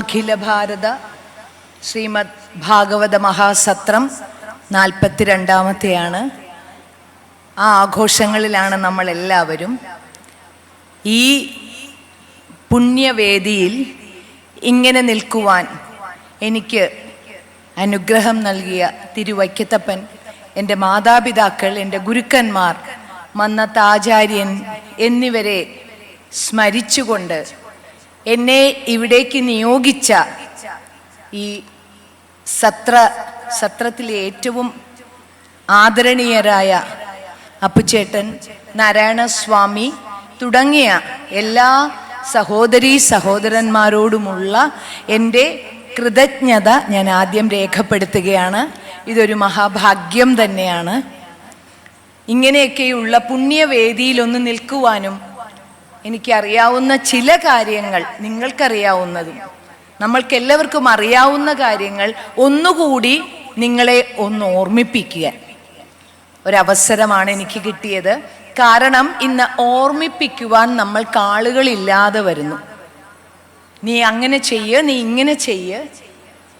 അഖില ഭാരത ശ്രീമദ് ഭാഗവത മഹാസത്രം 42-ാമത്തെയാണ്. ആ ആഘോഷങ്ങളിലാണ് നമ്മളെല്ലാവരും. ഈ പുണ്യവേദിയിൽ ഇങ്ങനെ നിൽക്കുവാൻ എനിക്ക് അനുഗ്രഹം നൽകിയ തിരുവൈക്കത്തപ്പൻ, എൻ്റെ മാതാപിതാക്കൾ, എൻ്റെ ഗുരുക്കന്മാർ, മന്നത്ത് ആചാര്യൻ എന്നിവരെ സ്മരിച്ചുകൊണ്ട് എന്നെ ഇവിടേക്ക് നിയോഗിച്ച ഈ സത്രത്തിലെ ഏറ്റവും ആദരണീയരായ അപ്പുച്ചേട്ടൻ, നാരായണസ്വാമി തുടങ്ങിയ എല്ലാ സഹോദരീ സഹോദരന്മാരോടുമുള്ള എൻ്റെ കൃതജ്ഞത ഞാൻ ആദ്യം രേഖപ്പെടുത്തുകയാണ്. ഇതൊരു മഹാഭാഗ്യം തന്നെയാണ്. ഇങ്ങനെയൊക്കെയുള്ള പുണ്യവേദിയിലൊന്ന് നിൽക്കുവാനും എനിക്കറിയാവുന്ന ചില കാര്യങ്ങൾ, നിങ്ങൾക്കറിയാവുന്നതും നമ്മൾക്കെല്ലാവർക്കും അറിയാവുന്ന കാര്യങ്ങൾ ഒന്നുകൂടി നിങ്ങളെ ഒന്ന് ഓർമ്മിപ്പിക്കുക ഒരവസരമാണ് എനിക്ക് കിട്ടിയത്. കാരണം ഇന്ന് ഓർമ്മിപ്പിക്കുവാൻ നമ്മൾക്ക് ആളുകളില്ലാതെ വരുന്നു. നീ അങ്ങനെ ചെയ്യ്, നീ ഇങ്ങനെ ചെയ്യ്,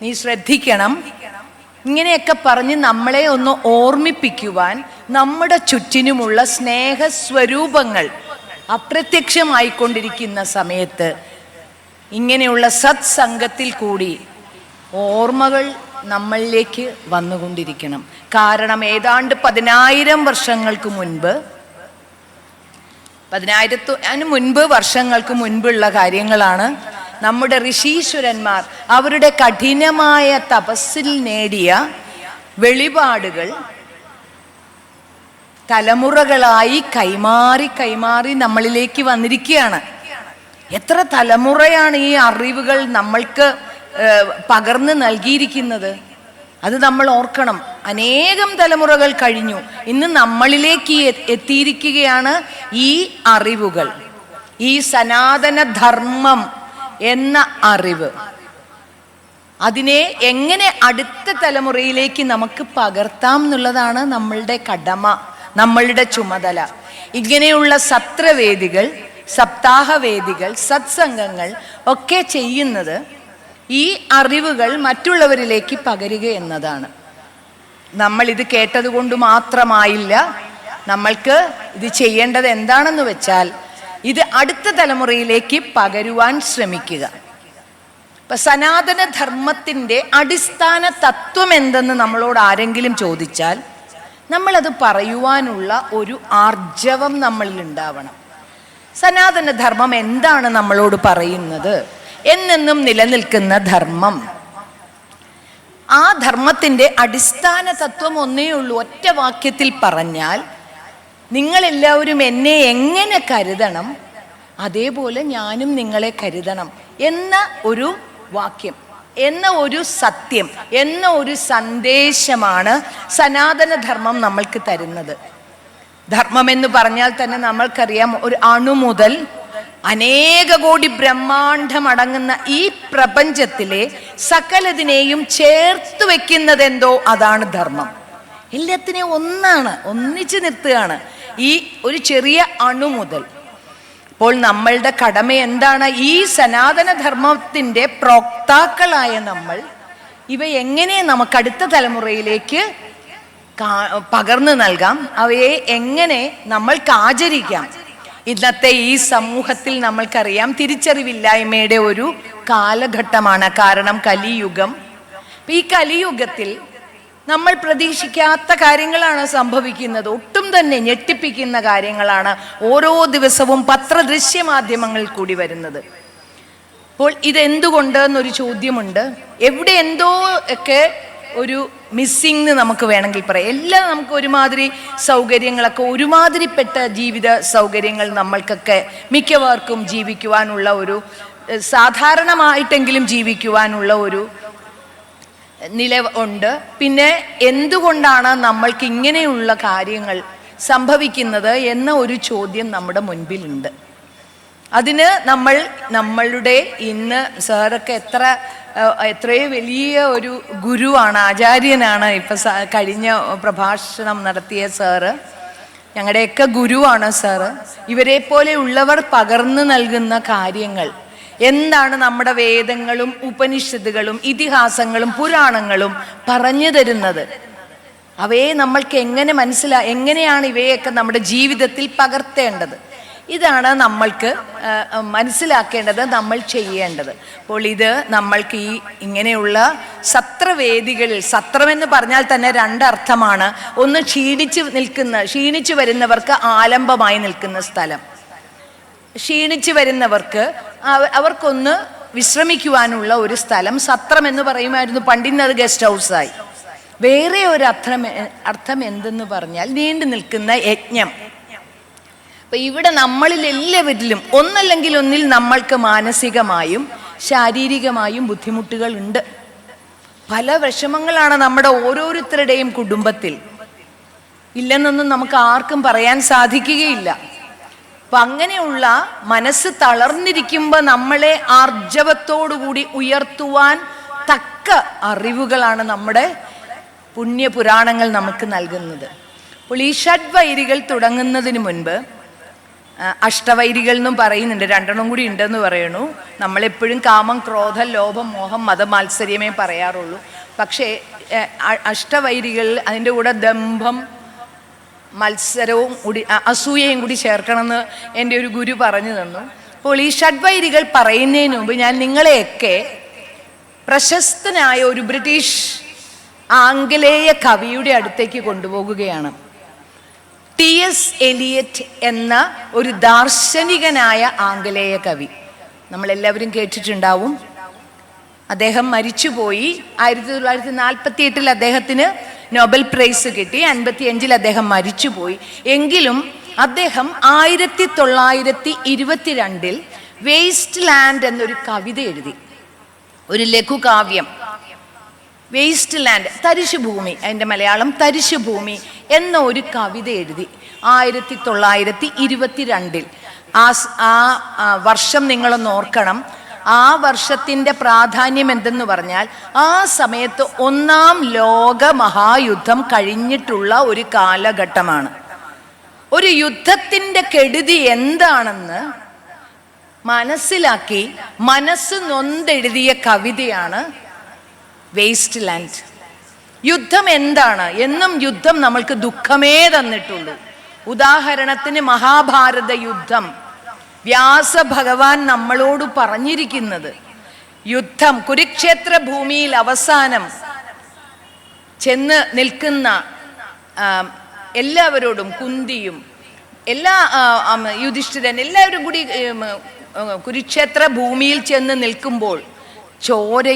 നീ ശ്രദ്ധിക്കണം, ഇങ്ങനെയൊക്കെ പറഞ്ഞ് നമ്മളെ ഒന്ന് ഓർമ്മിപ്പിക്കുവാൻ നമ്മുടെ ചുറ്റിനുമുള്ള സ്നേഹസ്വരൂപങ്ങൾ അപ്രത്യക്ഷമായിക്കൊണ്ടിരിക്കുന്ന സമയത്ത് ഇങ്ങനെയുള്ള സത്സംഗത്തിൽ കൂടി ഓർമ്മകൾ നമ്മളിലേക്ക് വന്നുകൊണ്ടിരിക്കണം. കാരണം ഏതാണ്ട് 10,000 വർഷങ്ങൾക്ക് മുൻപ്, 10,000 വർഷങ്ങൾക്ക് മുൻപുള്ള കാര്യങ്ങളാണ്. നമ്മുടെ ഋഷീശ്വരന്മാർ അവരുടെ കഠിനമായ തപസ്സിൽ നേടിയ വെളിപാടുകൾ തലമുറകളായി കൈമാറി നമ്മളിലേക്ക് വന്നിരിക്കുകയാണ്. എത്ര തലമുറയാണ് ഈ അറിവുകൾ നമ്മൾക്ക് പകർന്നു നൽകിയിരിക്കുന്നത്? അത് നമ്മൾ ഓർക്കണം. അനേകം തലമുറകൾ കഴിഞ്ഞു, ഇന്ന് നമ്മളിലേക്ക് എത്തിയിരിക്കുകയാണ് ഈ അറിവുകൾ. ഈ സനാതന ധർമ്മം എന്ന അറിവ്, അതിനെ എങ്ങനെ അടുത്ത തലമുറയിലേക്ക് നമുക്ക് പകർത്താം എന്നുള്ളതാണ് നമ്മളുടെ കടമ, നമ്മളുടെ ചുമതല. ഇങ്ങനെയുള്ള സത്രവേദികൾ, സപ്താഹവേദികൾ, സത്സംഗങ്ങൾ ഒക്കെ ചെയ്യുന്നത് ഈ അറിവുകൾ മറ്റുള്ളവരിലേക്ക് പകരുക എന്നതാണ്. നമ്മൾ ഇത് കേട്ടത് കൊണ്ട് മാത്രമായില്ല. നമ്മൾക്ക് ഇത് ചെയ്യേണ്ടത് എന്താണെന്ന് വെച്ചാൽ ഇത് അടുത്ത തലമുറയിലേക്ക് പകരുവാൻ ശ്രമിക്കുക. ഇപ്പൊ സനാതന ധർമ്മത്തിൻ്റെ അടിസ്ഥാന തത്വം എന്തെന്ന് നമ്മളോട് ആരെങ്കിലും ചോദിച്ചാൽ നമ്മളത് പറയുവാനുള്ള ഒരു ആർജവം നമ്മളിൽ ഉണ്ടാവണം. സനാതന ധർമ്മം എന്താണ് നമ്മളോട് പറയുന്നത്? എന്നെന്നും നിലനിൽക്കുന്ന ധർമ്മം. ആ ധർമ്മത്തിൻ്റെ അടിസ്ഥാന തത്വം ഒന്നേ ഉള്ളൂ. ഒറ്റ വാക്യത്തിൽ പറഞ്ഞാൽ, നിങ്ങളെല്ലാവരും എന്നെ എങ്ങനെ കരുതണം അതേപോലെ ഞാനും നിങ്ങളെ കരുതണം എന്ന ഒരു വാക്യം, എന്ന ഒരു സത്യം, എന്ന ഒരു സന്ദേശമാണ് സനാതന ധർമ്മം നമ്മൾക്ക് തരുന്നത്. ധർമ്മം എന്ന് പറഞ്ഞാൽ തന്നെ നമ്മൾക്കറിയാം, ഒരു അണു മുതൽ അനേക കോടി ബ്രഹ്മാണ്ഡം അടങ്ങുന്ന ഈ പ്രപഞ്ചത്തിലെ സകലതിനെയും ചേർത്ത് വെക്കുന്നത് എന്തോ അതാണ് ധർമ്മം. എല്ലാത്തിനെയും ഒന്നിച്ച് നിർത്തുകയാണ് ഈ ഒരു ചെറിയ അണു മുതൽ. അപ്പോൾ നമ്മളുടെ കടമ എന്താണ്? ഈ സനാതന ധർമ്മത്തിൻ്റെ പ്രോക്താക്കളായ നമ്മൾ ഇവ എങ്ങനെ നമുക്ക് അടുത്ത തലമുറയിലേക്ക് പകർന്നു നൽകാം, അവയെ എങ്ങനെ നമ്മൾക്ക് ആചരിക്കാം. ഇന്നത്തെ ഈ സമൂഹത്തിൽ നമ്മൾക്കറിയാം, തിരിച്ചറിവില്ലായ്മയുടെ ഒരു കാലഘട്ടമാണ്. കാരണം കലിയുഗം. ഈ കലിയുഗത്തിൽ നമ്മൾ പ്രതീക്ഷിക്കാത്ത കാര്യങ്ങളാണ് സംഭവിക്കുന്നത്. ഒട്ടും തന്നെ ഞെട്ടിപ്പിക്കുന്ന കാര്യങ്ങളാണ് ഓരോ ദിവസവും പത്രദൃശ്യമാധ്യമങ്ങളിൽ കൂടി വരുന്നത്. അപ്പോൾ ഇതെന്തുകൊണ്ട് എന്നൊരു ചോദ്യമുണ്ട്. എവിടെ എന്തോ ഒക്കെ ഒരു മിസ്സിംഗ് എന്ന് നമുക്ക് വേണമെങ്കിൽ പറയാം. എല്ലാം നമുക്ക് ഒരുമാതിരി സൗകര്യങ്ങളൊക്കെ, ഒരുമാതിരിപ്പെട്ട ജീവിത സൗകര്യങ്ങൾ നമ്മൾക്കൊക്കെ മിക്കവർക്കും ജീവിക്കുവാനുള്ള ഒരു, സാധാരണമായിട്ടെങ്കിലും ജീവിക്കുവാനുള്ള ഒരു നില ഉണ്ട്. പിന്നെ എന്തുകൊണ്ടാണ് നമ്മൾക്ക് ഇങ്ങനെയുള്ള കാര്യങ്ങൾ സംഭവിക്കുന്നത് എന്ന ഒരു ചോദ്യം നമ്മുടെ മുൻപിലുണ്ട്. അതിന് നമ്മളുടെ ഇന്ന് സാറൊക്കെ എത്രയോ വലിയ ഒരു ഗുരുവാണ്, ആചാര്യനാണ്. ഇപ്പം കഴിഞ്ഞ പ്രഭാഷണം നടത്തിയ സാറ് ഞങ്ങളുടെയൊക്കെ ഗുരുവാണ് സാറ്. ഇവരെ പോലെ ഉള്ളവർ പകർന്നു നൽകുന്ന കാര്യങ്ങൾ എന്താണ് നമ്മുടെ വേദങ്ങളും ഉപനിഷത്തുകളും ഇതിഹാസങ്ങളും പുരാണങ്ങളും പറഞ്ഞു തരുന്നത്? അവയെ നമ്മൾക്ക് എങ്ങനെയാണ് ഇവയൊക്കെ നമ്മുടെ ജീവിതത്തിൽ പകർത്തേണ്ടത്? ഇതാണ് നമ്മൾക്ക് മനസ്സിലാക്കേണ്ടത്, നമ്മൾ ചെയ്യേണ്ടത്. അപ്പോൾ ഇത് നമ്മൾക്ക് ഇങ്ങനെയുള്ള സത്രവേദികളിൽ, സത്രമെന്ന് പറഞ്ഞാൽ തന്നെ രണ്ടർത്ഥമാണ്. ഒന്ന് ക്ഷീണിച്ചു വരുന്നവർക്ക് ആലംബമായി നിൽക്കുന്ന സ്ഥലം, ക്ഷീണിച്ചു വരുന്നവർക്ക് അവർക്കൊന്ന് വിശ്രമിക്കുവാനുള്ള ഒരു സ്ഥലം സത്രം എന്ന് പറയുമായിരുന്നു. പണ്ടിന്നത് ഗസ്റ്റ് ഹൗസായി. വേറെ ഒരു അർത്ഥം എന്തെന്ന് പറഞ്ഞാൽ നീണ്ടു നിൽക്കുന്ന യജ്ഞം. അപ്പൊ ഇവിടെ നമ്മളിൽ എല്ലാവരിലും ഒന്നല്ലെങ്കിൽ ഒന്നിൽ നമ്മൾക്ക് മാനസികമായും ശാരീരികമായും ബുദ്ധിമുട്ടുകൾ ഉണ്ട്. പല വിഷമങ്ങളാണ് നമ്മുടെ ഓരോരുത്തരുടെയും കുടുംബത്തിൽ. ഇല്ലെന്നൊന്നും നമുക്ക് ആർക്കും പറയാൻ സാധിക്കുകയില്ല. അപ്പൊ അങ്ങനെയുള്ള മനസ്സ് തളർന്നിരിക്കുമ്പോൾ നമ്മളെ ആർജവത്തോടുകൂടി ഉയർത്തുവാൻ തക്ക അറിവുകളാണ് നമ്മുടെ പുണ്യപുരാണങ്ങൾ നമുക്ക് നൽകുന്നത്. അപ്പോൾ ഈ ഷഡ്വൈരികൾ തുടങ്ങുന്നതിന് മുൻപ് അഷ്ടവൈരികൾ എന്നും പറയുന്നുണ്ട്, രണ്ടെണ്ണം കൂടി ഉണ്ടെന്ന് പറയണു. നമ്മളെപ്പോഴും കാമം, ക്രോധം, ലോഭം, മോഹം, മതമാത്സര്യമേ പറയാറുള്ളൂ. പക്ഷേ അഷ്ടവൈരികൾ അതിൻ്റെ കൂടെ ദമ്പം, മത്സരവും കൂടി, അസൂയയും കൂടി ചേർക്കണമെന്ന് എൻ്റെ ഒരു ഗുരു പറഞ്ഞു തന്നു. അപ്പോൾ ഈ ഷഡ്വൈരികൾ പറയുന്നതിന് മുമ്പ് ഞാൻ നിങ്ങളെയൊക്കെ പ്രശസ്തനായ ഒരു ബ്രിട്ടീഷ് ആംഗലേയ കവിയുടെ അടുത്തേക്ക് കൊണ്ടുപോകുകയാണ്. T.S. എലിയറ്റ് എന്ന ഒരു ദാർശനികനായ ആംഗലേയ കവി. നമ്മളെല്ലാവരും കേട്ടിട്ടുണ്ടാവും. അദ്ദേഹം മരിച്ചുപോയി. 1948 അദ്ദേഹത്തിന് നോബൽ പ്രൈസ് കിട്ടി. 55 അദ്ദേഹം മരിച്ചുപോയി. എങ്കിലും അദ്ദേഹം 1922 വേസ്റ്റ് ലാൻഡ് എന്നൊരു കവിത എഴുതി, ഒരു ലഘുകാവ്യം. വേസ്റ്റ് ലാൻഡ്, തരിശുഭൂമി, അതിൻ്റെ മലയാളം തരിശുഭൂമി എന്ന ഒരു കവിത എഴുതി 1922. ആ വർഷം നിങ്ങളൊന്ന് ഓർക്കണം. ആ വർഷത്തിൻ്റെ പ്രാധാന്യം എന്തെന്ന് പറഞ്ഞാൽ ആ സമയത്ത് 1-ാം ലോക മഹായുദ്ധം കഴിഞ്ഞിട്ടുള്ള ഒരു കാലഘട്ടമാണ്. ഒരു യുദ്ധത്തിൻ്റെ കെടുതി എന്താണെന്ന് മനസ്സിലാക്കി മനസ്സ് നൊന്തെഴുതിയ കവിതയാണ് വേസ്റ്റ് ലാൻഡ്. യുദ്ധം എന്താണ്? എന്നും യുദ്ധം നമ്മൾക്ക് ദുഃഖമേ തന്നിട്ടുള്ളൂ. ഉദാഹരണത്തിന് മഹാഭാരത യുദ്ധം, വ്യാസഭഗവാൻ നമ്മളോട് പറഞ്ഞിരിക്കുന്നത്, യുദ്ധം കുരുക്ഷേത്ര ഭൂമിയിൽ അവസാനം ചെന്ന് നിൽക്കുന്ന എല്ലാവരോടും, കുന്തിയും യുധിഷ്ഠിരൻ എല്ലാവരും കൂടി കുരുക്ഷേത്ര ഭൂമിയിൽ ചെന്ന് നിൽക്കുമ്പോൾ ചോര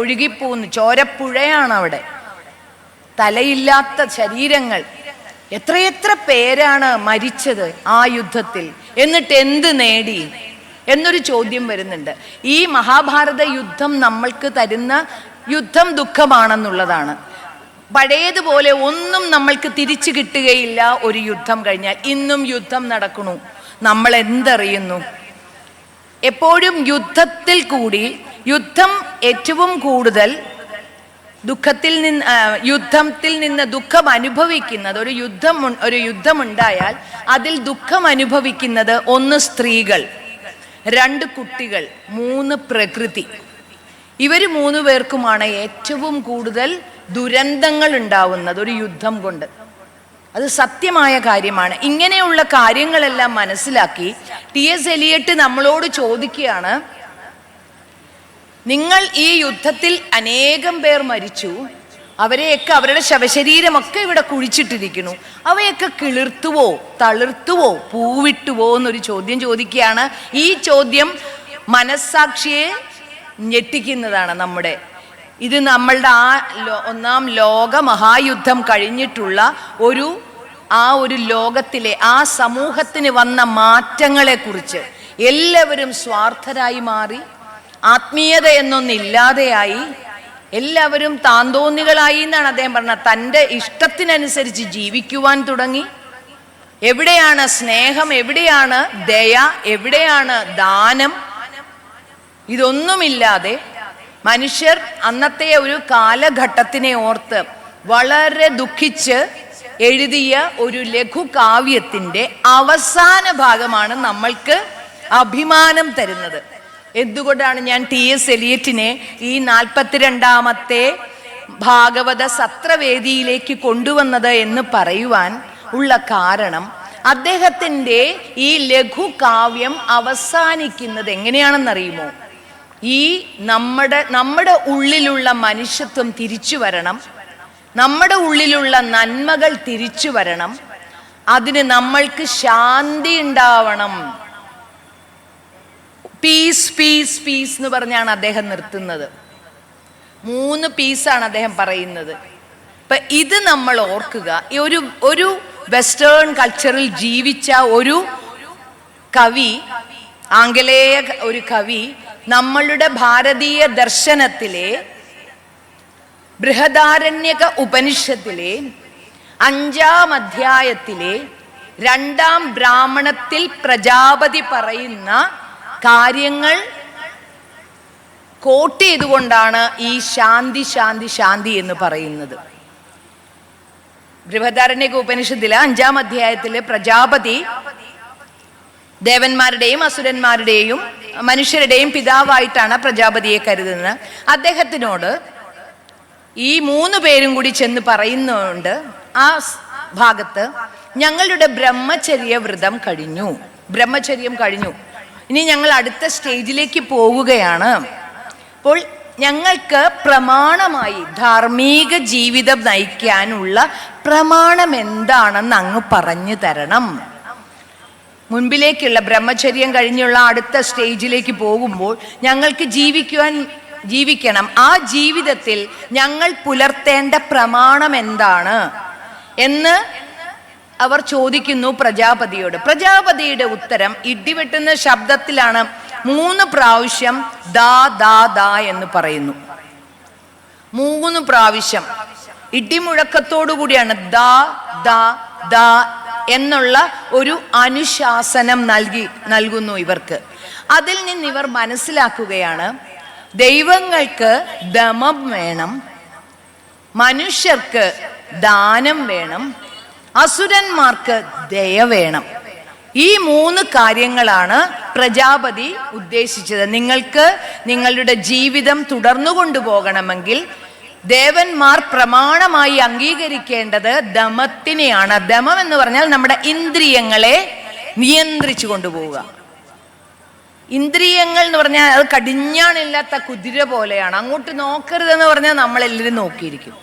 ഒഴുകിപ്പോകുന്നു. ചോരപ്പുഴയാണ് അവിടെ. തലയില്ലാത്ത ശരീരങ്ങൾ, എത്രയെത്ര പേരാണ് മരിച്ചത് ആ യുദ്ധത്തിൽ. എന്നിട്ട് എന്ത് നേടി എന്നൊരു ചോദ്യം വരുന്നുണ്ട്. ഈ മഹാഭാരത യുദ്ധം നമ്മൾക്ക് തരുന്ന യുദ്ധം ദുഃഖമാണെന്നുള്ളതാണ്. പഴയതുപോലെ ഒന്നും നമ്മൾക്ക് തിരിച്ചു കിട്ടുകയില്ല ഒരു യുദ്ധം കഴിഞ്ഞാൽ. ഇന്നും യുദ്ധം നടക്കണു. നമ്മൾ എന്തറിയുന്നു? എപ്പോഴും യുദ്ധത്തിൽ കൂടി, യുദ്ധം ഏറ്റവും കൂടുതൽ യുദ്ധത്തിൽ നിന്ന് ദുഃഖം അനുഭവിക്കുന്നത്, ഒരു യുദ്ധമുണ്ടായാൽ അതിൽ ദുഃഖം അനുഭവിക്കുന്നത് 1 സ്ത്രീകൾ, 2 കുട്ടികൾ, 3 പ്രകൃതി. ഇവർ 3 പേർക്കുമാണ് ഏറ്റവും കൂടുതൽ ദുരന്തങ്ങൾ ഉണ്ടാവുന്നത് ഒരു യുദ്ധം കൊണ്ട്. അത് സത്യമായ കാര്യമാണ്. ഇങ്ങനെയുള്ള കാര്യങ്ങളെല്ലാം മനസ്സിലാക്കി T.S. എലിയട്ട് നമ്മളോട് ചോദിക്കുകയാണ്, നിങ്ങൾ ഈ യുദ്ധത്തിൽ അനേകം പേർ മരിച്ചു, അവരെയൊക്കെ, അവരുടെ ശവശരീരമൊക്കെ ഇവിടെ കുഴിച്ചിട്ടിരിക്കുന്നു, അവയൊക്കെ കിളിർത്തുവോ, തളിർത്തുവോ, പൂവിട്ടുവോ എന്നൊരു ചോദ്യം ചോദിക്കുകയാണ്. ഈ ചോദ്യം മനസ്സാക്ഷിയെ ഞെട്ടിക്കുന്നതാണ്. ഇത് നമ്മളുടെ 1-ാം ലോക മഹായുദ്ധം കഴിഞ്ഞിട്ടുള്ള ഒരു ലോകത്തിലെ ആ സമൂഹത്തിന് വന്ന മാറ്റങ്ങളെ കുറിച്ച്. എല്ലാവരും സ്വാർത്ഥരായി മാറി, ആത്മീയത എന്നൊന്നില്ലാതെയായി, എല്ലാവരും താന്തോന്നികളായി എന്നാണ് അദ്ദേഹം പറഞ്ഞത്. തൻ്റെ ഇഷ്ടത്തിനനുസരിച്ച് ജീവിക്കുവാൻ തുടങ്ങി. എവിടെയാണ് സ്നേഹം? എവിടെയാണ് ദയ? എവിടെയാണ് ദാനം? ഇതൊന്നുമില്ലാതെ മനുഷ്യർ അന്നത്തെ ഒരു കാലഘട്ടത്തിനെ ഓർത്ത് വളരെ ദുഃഖിച്ച് എഴുതിയ ഒരു ലഘുകാവ്യത്തിൻ്റെ അവസാന ഭാഗമാണ് നമ്മൾക്ക് അഭിമാനം തരുന്നത്. എന്തുകൊണ്ടാണ് ഞാൻ ടി.എസ്. എലിയറ്റിനെ ഈ 42ാമത്തെ ഭാഗവത സത്രവേദിയിലേക്ക് കൊണ്ടുവന്നത് എന്ന് പറയുവാൻ ഉള്ള കാരണം, അദ്ദേഹത്തിൻ്റെ ഈ ലഘുകാവ്യം അവസാനിക്കുന്നത് എങ്ങനെയാണെന്നറിയുമോ? ഈ നമ്മുടെ ഉള്ളിലുള്ള മനുഷ്യത്വം തിരിച്ചു വരണം, നമ്മുടെ ഉള്ളിലുള്ള നന്മകൾ തിരിച്ചു വരണം, അതിന് നമ്മൾക്ക് ശാന്തി ഉണ്ടാവണം. പീസ് പീസ് പീസ് എന്ന് പറഞ്ഞാണ് അദ്ദേഹം നിർത്തുന്നത്. 3 പീസാണ് അദ്ദേഹം പറയുന്നത്. ഇപ്പൊ ഇത് നമ്മൾ ഓർക്കുക. ഒരു വെസ്റ്റേൺ കൾച്ചറിൽ ജീവിച്ച ഒരു കവി, ആംഗലേയ ഒരു കവി, നമ്മളുടെ ഭാരതീയ ദർശനത്തിലെ ബൃഹദാരണ്യക ഉപനിഷത്തിലെ 5ാം അധ്യായത്തിലെ 2ാം ബ്രാഹ്മണത്തിൽ പ്രജാപതി പറയുന്ന കാര്യങ്ങൾ കോട്ട് ചെയ്തുകൊണ്ടാണ് ഈ ശാന്തി ശാന്തി ശാന്തി എന്ന് പറയുന്നത്. ബൃഹദാരണ്യക ഉപനിഷത്തിലെ 5ാം അധ്യായത്തിലെ പ്രജാപതി ദേവന്മാരുടെയും അസുരന്മാരുടെയും മനുഷ്യരുടെയും പിതാവായിട്ടാണ് പ്രജാപതിയെ കരുതുന്നത്. അദ്ദേഹത്തിനോട് ഈ 3 പേരും കൂടി ചെന്ന് പറയുന്നുണ്ട് ആ ഭാഗത്ത്, ഞങ്ങളുടെ ബ്രഹ്മചര്യം കഴിഞ്ഞു, ഇനി ഞങ്ങൾ അടുത്ത സ്റ്റേജിലേക്ക് പോകുകയാണ്. അപ്പോൾ ഞങ്ങൾക്ക് പ്രമാണമായി ധാർമ്മിക ജീവിതം നയിക്കാനുള്ള പ്രമാണം എന്താണെന്ന് അങ്ങ് പറഞ്ഞു തരണം. മുൻപിലേക്കുള്ള ബ്രഹ്മചര്യം കഴിഞ്ഞുള്ള അടുത്ത സ്റ്റേജിലേക്ക് പോകുമ്പോൾ ഞങ്ങൾക്ക് ജീവിക്കണം. ആ ജീവിതത്തിൽ ഞങ്ങൾ പുലർത്തേണ്ട പ്രമാണം എന്താണ് എന്ന് അവർ ചോദിക്കുന്നു പ്രജാപതിയോട്. പ്രജാപതിയുടെ ഉത്തരം ഇടിവെട്ടുന്ന ശബ്ദത്തിലാണ്. 3 പ്രാവശ്യം ദാ ദാ ദാ എന്ന് പറയുന്നു. 3 പ്രാവശ്യം ഇടിമുഴക്കത്തോടു കൂടിയാണ് ദാ ദാ ദാ എന്നുള്ള ഒരു അനുശാസനം നൽകുന്നു ഇവർക്ക്. അതിൽ നിന്ന് ഇവർ മനസ്സിലാക്കുകയാണ്, ദൈവങ്ങൾക്ക് ദമം വേണം, മനുഷ്യർക്ക് ദാനം വേണം, അസുരന്മാർക്ക് ദയ വേണം. ഈ 3 കാര്യങ്ങളാണ് പ്രജാപതി ഉദ്ദേശിച്ചത്. നിങ്ങൾക്ക് നിങ്ങളുടെ ജീവിതം തുടർന്നു കൊണ്ടുപോകണമെങ്കിൽ ദേവന്മാർ പ്രമാണമായി അംഗീകരിക്കേണ്ടത് ദമത്തിനെയാണ്. ദമം എന്ന് പറഞ്ഞാൽ നമ്മുടെ ഇന്ദ്രിയങ്ങളെ നിയന്ത്രിച്ചു കൊണ്ടുപോവുക. ഇന്ദ്രിയങ്ങൾ എന്ന് പറഞ്ഞാൽ അത് കടിഞ്ഞാണില്ലാത്ത കുതിര പോലെയാണ്. അങ്ങോട്ട് നോക്കരുതെന്ന് പറഞ്ഞാൽ നമ്മളെല്ലാവരും നോക്കിയിരിക്കും.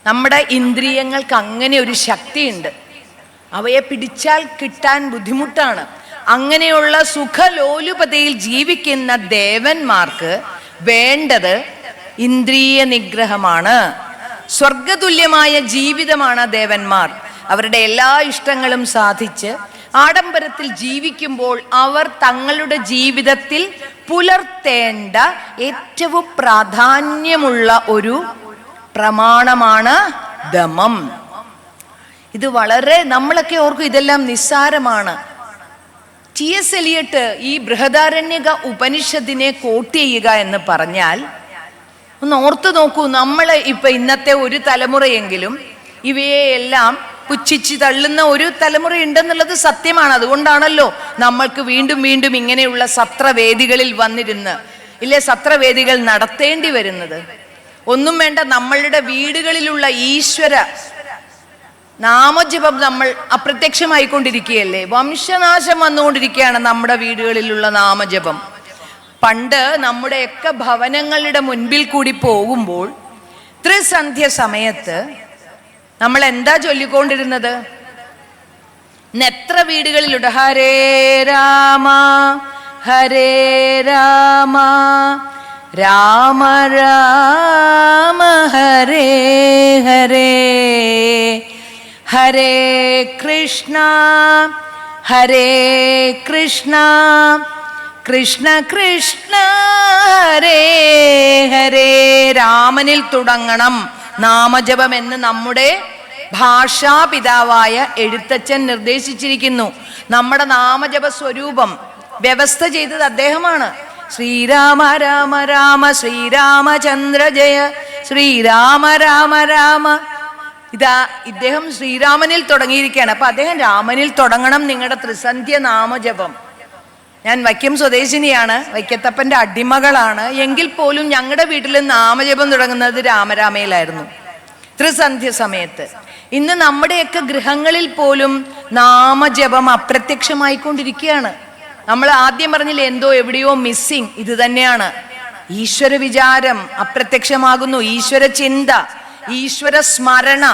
നമ്മുടെ ഇന്ദ്രിയങ്ങൾക്ക് അങ്ങനെ ഒരു ശക്തിയുണ്ട്. അവയെ പിടിച്ചാൽ കിട്ടാൻ ബുദ്ധിമുട്ടാണ്. അങ്ങനെയുള്ള സുഖലോലുപതയിൽ ജീവിക്കുന്ന ദേവന്മാർക്ക് വേണ്ടത് ഇന്ദ്രിയ നിഗ്രഹമാണ്. സ്വർഗതുല്യമായ ജീവിതമാണ് ദേവന്മാർ. അവരുടെ എല്ലാ ഇഷ്ടങ്ങളും സാധിച്ച് ആഡംബരത്തിൽ ജീവിക്കുമ്പോൾ അവർ തങ്ങളുടെ ജീവിതത്തിൽ പുലർത്തേണ്ട ഏറ്റവും പ്രാധാന്യമുള്ള ഒരു പ്രമാണമാണ് ദമം. ഇത് വളരെ, നമ്മളൊക്കെ ഓർക്കും ഇതെല്ലാം നിസ്സാരമാണ്. ടി.എസ്. എലിയട്ട് ഈ ബൃഹദാരണ്യക ഉപനിഷത്തിനെ കോട്ട് ചെയ്യുക എന്ന് പറഞ്ഞാൽ ഒന്ന് ഓർത്തു നോക്കൂ. നമ്മൾ ഇപ്പൊ ഇന്നത്തെ ഒരു തലമുറയെങ്കിലും ഇവയെ എല്ലാം പുച്ഛിച്ച് തള്ളുന്ന ഒരു തലമുറ ഉണ്ടെന്നുള്ളത് സത്യമാണ്. അതുകൊണ്ടാണല്ലോ നമ്മൾക്ക് വീണ്ടും വീണ്ടും ഇങ്ങനെയുള്ള സത്രവേദികളിൽ വന്നിരുന്ന് സത്രവേദികൾ നടത്തേണ്ടി വരുന്നത്. ഒന്നും വേണ്ട, നമ്മളുടെ വീടുകളിലുള്ള ഈശ്വര നാമജപം നമ്മൾ അപ്രത്യക്ഷമായിക്കൊണ്ടിരിക്കുകയല്ലേ. വംശനാശം വന്നുകൊണ്ടിരിക്കുകയാണ് നമ്മുടെ വീടുകളിലുള്ള നാമജപം. പണ്ട് നമ്മുടെയൊക്കെ ഭവനങ്ങളുടെ മുൻപിൽ കൂടി പോകുമ്പോൾ ത്രിസന്ധ്യ സമയത്ത് നമ്മൾ എന്താ ചൊല്ലിക്കൊണ്ടിരുന്നത്? എത്ര വീടുകളിലുണ്ട് ഹരേ രാമ ഹരേ രാമ രാമ രാമ ഹരേ ഹരേ ഹരേ കൃഷ്ണ കൃഷ്ണ കൃഷ്ണ ഹരേ ഹരേ. രാമനിൽ തുടങ്ങണം നാമജപം എന്ന് നമ്മുടെ ഭാഷാപിതാവായ എഴുത്തച്ഛൻ നിർദ്ദേശിച്ചിരിക്കുന്നു. നമ്മുടെ നാമജപ സ്വരൂപം വ്യവസ്ഥ ചെയ്തത് അദ്ദേഹമാണ്. ശ്രീരാമ രാമ രാമ ശ്രീരാമചന്ദ്ര ജയ ശ്രീരാമ രാമ രാമ. ഇദ്ദേഹം ശ്രീരാമനിൽ തുടങ്ങിയിരിക്കുകയാണ്. അപ്പൊ അദ്ദേഹം രാമനിൽ തുടങ്ങണം നിങ്ങളുടെ ത്രിസന്ധ്യ നാമജപം. ഞാൻ വൈക്കം സ്വദേശിനിയാണ്, വൈക്കത്തപ്പൻ്റെ അടിമകളാണ്. എങ്കിൽ പോലും ഞങ്ങളുടെ വീട്ടിൽ നാമജപം തുടങ്ങുന്നത് രാമരാമയിലായിരുന്നു, ത്രിസന്ധ്യ സമയത്ത്. ഇന്ന് നമ്മുടെയൊക്കെ ഗൃഹങ്ങളിൽ പോലും നാമജപം അപ്രത്യക്ഷമായിക്കൊണ്ടിരിക്കുകയാണ്. നമ്മൾ ആദ്യം പറഞ്ഞില്ലേ, എന്തോ എവിടെയോ മിസ്സിങ്. ഇത് തന്നെയാണ്. ഈശ്വര വിചാരം അപ്രത്യക്ഷമാകുന്നു, ഈശ്വര ചിന്ത, ഈശ്വര സ്മരണ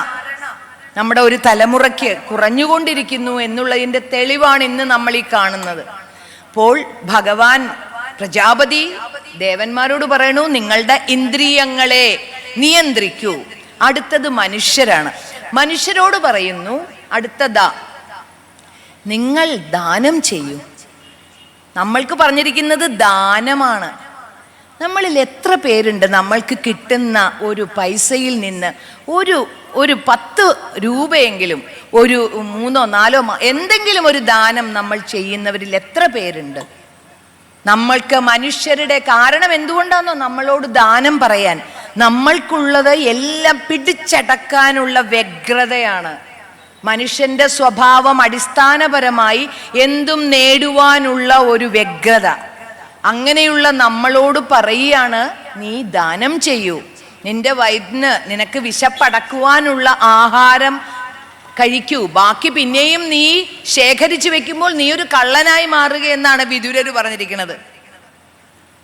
നമ്മുടെ ഒരു തലമുറയ്ക്ക് കുറഞ്ഞുകൊണ്ടിരിക്കുന്നു എന്നുള്ളതിൻ്റെ തെളിവാണ് ഇന്ന് നമ്മൾ ഈ കാണുന്നത്. അപ്പോൾ ഭഗവാൻ പ്രജാപതി ദേവന്മാരോട് പറയണു, നിങ്ങളുടെ ഇന്ദ്രിയങ്ങളെ നിയന്ത്രിക്കൂ. അടുത്തത് മനുഷ്യരാണ്. മനുഷ്യരോട് പറയുന്നു, അടുത്തതാ നിങ്ങൾ ദാനം ചെയ്യൂ. നമ്മൾക്ക് പറഞ്ഞിരിക്കുന്നത് ദാനമാണ്. നമ്മളിൽ എത്ര പേരുണ്ട് നമ്മൾക്ക് കിട്ടുന്ന ഒരു പൈസയിൽ നിന്ന് ഒരു 10 രൂപയെങ്കിലും, ഒരു 3 4 എന്തെങ്കിലും ഒരു ദാനം നമ്മൾ ചെയ്യുന്നവരിൽ എത്ര പേരുണ്ട്? നമ്മൾക്ക് മനുഷ്യരുടെ കാരണം എന്തുകൊണ്ടാണോ നമ്മളോട് ദാനം പറയാൻ? നമ്മൾക്കുള്ളത് എല്ലാം പിടിച്ചടക്കാനുള്ള വ്യഗ്രതയാണ്. മനുഷ്യന്റെ സ്വഭാവം അടിസ്ഥാനപരമായി എന്തും നേടുവാനുള്ള ഒരു വ്യഗ്രത. അങ്ങനെയുള്ള നമ്മളോട് പറയുകയാണ്, നീ ദാനം ചെയ്യൂ. നിന്റെ വയറ്റിന് നിനക്ക് വിശപ്പടക്കുവാനുള്ള ആഹാരം കഴിക്കൂ. ബാക്കി പിന്നെയും നീ ശേഖരിച്ചു വെക്കുമ്പോൾ നീ ഒരു കള്ളനായി മാറുക എന്നാണ് വിദുരർ പറഞ്ഞിരിക്കുന്നത്.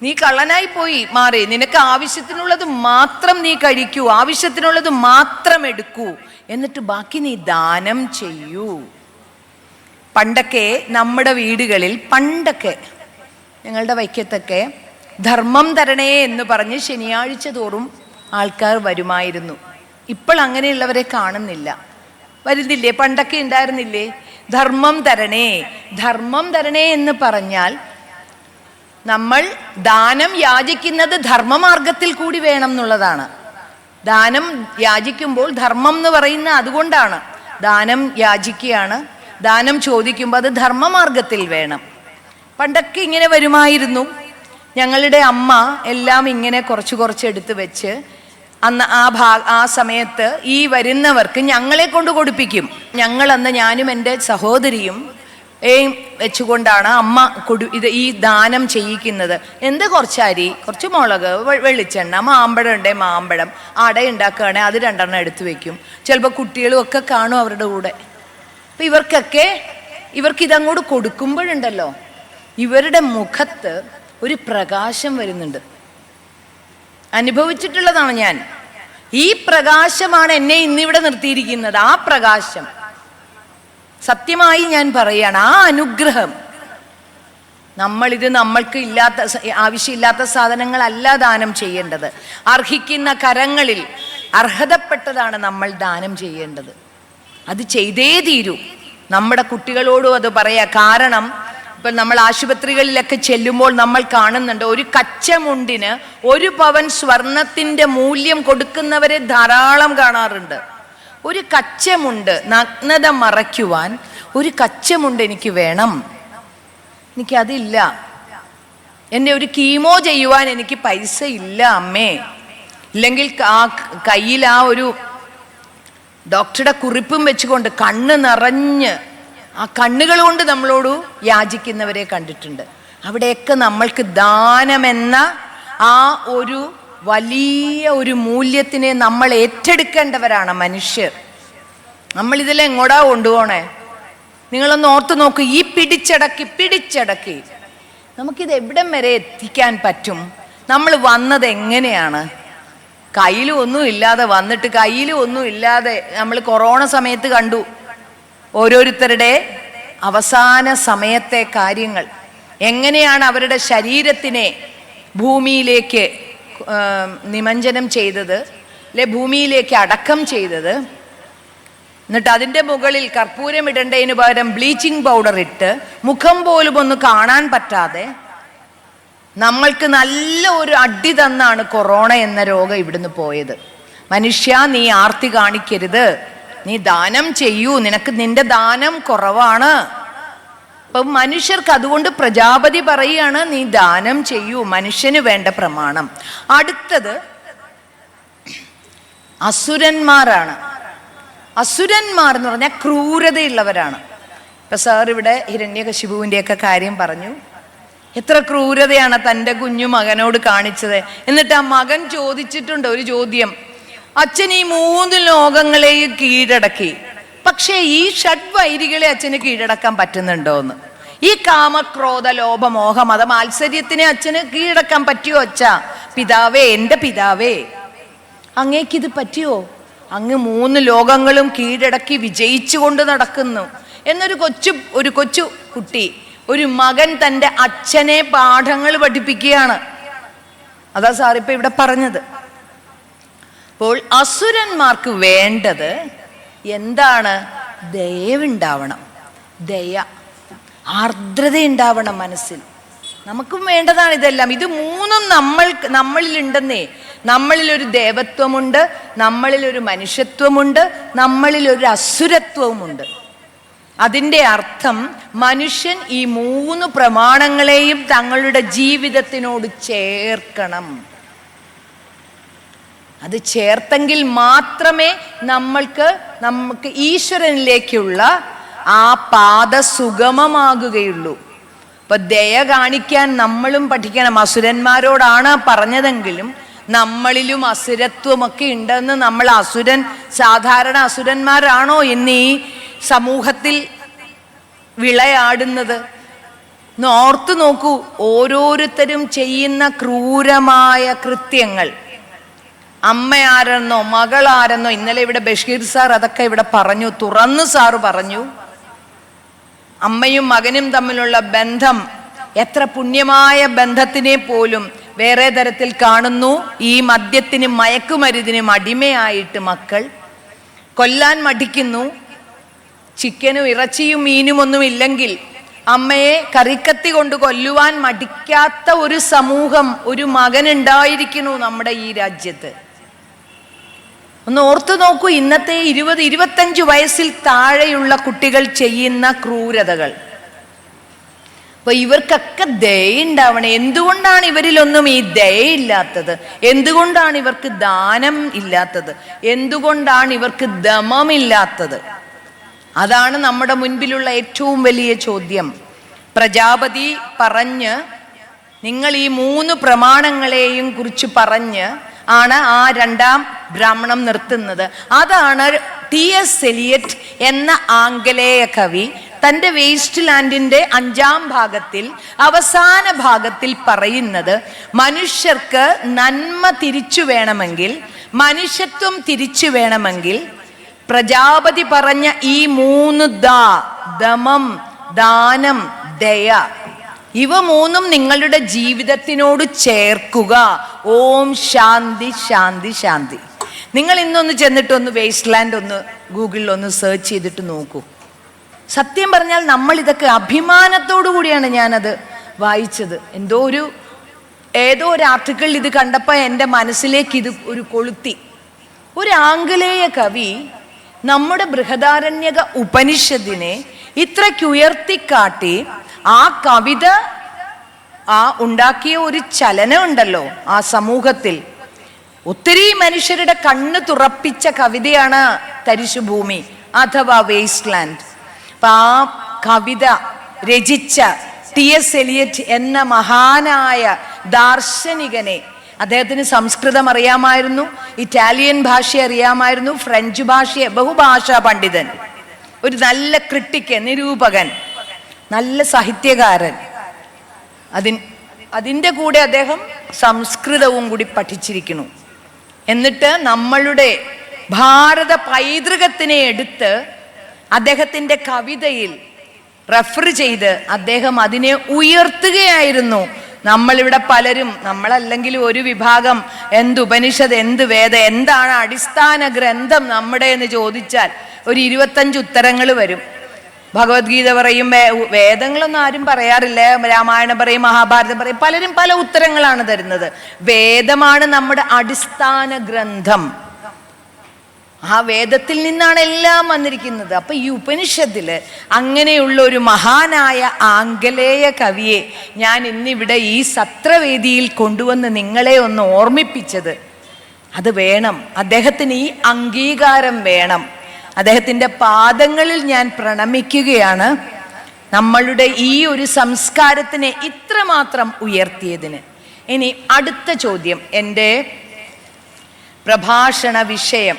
നീ കള്ളനായി പോയി മാറി. നിനക്ക് ആവശ്യത്തിനുള്ളത് മാത്രം നീ കഴിക്കൂ, ആവശ്യത്തിനുള്ളത് മാത്രം എടുക്കൂ, എന്നിട്ട് ബാക്കി നീ ദാനം ചെയ്യൂ. പണ്ടൊക്കെ നമ്മുടെ വീടുകളിൽ, ഞങ്ങളുടെ വൈക്കത്തൊക്കെ ധർമ്മം തരണേ എന്ന് പറഞ്ഞ് ശനിയാഴ്ച തോറും ആൾക്കാർ വരുമായിരുന്നു. ഇപ്പോൾ അങ്ങനെയുള്ളവരെ കാണുന്നില്ല, വരുന്നില്ലേ? പണ്ടൊക്കെ ഉണ്ടായിരുന്നില്ലേ? ധർമ്മം തരണേ, ധർമ്മം തരണേ എന്ന് പറഞ്ഞാൽ നമ്മൾ ദാനം യാചിക്കുന്നത് ധർമ്മമാർഗത്തിൽ കൂടി വേണം എന്നുള്ളതാണ്. ദാനം യാചിക്കുമ്പോൾ ധർമ്മം എന്ന് പറയുന്ന അതുകൊണ്ടാണ്. ദാനം യാചിക്കുകയാണ്, ദാനം ചോദിക്കുമ്പോൾ അത് ധർമ്മമാർഗത്തിൽ വേണം. പണ്ടൊക്കെ ഇങ്ങനെ വരുമായിരുന്നു. ഞങ്ങളുടെ അമ്മ എല്ലാം ഇങ്ങനെ കുറച്ച് എടുത്ത് വെച്ച് അന്ന് ആ സമയത്ത് ഈ വരുന്നവർക്ക് ഞങ്ങളെ കൊണ്ട് കൊടുപ്പിക്കും. ഞങ്ങളന്ന് ഞാനും എൻ്റെ സഹോദരിയും വെച്ചുകൊണ്ടാണ് അമ്മ ഈ ദാനം ചെയ്യിക്കുന്നത്. കുറച്ച് അരി, കുറച്ച് മുളക്, വെളിച്ചെണ്ണ, മാമ്പഴം ഉണ്ടേ മാമ്പഴം, അട ഉണ്ടാക്കുകയാണെങ്കിൽ അത് 2 എടുത്ത് വെക്കും. ചിലപ്പോൾ കുട്ടികളും ഒക്കെ കാണും അവരുടെ കൂടെ. അപ്പം ഇവർക്കിതങ്ങോട്ട് കൊടുക്കുമ്പോഴുണ്ടല്ലോ, ഇവരുടെ മുഖത്ത് ഒരു പ്രകാശം വരുന്നുണ്ട്. അനുഭവിച്ചിട്ടുള്ളതാണ് ഞാൻ. ഈ പ്രകാശമാണ് എന്നെ ഇന്നിവിടെ നിർത്തിയിരിക്കുന്നത്. ആ പ്രകാശം സത്യമായി ഞാൻ പറയുകയാണ്, ആ അനുഗ്രഹം. നമ്മൾക്ക് ആവശ്യമില്ലാത്ത സാധനങ്ങളല്ല ദാനം ചെയ്യേണ്ടത്. അർഹിക്കുന്ന കരങ്ങളിൽ അർഹതപ്പെട്ടതാണ് നമ്മൾ ദാനം ചെയ്യേണ്ടത്. അത് ചെയ്തേ തീരൂ. നമ്മുടെ കുട്ടികളോടും അത് പറയാ. കാരണം ഇപ്പം നമ്മൾ ആശുപത്രികളിലൊക്കെ ചെല്ലുമ്പോൾ നമ്മൾ കാണുന്നുണ്ട്, ഒരു കച്ചമുണ്ടിന് 1 പവൻ സ്വർണത്തിൻ്റെ മൂല്യം കൊടുക്കുന്നവരെ ധാരാളം കാണാറുണ്ട്. ഒരു കച്ചമുണ്ട്, നഗ്നത മറയ്ക്കുവാൻ ഒരു കച്ചമുണ്ട് എനിക്ക് വേണം, എനിക്കതില്ല. എൻ്റെ ഒരു കീമോ ചെയ്യുവാൻ എനിക്ക് പൈസ ഇല്ല അമ്മേ. ഇല്ലെങ്കിൽ കയ്യിൽ ഒരു ഡോക്ടറുടെ കുറിപ്പും വെച്ചുകൊണ്ട് കണ്ണ് നിറഞ്ഞ് ആ കണ്ണുകൾ കൊണ്ട് നമ്മളോട് യാചിക്കുന്നവരെ കണ്ടിട്ടുണ്ട്. അവിടെയൊക്കെ നമ്മൾക്ക് ദാനമെന്ന ആ ഒരു വലിയ ഒരു മൂല്യത്തിനെ നമ്മൾ ഏറ്റെടുക്കേണ്ടവരാണ് മനുഷ്യർ. നമ്മളിതെല്ലാം എങ്ങോട്ടാ കൊണ്ടുപോകണേ? നിങ്ങളൊന്ന് ഓർത്ത് നോക്കൂ. ഈ പിടിച്ചടക്കി നമുക്കിത് എവിടം വരെ എത്തിക്കാൻ പറ്റും? നമ്മൾ വന്നത് എങ്ങനെയാണ്? കയ്യിലും ഒന്നും ഇല്ലാതെ വന്നിട്ട്, കയ്യിലും ഒന്നും ഇല്ലാതെ നമ്മൾ കൊറോണ സമയത്ത് കണ്ടു ഓരോരുത്തരുടെ അവസാന സമയത്തെ കാര്യങ്ങൾ. എങ്ങനെയാണ് അവരുടെ ശരീരത്തിനെ ഭൂമിയിലേക്ക് നിമഞ്ജനം ചെയ്തത്, അല്ലെ ഭൂമിയിലേക്ക് അടക്കം ചെയ്തത്. എന്നിട്ട് അതിൻ്റെ മുകളിൽ കർപ്പൂരം ഇടേണ്ടതിന് പകരം ബ്ലീച്ചിങ് പൗഡർ ഇട്ട് മുഖം പോലും ഒന്ന് കാണാൻ പറ്റാതെ നമ്മൾക്ക് നല്ല ഒരു അടി തന്നാണ് കൊറോണ എന്ന രോഗം ഇവിടുന്ന് പോയത്. മനുഷ്യ, നീ ആർത്തി കാണിക്കരുത്, നീ ദാനം ചെയ്യൂ, നിന്റെ ദാനം കുറവാണ്. അപ്പം മനുഷ്യർക്ക് അതുകൊണ്ട് പ്രജാപതി പറയുകയാണ്, നീ ദാനം ചെയ്യൂ, മനുഷ്യന് വേണ്ട പ്രമാണം. അടുത്തത് അസുരന്മാരാണ്. അസുരന്മാർ എന്ന് പറഞ്ഞാൽ ക്രൂരതയുള്ളവരാണ്. ഇപ്പം സാർ ഇവിടെ ഹിരണ്യകശിപുവിൻ്റെയൊക്കെ കാര്യം പറഞ്ഞു. എത്ര ക്രൂരതയാണ് തൻ്റെ കുഞ്ഞു മകനോട് കാണിച്ചത്. എന്നിട്ട് ആ മകൻ ചോദിച്ചിട്ടുണ്ട് ഒരു ചോദ്യം, അച്ഛൻ ഈ 3 ലോകങ്ങളെയും കീഴടക്കി, പക്ഷേ ഈ ഷഡ്വൈരികളെ അച്ഛന് കീഴടക്കാൻ പറ്റുന്നുണ്ടോ എന്ന്. ഈ കാമക്രോധ ലോഭ മോഹ മത മാത്സര്യത്തിനെ അച്ഛന് കീഴടക്കാൻ പറ്റിയോ അച്ഛാ? പിതാവേ, എൻ്റെ പിതാവേ, അങ്ങേക്കിത് പറ്റിയോ? അങ്ങ് 3 ലോകങ്ങളും കീഴടക്കി വിജയിച്ചു കൊണ്ട് നടക്കുന്നു എന്നൊരു കൊച്ചു കുട്ടി, ഒരു മകൻ തൻ്റെ അച്ഛനെ പാഠങ്ങൾ പഠിപ്പിക്കുകയാണ്. അതാ സാറിപ്പോ ഇവിടെ പറഞ്ഞത്. അപ്പോൾ അസുരന്മാർക്ക് വേണ്ടത് എന്താണ്? ദയവുണ്ടാവണം, ദയ, ആർദ്രത ഉണ്ടാവണം മനസ്സിൽ. നമുക്കും വേണ്ടതാണ് ഇതെല്ലാം. ഇത് 3ഉം നമ്മളിലുണ്ടെന്നേ. നമ്മളിലൊരു ദേവത്വമുണ്ട്, നമ്മളിലൊരു മനുഷ്യത്വമുണ്ട്, നമ്മളിലൊരു അസുരത്വവുമുണ്ട്. അതിൻ്റെ അർത്ഥം മനുഷ്യൻ ഈ 3 പ്രമാണങ്ങളെയും തങ്ങളുടെ ജീവിതത്തിനോട് ചേർക്കണം. അത് ചേർത്തെങ്കിൽ മാത്രമേ നമുക്ക് ഈശ്വരനിലേക്കുള്ള ആ പാത സുഗമമാകുകയുള്ളൂ. ഇപ്പൊ ദയ കാണിക്കാൻ നമ്മളും പഠിക്കണം. അസുരന്മാരോടാണ് പറഞ്ഞതെങ്കിലും നമ്മളിലും അസുരത്വമൊക്കെ ഉണ്ടെന്ന് നമ്മൾ സാധാരണ അസുരന്മാരാണോ ഇന്ന് ഈ സമൂഹത്തിൽ വിളയാടുന്നത്? ഓർത്തു നോക്കൂ, ഓരോരുത്തരും ചെയ്യുന്ന ക്രൂരമായ കൃത്യങ്ങൾ. അമ്മയാരെന്നോ മകളാരെന്നോ, ഇന്നലെ ഇവിടെ ബഷീർ സാർ അതൊക്കെ ഇവിടെ പറഞ്ഞു, തുറന്നു സാറ് പറഞ്ഞു. അമ്മയും മകനും തമ്മിലുള്ള ബന്ധം എത്ര പുണ്യമായ ബന്ധത്തിനെ പോലും വേറെ തരത്തിൽ കാണുന്നു. ഈ മദ്യത്തിനും മയക്കുമരുന്നിനും അടിമയായിട്ട് മക്കൾ കൊല്ലാൻ മടിക്കുന്നു. ചിക്കനും ഇറച്ചിയും മീനും ഒന്നും ഇല്ലെങ്കിൽ അമ്മയെ കറിക്കത്തി കൊണ്ട് കൊല്ലുവാൻ മടിക്കാത്ത ഒരു സമൂഹം, ഒരു മകൻ ഉണ്ടായിരിക്കുന്നു നമ്മുടെ ഈ രാജ്യത്ത്. ഒന്ന് ഓർത്തു നോക്കൂ, ഇന്നത്തെ 20-25 വയസ്സിൽ താഴെയുള്ള കുട്ടികൾ ചെയ്യുന്ന ക്രൂരതകൾ. അപ്പൊ ഇവർക്കൊക്കെ ദയുണ്ടാവണം. എന്തുകൊണ്ടാണ് ഇവരിലൊന്നും ഈ ദയയില്ലാത്തത്? എന്തുകൊണ്ടാണ് ഇവർക്ക് ദാനം ഇല്ലാത്തത്? എന്തുകൊണ്ടാണ് ഇവർക്ക് ദമമില്ലാത്തത്? അതാണ് നമ്മുടെ മുൻപിലുള്ള ഏറ്റവും വലിയ ചോദ്യം. പ്രജാപതി പറഞ്ഞ്, നിങ്ങൾ ഈ 3 പ്രമാണങ്ങളെയും കുറിച്ച് പറഞ്ഞ് ആണ് ആ 2ാം ബ്രാഹ്മണം നിർത്തുന്നത്. അതാണ് T.S. എലിയറ്റ് എന്ന ആംഗലേയ കവി തൻ്റെ വേസ്റ്റ് ലാൻഡിൻ്റെ 5ാം ഭാഗത്തിൽ അവസാന ഭാഗത്തിൽ പറയുന്നത്. മനുഷ്യർക്ക് നന്മ തിരിച്ചു വേണമെങ്കിൽ, മനുഷ്യത്വം തിരിച്ചു വേണമെങ്കിൽ പ്രജാപതി പറഞ്ഞ ഈ 3 ദമം, ദാനം, ദയ, ഇവ 3ഉം നിങ്ങളുടെ ജീവിതത്തിനോട് ചേർക്കുക. ഓം ശാന്തി ശാന്തി ശാന്തി. നിങ്ങൾ ഇന്നൊന്ന് ചെന്നിട്ടൊന്ന് വേസ്റ്റ് ലാൻഡ് ഒന്ന് ഗൂഗിളിൽ ഒന്ന് സെർച്ച് ചെയ്തിട്ട് നോക്കൂ. സത്യം പറഞ്ഞാൽ നമ്മൾ ഇതൊക്കെ അഭിമാനത്തോടു കൂടിയാണ് ഞാനത് വായിച്ചത്. ഏതോ ഒരു ആർട്ടിക്കിളിൽ ഇത് കണ്ടപ്പോൾ എൻ്റെ മനസ്സിലേക്ക് ഇത് ഒരു കൊളുത്തി. ഒരു ആംഗലേയ കവി നമ്മുടെ ബൃഹദാരണ്യക ഉപനിഷത്തിനെ ഇത്രയ്ക്കുയർത്തിക്കാട്ടി ആ കവിത ഉണ്ടാക്കിയ ഒരു ചലനം ഉണ്ടല്ലോ ആ സമൂഹത്തിൽ. ഒത്തിരി മനുഷ്യരുടെ കണ്ണ് തുറപ്പിച്ച കവിതയാണ് തരിശുഭൂമി അഥവാ വേസ്റ്റ് ലാൻഡ്. അപ്പൊ ആ കവിത രചിച്ച T.S. എലിയറ്റ് എന്ന മഹാനായ ദാർശനികനെ, അദ്ദേഹത്തിന് സംസ്കൃതം അറിയാമായിരുന്നു, ഇറ്റാലിയൻ ഭാഷ അറിയാമായിരുന്നു, ഫ്രഞ്ച് ബഹുഭാഷാ പണ്ഡിതൻ, ഒരു നല്ല ക്രിട്ടിക്ക്, നിരൂപകൻ, നല്ല സാഹിത്യകാരൻ. അതിൻ്റെ കൂടെ അദ്ദേഹം സംസ്കൃതവും കൂടി പഠിച്ചിരിക്കുന്നു. എന്നിട്ട് നമ്മളുടെ ഭാരത പൈതൃകത്തിനെ എടുത്ത് അദ്ദേഹത്തിൻ്റെ കവിതയിൽ റെഫർ ചെയ്ത് അദ്ദേഹം അതിനെ ഉയർത്തുകയായിരുന്നു. നമ്മളിവിടെ പലരും, നമ്മളല്ലെങ്കിൽ ഒരു വിഭാഗം, എന്ത് ഉപനിഷത്ത്, എന്ത് വേദം, എന്താണ് അടിസ്ഥാന ഗ്രന്ഥം നമ്മുടെ എന്ന് ചോദിച്ചാൽ ഒരു 25 ഉത്തരങ്ങൾ വരും. ഭഗവത്ഗീത പറയും, വേദങ്ങളൊന്നും ആരും പറയാറില്ല, രാമായണം പറയും, മഹാഭാരതം പറയും, പലരും പല ഉത്തരങ്ങളാണ് തരുന്നത്. വേദമാണ് നമ്മുടെ അടിസ്ഥാന ഗ്രന്ഥം. ആ വേദത്തിൽ നിന്നാണ് എല്ലാം വന്നിരിക്കുന്നത്. അപ്പൊ ഈ ഉപനിഷത്തില് അങ്ങനെയുള്ള ഒരു മഹാനായ ആംഗലേയ കവിയെ ഞാൻ ഇന്നിവിടെ ഈ സത്രവേദിയിൽ കൊണ്ടുവന്ന് നിങ്ങളെ ഒന്ന് ഓർമ്മിപ്പിച്ചത്. അത് വേണം, അദ്ദേഹത്തിന് ഈ അംഗീകാരം വേണം. അദ്ദേഹത്തിൻ്റെ പാദങ്ങളിൽ ഞാൻ പ്രണമിക്കുകയാണ്. നമ്മളുടെ ഈ ഒരു സംസ്കാരത്തിനെ ഇത്രമാത്രം ഉയർത്തിയതിന്. ഇനി അടുത്ത ചോദ്യം, എൻ്റെ പ്രഭാഷണ വിഷയം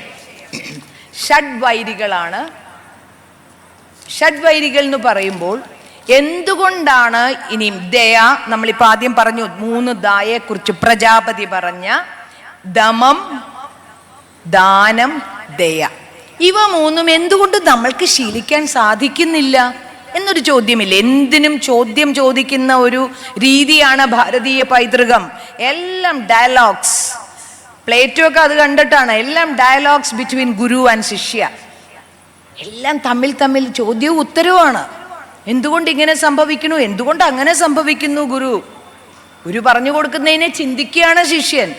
ഷഡ്വൈരികളാണ്. ഷഡ്വൈരികൾ എന്ന് പറയുമ്പോൾ എന്തുകൊണ്ടാണ് ഇനിയും ദയ, നമ്മളിപ്പോൾ ആദ്യം പറഞ്ഞു 3 ദായെക്കുറിച്ച് പ്രജാപതി പറഞ്ഞ ദമം, ദാനം, ദയ. ഇവ 3ഉം എന്തുകൊണ്ട് നമ്മൾക്ക് ശീലിക്കാൻ സാധിക്കുന്നില്ല എന്നൊരു ചോദ്യമില്ല. എന്തിനും ചോദ്യം ചോദിക്കുന്ന ഒരു രീതിയാണ് ഭാരതീയ പൈതൃകം. എല്ലാം ഡയലോഗ്സ്. പ്ലേറ്റോ ഒക്കെ അത് കണ്ടിട്ടാണ്. എല്ലാം ഡയലോഗ്സ് ബിറ്റ്വീൻ ഗുരു ആൻഡ് ശിഷ്യ. എല്ലാം തമ്മിൽ തമ്മിൽ ചോദ്യവും ഉത്തരവുമാണ്. എന്തുകൊണ്ട് ഇങ്ങനെ സംഭവിക്കുന്നു, എന്തുകൊണ്ട് അങ്ങനെ സംഭവിക്കുന്നു? ഗുരു പറഞ്ഞു കൊടുക്കുന്നതിനെ ചിന്തിക്കുകയാണ് ശിഷ്യൻ.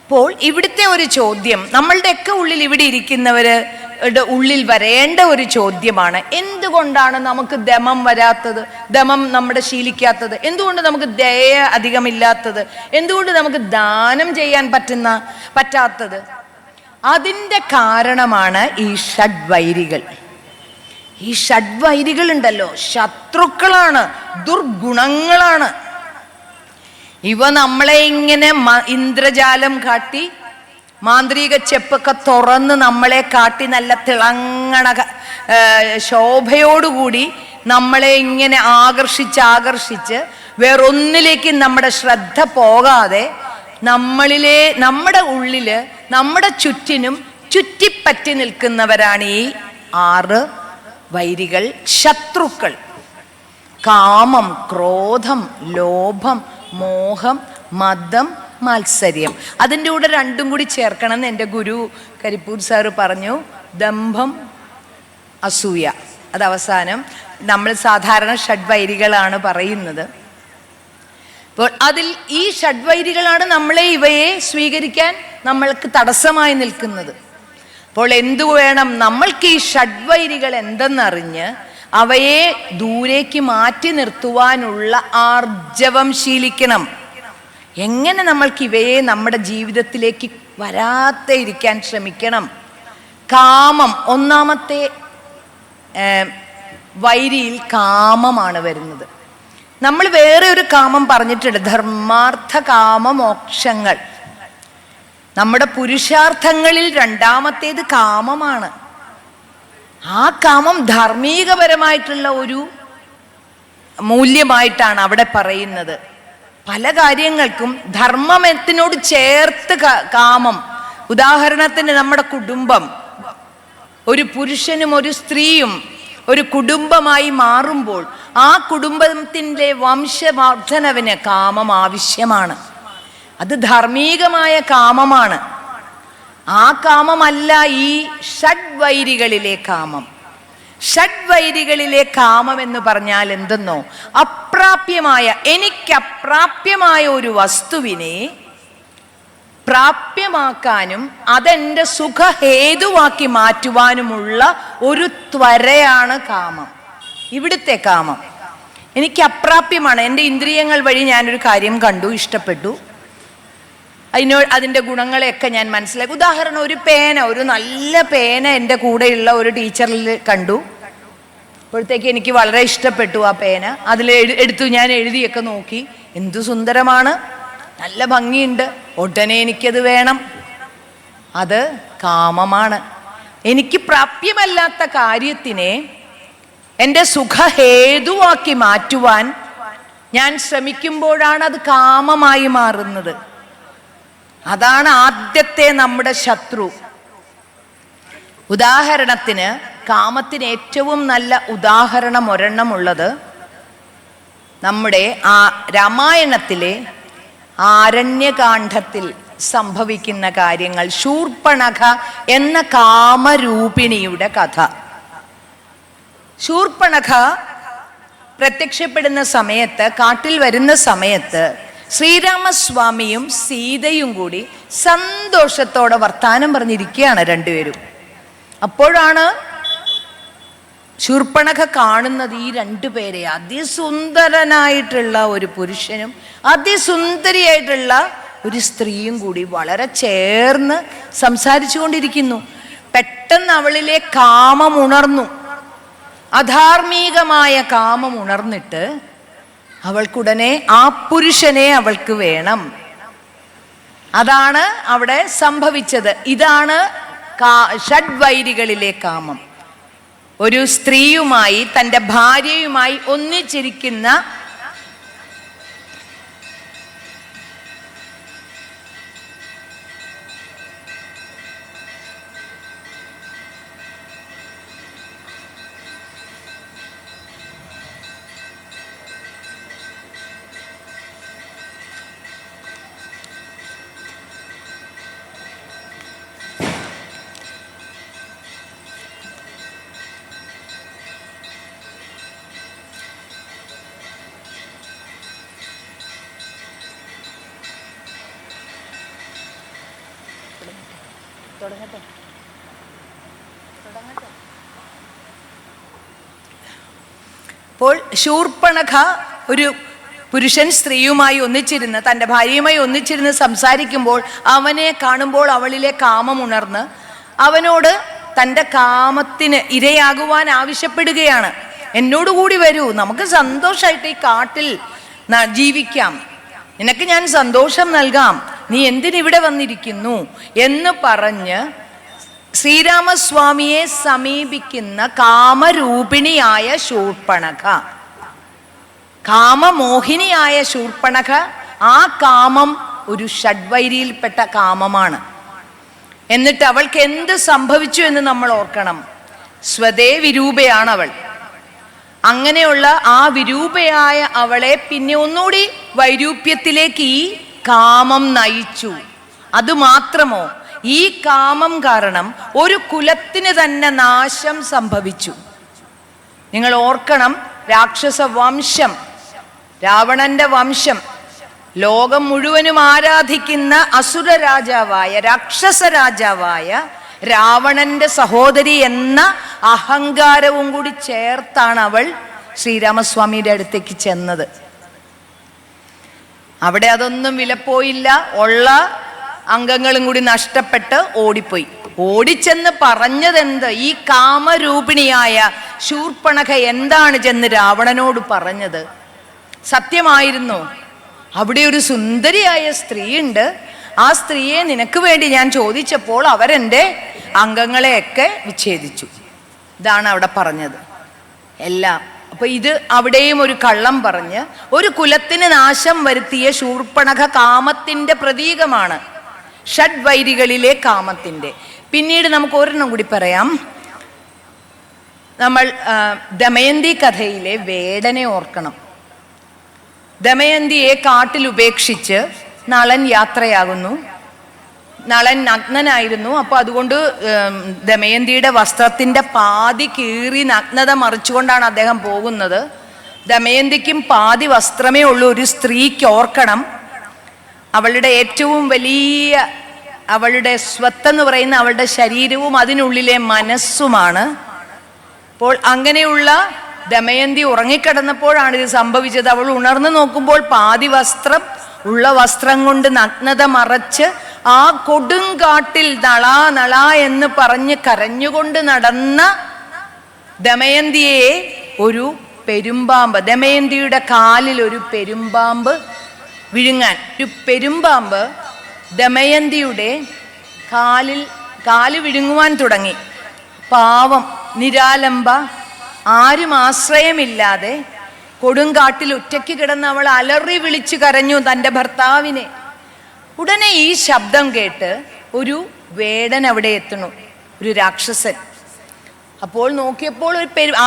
അപ്പോൾ ഇവിടുത്തെ ഒരു ചോദ്യം, നമ്മളുടെയൊക്കെ ഉള്ളിൽ, ഇവിടെ ഇരിക്കുന്നവരുടെ ഉള്ളിൽ വരേണ്ട ഒരു ചോദ്യമാണ്, എന്തുകൊണ്ടാണ് നമുക്ക് ദമം വരാത്തത്, ദമം നമ്മുടെ ശീലിക്കാത്തത്? എന്തുകൊണ്ട് നമുക്ക് ദയ അധികമില്ലാത്തത്? എന്തുകൊണ്ട് നമുക്ക് ദാനം ചെയ്യാൻ പറ്റാത്തത്? അതിൻ്റെ കാരണമാണ് ഈ ഷഡ്വൈരികൾ. ഈ ഷഡ്വൈരികൾ ഉണ്ടല്ലോ, ശത്രുക്കളാണ്, ദുർഗുണങ്ങളാണ്. ഇവ നമ്മളെ ഇങ്ങനെ ഇന്ദ്രജാലം കാട്ടി, മാന്ത്രിക ചെപ്പൊക്കെ തുറന്ന് നമ്മളെ കാട്ടി നല്ല തിളങ്ങണ ശോഭയോടുകൂടി നമ്മളെ ഇങ്ങനെ ആകർഷിച്ച് വേറൊന്നിലേക്ക് നമ്മുടെ ശ്രദ്ധ പോകാതെ നമ്മുടെ ഉള്ളില്, നമ്മുടെ ചുറ്റിനും ചുറ്റിപ്പറ്റി നിൽക്കുന്നവരാണ് ഈ 6 വൈരികൾ, ശത്രുക്കൾ. കാമം, ക്രോധം, ലോഭം, മോഹം, മദം, മാത്സര്യം. അതിൻ്റെ കൂടെ 2ഉം കൂടി ചേർക്കണം എന്ന് എൻ്റെ ഗുരു കരിപ്പൂർ സാറ് പറഞ്ഞു, ദംഭം, അസൂയ. അത് അവസാനം നമ്മൾ സാധാരണ ഷഡ്വൈരികളാണ് പറയുന്നത്. അപ്പോൾ അതിൽ ഈ ഷഡ്വൈരികളാണ് ഇവയെ സ്വീകരിക്കാൻ നമ്മൾക്ക് തടസ്സമായി നിൽക്കുന്നത്. അപ്പോൾ എന്തു വേണം? നമ്മൾക്ക് ഈ ഷഡ്വൈരികൾ എന്തെന്നറിഞ്ഞ് അവയെ ദൂരേക്ക് മാറ്റി നിർത്തുവാനുള്ള ആർജവം ശീലിക്കണം. എങ്ങനെ നമ്മൾക്ക് ഇവയെ നമ്മുടെ ജീവിതത്തിലേക്ക് വരാതെ ഇരിക്കാൻ ശ്രമിക്കണം? കാമം, ഒന്നാമത്തെ വൈരിയിൽ കാമമാണ് വരുന്നത്. നമ്മൾ വേറെ ഒരു കാമം പറഞ്ഞിട്ടുണ്ട്, ധർമാർത്ഥ കാമ മോക്ഷങ്ങൾ. നമ്മുടെ പുരുഷാർത്ഥങ്ങളിൽ 2ാമത്തേത് കാമമാണ്. ആ കാമം ധാർമ്മികപരമായിട്ടുള്ള ഒരു മൂല്യമായിട്ടാണ് അവിടെ പറയുന്നത്. പല കാര്യങ്ങൾക്കും ധർമ്മത്തിനോട് ചേർത്ത് കാമം. ഉദാഹരണത്തിന് നമ്മുടെ കുടുംബം, ഒരു പുരുഷനും ഒരു സ്ത്രീയും ഒരു കുടുംബമായി മാറുമ്പോൾ ആ കുടുംബത്തിൻ്റെ വംശവർദ്ധനവിന് കാമം ആവശ്യമാണ്. അത് ധാർമ്മികമായ കാമമാണ്. ആ കാമമല്ല ഈ ഷഡ്വൈരികളിലെ കാമം. ഷഡ്വൈരികളിലെ കാമം എന്ന് പറഞ്ഞാൽ എന്തെന്നോ, എനിക്കപ്രാപ്യമായ ഒരു വസ്തുവിനെ പ്രാപ്യമാക്കാനും അതെൻ്റെ സുഖഹേതുവാക്കി മാറ്റുവാനുമുള്ള ഒരു ത്വരയാണ് കാമം. ഇവിടുത്തെ കാമം എനിക്ക് അപ്രാപ്യമാണ്. എൻ്റെ ഇന്ദ്രിയങ്ങൾ വഴി ഞാനൊരു കാര്യം കണ്ടു, ഇഷ്ടപ്പെട്ടു, അതിൻ്റെ ഗുണങ്ങളെയൊക്കെ ഞാൻ മനസ്സിലാക്കി. ഉദാഹരണം, ഒരു നല്ല പേന എൻ്റെ കൂടെയുള്ള ഒരു ടീച്ചറിൽ കണ്ടു. അപ്പോഴത്തേക്ക് എനിക്ക് വളരെ ഇഷ്ടപ്പെട്ടു ആ പേന. എടുത്തു ഞാൻ എഴുതിയൊക്കെ നോക്കി, എന്തു സുന്ദരമാണ്, നല്ല ഭംഗിയുണ്ട്, ഉടനെ എനിക്കത് വേണം. അത് കാമമാണ്. എനിക്ക് പ്രാപ്യമല്ലാത്ത കാര്യത്തിനെ എൻ്റെ സുഖഹേതുവാക്കി മാറ്റുവാൻ ഞാൻ ശ്രമിക്കുമ്പോഴാണ് അത് കാമമായി മാറുന്നത്. അതാണ് ആദ്യത്തെ നമ്മുടെ ശത്രു. ഉദാഹരണത്തിന്, കാമത്തിന് ഏറ്റവും നല്ല ഉദാഹരണം ഒരെണ്ണമുള്ളത് നമ്മുടെ രാമായണത്തിലെ ആരണ്യകാണ്ഡത്തിൽ സംഭവിക്കുന്ന കാര്യങ്ങൾ. ശൂർപ്പണഖ എന്ന കാമരൂപിണിയുടെ കഥ. ശൂർപ്പണഖ പ്രത്യക്ഷപ്പെടുന്ന സമയത്ത്, കാട്ടിൽ വരുന്ന സമയത്ത്, ശ്രീരാമസ്വാമിയും സീതയും കൂടി സന്തോഷത്തോടെ വർത്താനം പറഞ്ഞിരിക്കുകയാണ് രണ്ടുപേരും. അപ്പോഴാണ് ശൂർപ്പണഖ കാണുന്നത് ഈ 2 പേരെ. അതിസുന്ദരനായിട്ടുള്ള ഒരു പുരുഷനും അതിസുന്ദരിയായിട്ടുള്ള ഒരു സ്ത്രീയും കൂടി വളരെ ചേർന്ന് സംസാരിച്ചു കൊണ്ടിരിക്കുന്നു. പെട്ടെന്ന് അവളിലെ കാമം ഉണർന്നു. അധാർമികമായ കാമം ഉണർന്നിട്ട് അവൾക്കുടനെ ആ പുരുഷനെ അവൾക്ക് വേണം. അതാണ് അവിടെ സംഭവിച്ചത്. ഇതാണ് ഷഡ്വൈരികളിലെ കാമം. ഒരു സ്ത്രീയുമായി, തൻ്റെ ഭാര്യയുമായി ഒന്നിച്ചിരിക്കുന്ന അപ്പോൾ ശൂർപ്പണഖ ഒരു പുരുഷൻ സ്ത്രീയുമായി ഒന്നിച്ചിരുന്ന്, തൻ്റെ ഭാര്യയുമായി ഒന്നിച്ചിരുന്ന് സംസാരിക്കുമ്പോൾ അവനെ കാണുമ്പോൾ അവളിലെ കാമം ഉണർന്ന് അവനോട് തൻ്റെ കാമത്തിന് ഇരയാകുവാൻ ആവശ്യപ്പെടുകയാണ്. എന്നോടുകൂടി വരൂ, നമുക്ക് സന്തോഷമായിട്ട് ഈ കാട്ടിൽ ജീവിക്കാം, നിനക്ക് ഞാൻ സന്തോഷം നൽകാം, നീ എന്തിനിവിടെ വന്നിരിക്കുന്നു എന്ന് പറഞ്ഞ് ശ്രീരാമസ്വാമിയെ സമീപിക്കുന്ന കാമരൂപിണിയായ ശൂർപ്പണഖ, കാമമോഹിനിയായ ശൂർപ്പണഖ. ആ കാമം ഒരു ഷഡ്വൈരിയിൽപ്പെട്ട കാമമാണ്. എന്നിട്ട് അവൾക്ക് എന്ത് സംഭവിച്ചു എന്ന് നമ്മൾ ഓർക്കണം. സ്വതേ വിരൂപയാണ് അവൾ. അങ്ങനെയുള്ള ആ വിരൂപയായ അവളെ പിന്നെ ഒന്നുകൂടി വൈരൂപ്യത്തിലേക്ക് ഈ കാമം നയിച്ചു. അതുമാത്രമോ, ഈ കാമം കാരണം ഒരു കുലത്തിന് തന്നെ നാശം സംഭവിച്ചു. നിങ്ങൾ ഓർക്കണം, രാക്ഷസ വംശം, രാവണന്റെ വംശം, ലോകം മുഴുവനും ആരാധിക്കുന്ന അസുര രാജാവായ, രാക്ഷസ രാജാവായ രാവണന്റെ സഹോദരി എന്ന അഹങ്കാരവും കൂടി ചേർത്താണ് അവൾ ശ്രീരാമസ്വാമിയുടെ അടുത്തേക്ക് ചെന്നത്. അവിടെ അതൊന്നും വിലപ്പോയില്ല. ഉള്ള അംഗങ്ങളും കൂടി നഷ്ടപ്പെട്ട് ഓടിപ്പോയി. ഓടിച്ചെന്ന് പറഞ്ഞതെന്ത്? ഈ കാമരൂപിണിയായ ശൂർപ്പണഖ എന്താണ് ചെന്ന് രാവണനോട് പറഞ്ഞത്? സത്യമായിരുന്നു. അവിടെ ഒരു സുന്ദരിയായ സ്ത്രീയുണ്ട്, ആ സ്ത്രീയെ നിനക്ക് വേണ്ടി ഞാൻ ചോദിച്ചപ്പോൾ അവരെൻ്റെ അംഗങ്ങളെയൊക്കെ വിച്ഛേദിച്ചു. ഇതാണ് അവിടെ പറഞ്ഞത് എല്ലാം. അപ്പൊ ഇത് അവിടെയും ഒരു കള്ളം പറഞ്ഞ് ഒരു കുലത്തിന് നാശം വരുത്തിയ ശൂർപ്പണഖ കാമത്തിന്റെ പ്രതീകമാണ്, ഷഡ്വൈരികളിലെ കാമത്തിന്റെ. പിന്നീട് നമുക്ക് ഒരെണ്ണം കൂടി പറയാം. നമ്മൾ ദമയന്തി കഥയിലെ വേടനെ ഓർക്കണം. ദമയന്തിയെ കാട്ടിൽ ഉപേക്ഷിച്ച് നളൻ യാത്രയാകുന്നു. നളൻ നഗ്നനായിരുന്നു. അപ്പോൾ അതുകൊണ്ട് ദമയന്തിയുടെ വസ്ത്രത്തിൻ്റെ പാതി കീറി നഗ്നത മറിച്ചുകൊണ്ടാണ് അദ്ദേഹം പോകുന്നത്. ദമയന്തിക്കും പാതി വസ്ത്രമേ ഉള്ളൂ. ഒരു സ്ത്രീക്ക് ഓർക്കണം, അവളുടെ ഏറ്റവും വലിയ, അവളുടെ സ്വത്തെന്ന് പറയുന്ന അവളുടെ ശരീരവും അതിനുള്ളിലെ മനസ്സുമാണ്. അപ്പോൾ അങ്ങനെയുള്ള ദമയന്തി ഉറങ്ങിക്കിടന്നപ്പോഴാണ് ഇത് സംഭവിച്ചത്. അവൾ ഉണർന്നു നോക്കുമ്പോൾ പാതി വസ്ത്രം, ഉള്ള വസ്ത്രം കൊണ്ട് നഗ്നത മറച്ച് ആ കൊടുങ്കാട്ടിൽ നളാ നളാ എന്ന് പറഞ്ഞ് കരഞ്ഞുകൊണ്ട് നടന്ന ദമയന്തിയെ ഒരു പെരുമ്പാമ്പ്, ദമയന്തിയുടെ കാലിൽ ഒരു പെരുമ്പാമ്പ് വിഴുങ്ങാൻ, ഒരു പെരുമ്പാമ്പ് ദമയന്തിയുടെ കാല് വിഴുങ്ങുവാൻ തുടങ്ങി. പാവം നിരാലംബ, ആരും ആശ്രയമില്ലാതെ കൊടുങ്കാട്ടിൽ ഒറ്റയ്ക്ക് കിടന്ന് അവൾ അലറി വിളിച്ചു കരഞ്ഞു തൻ്റെ ഭർത്താവിനെ. ഉടനെ ഈ ശബ്ദം കേട്ട് ഒരു വേടൻ അവിടെ എത്തുന്നു, ഒരു രാക്ഷസൻ. അപ്പോൾ നോക്കിയപ്പോൾ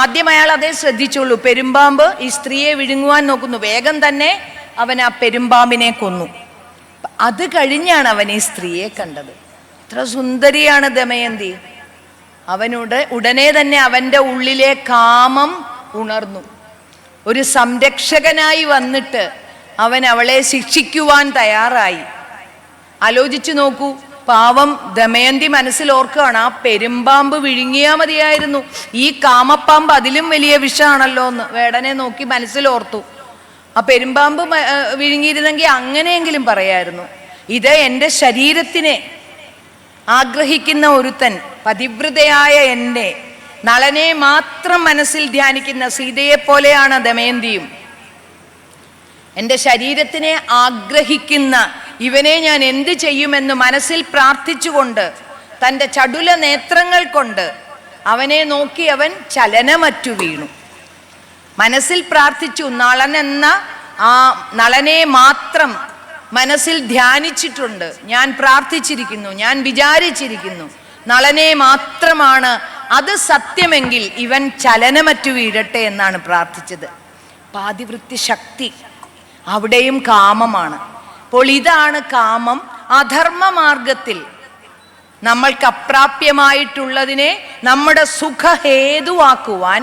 ആദ്യം അയാൾ അതേ ശ്രദ്ധിച്ചുള്ളൂ, പെരുമ്പാമ്പ് ഈ സ്ത്രീയെ വിഴുങ്ങുവാൻ നോക്കുന്നു. വേഗം തന്നെ അവൻ ആ പെരുമ്പാമ്പിനെ കൊന്നു. അത് കഴിഞ്ഞാണ് അവൻ ഈ സ്ത്രീയെ കണ്ടത്. ഇത്ര സുന്ദരിയാണ് ദമയന്തി. അവനോട് ഉടനെ തന്നെ അവൻ്റെ ഉള്ളിലെ കാമം ഉണർന്നു. ഒരു സംരക്ഷകനായി വന്നിട്ട് അവൻ അവളെ ശിക്ഷിക്കുവാൻ തയ്യാറായി. ആലോചിച്ചു നോക്കൂ, പാവം ദമയന്തി മനസ്സിൽ ഓർക്കുകയാണ്, ആ പെരുമ്പാമ്പ് വിഴുങ്ങിയാൽ മതിയായിരുന്നു, ഈ കാമപ്പാമ്പ് അതിലും വലിയ വിഷമാണല്ലോ എന്ന് വേടനെ നോക്കി മനസ്സിലോർത്തു. ആ പെരുമ്പാമ്പ് വിഴുങ്ങിയിരുന്നെങ്കിൽ അങ്ങനെയെങ്കിലും പറയായിരുന്നു. ഇത് എൻ്റെ ശരീരത്തിനെ ആഗ്രഹിക്കുന്ന ഒരുത്തൻ, പതിവ്രതയായ എന്നെ നളനെ മാത്രം മനസ്സിൽ ധ്യാനിക്കുന്ന സീതയെ പോലെയാണ് ദമയന്തിയും. എൻ്റെ ശരീരത്തിനെ ആഗ്രഹിക്കുന്ന ഇവനെ ഞാൻ എന്ത് ചെയ്യുമെന്ന് മനസ്സിൽ പ്രാർത്ഥിച്ചുകൊണ്ട് തൻ്റെ ചടുല നേത്രങ്ങൾ കൊണ്ട് അവനെ നോക്കി അവൻ ചലനമറ്റു വീണു. മനസ്സിൽ പ്രാർത്ഥിച്ചു. നളനെ മാത്രം മനസ്സിൽ ധ്യാനിച്ചിട്ടുണ്ട്. ഞാൻ പ്രാർത്ഥിച്ചിരിക്കുന്നു, ഞാൻ വിചാരിച്ചിരിക്കുന്നു, നളനെ മാത്രമാണ്. അത് സത്യമെങ്കിൽ ഇവൻ ചലനമറ്റു വീഴട്ടെ എന്നാണ് പ്രാർത്ഥിച്ചത്. പാതിവൃത്യ ശക്തി അവിടെയും കാമമാണ്. അപ്പോൾ ഇതാണ് കാമം. അധർമ്മ മാർഗത്തിൽ നമ്മൾക്ക് അപ്രാപ്യമായിട്ടുള്ളതിനെ നമ്മുടെ സുഖഹേതുവാക്കുവാൻ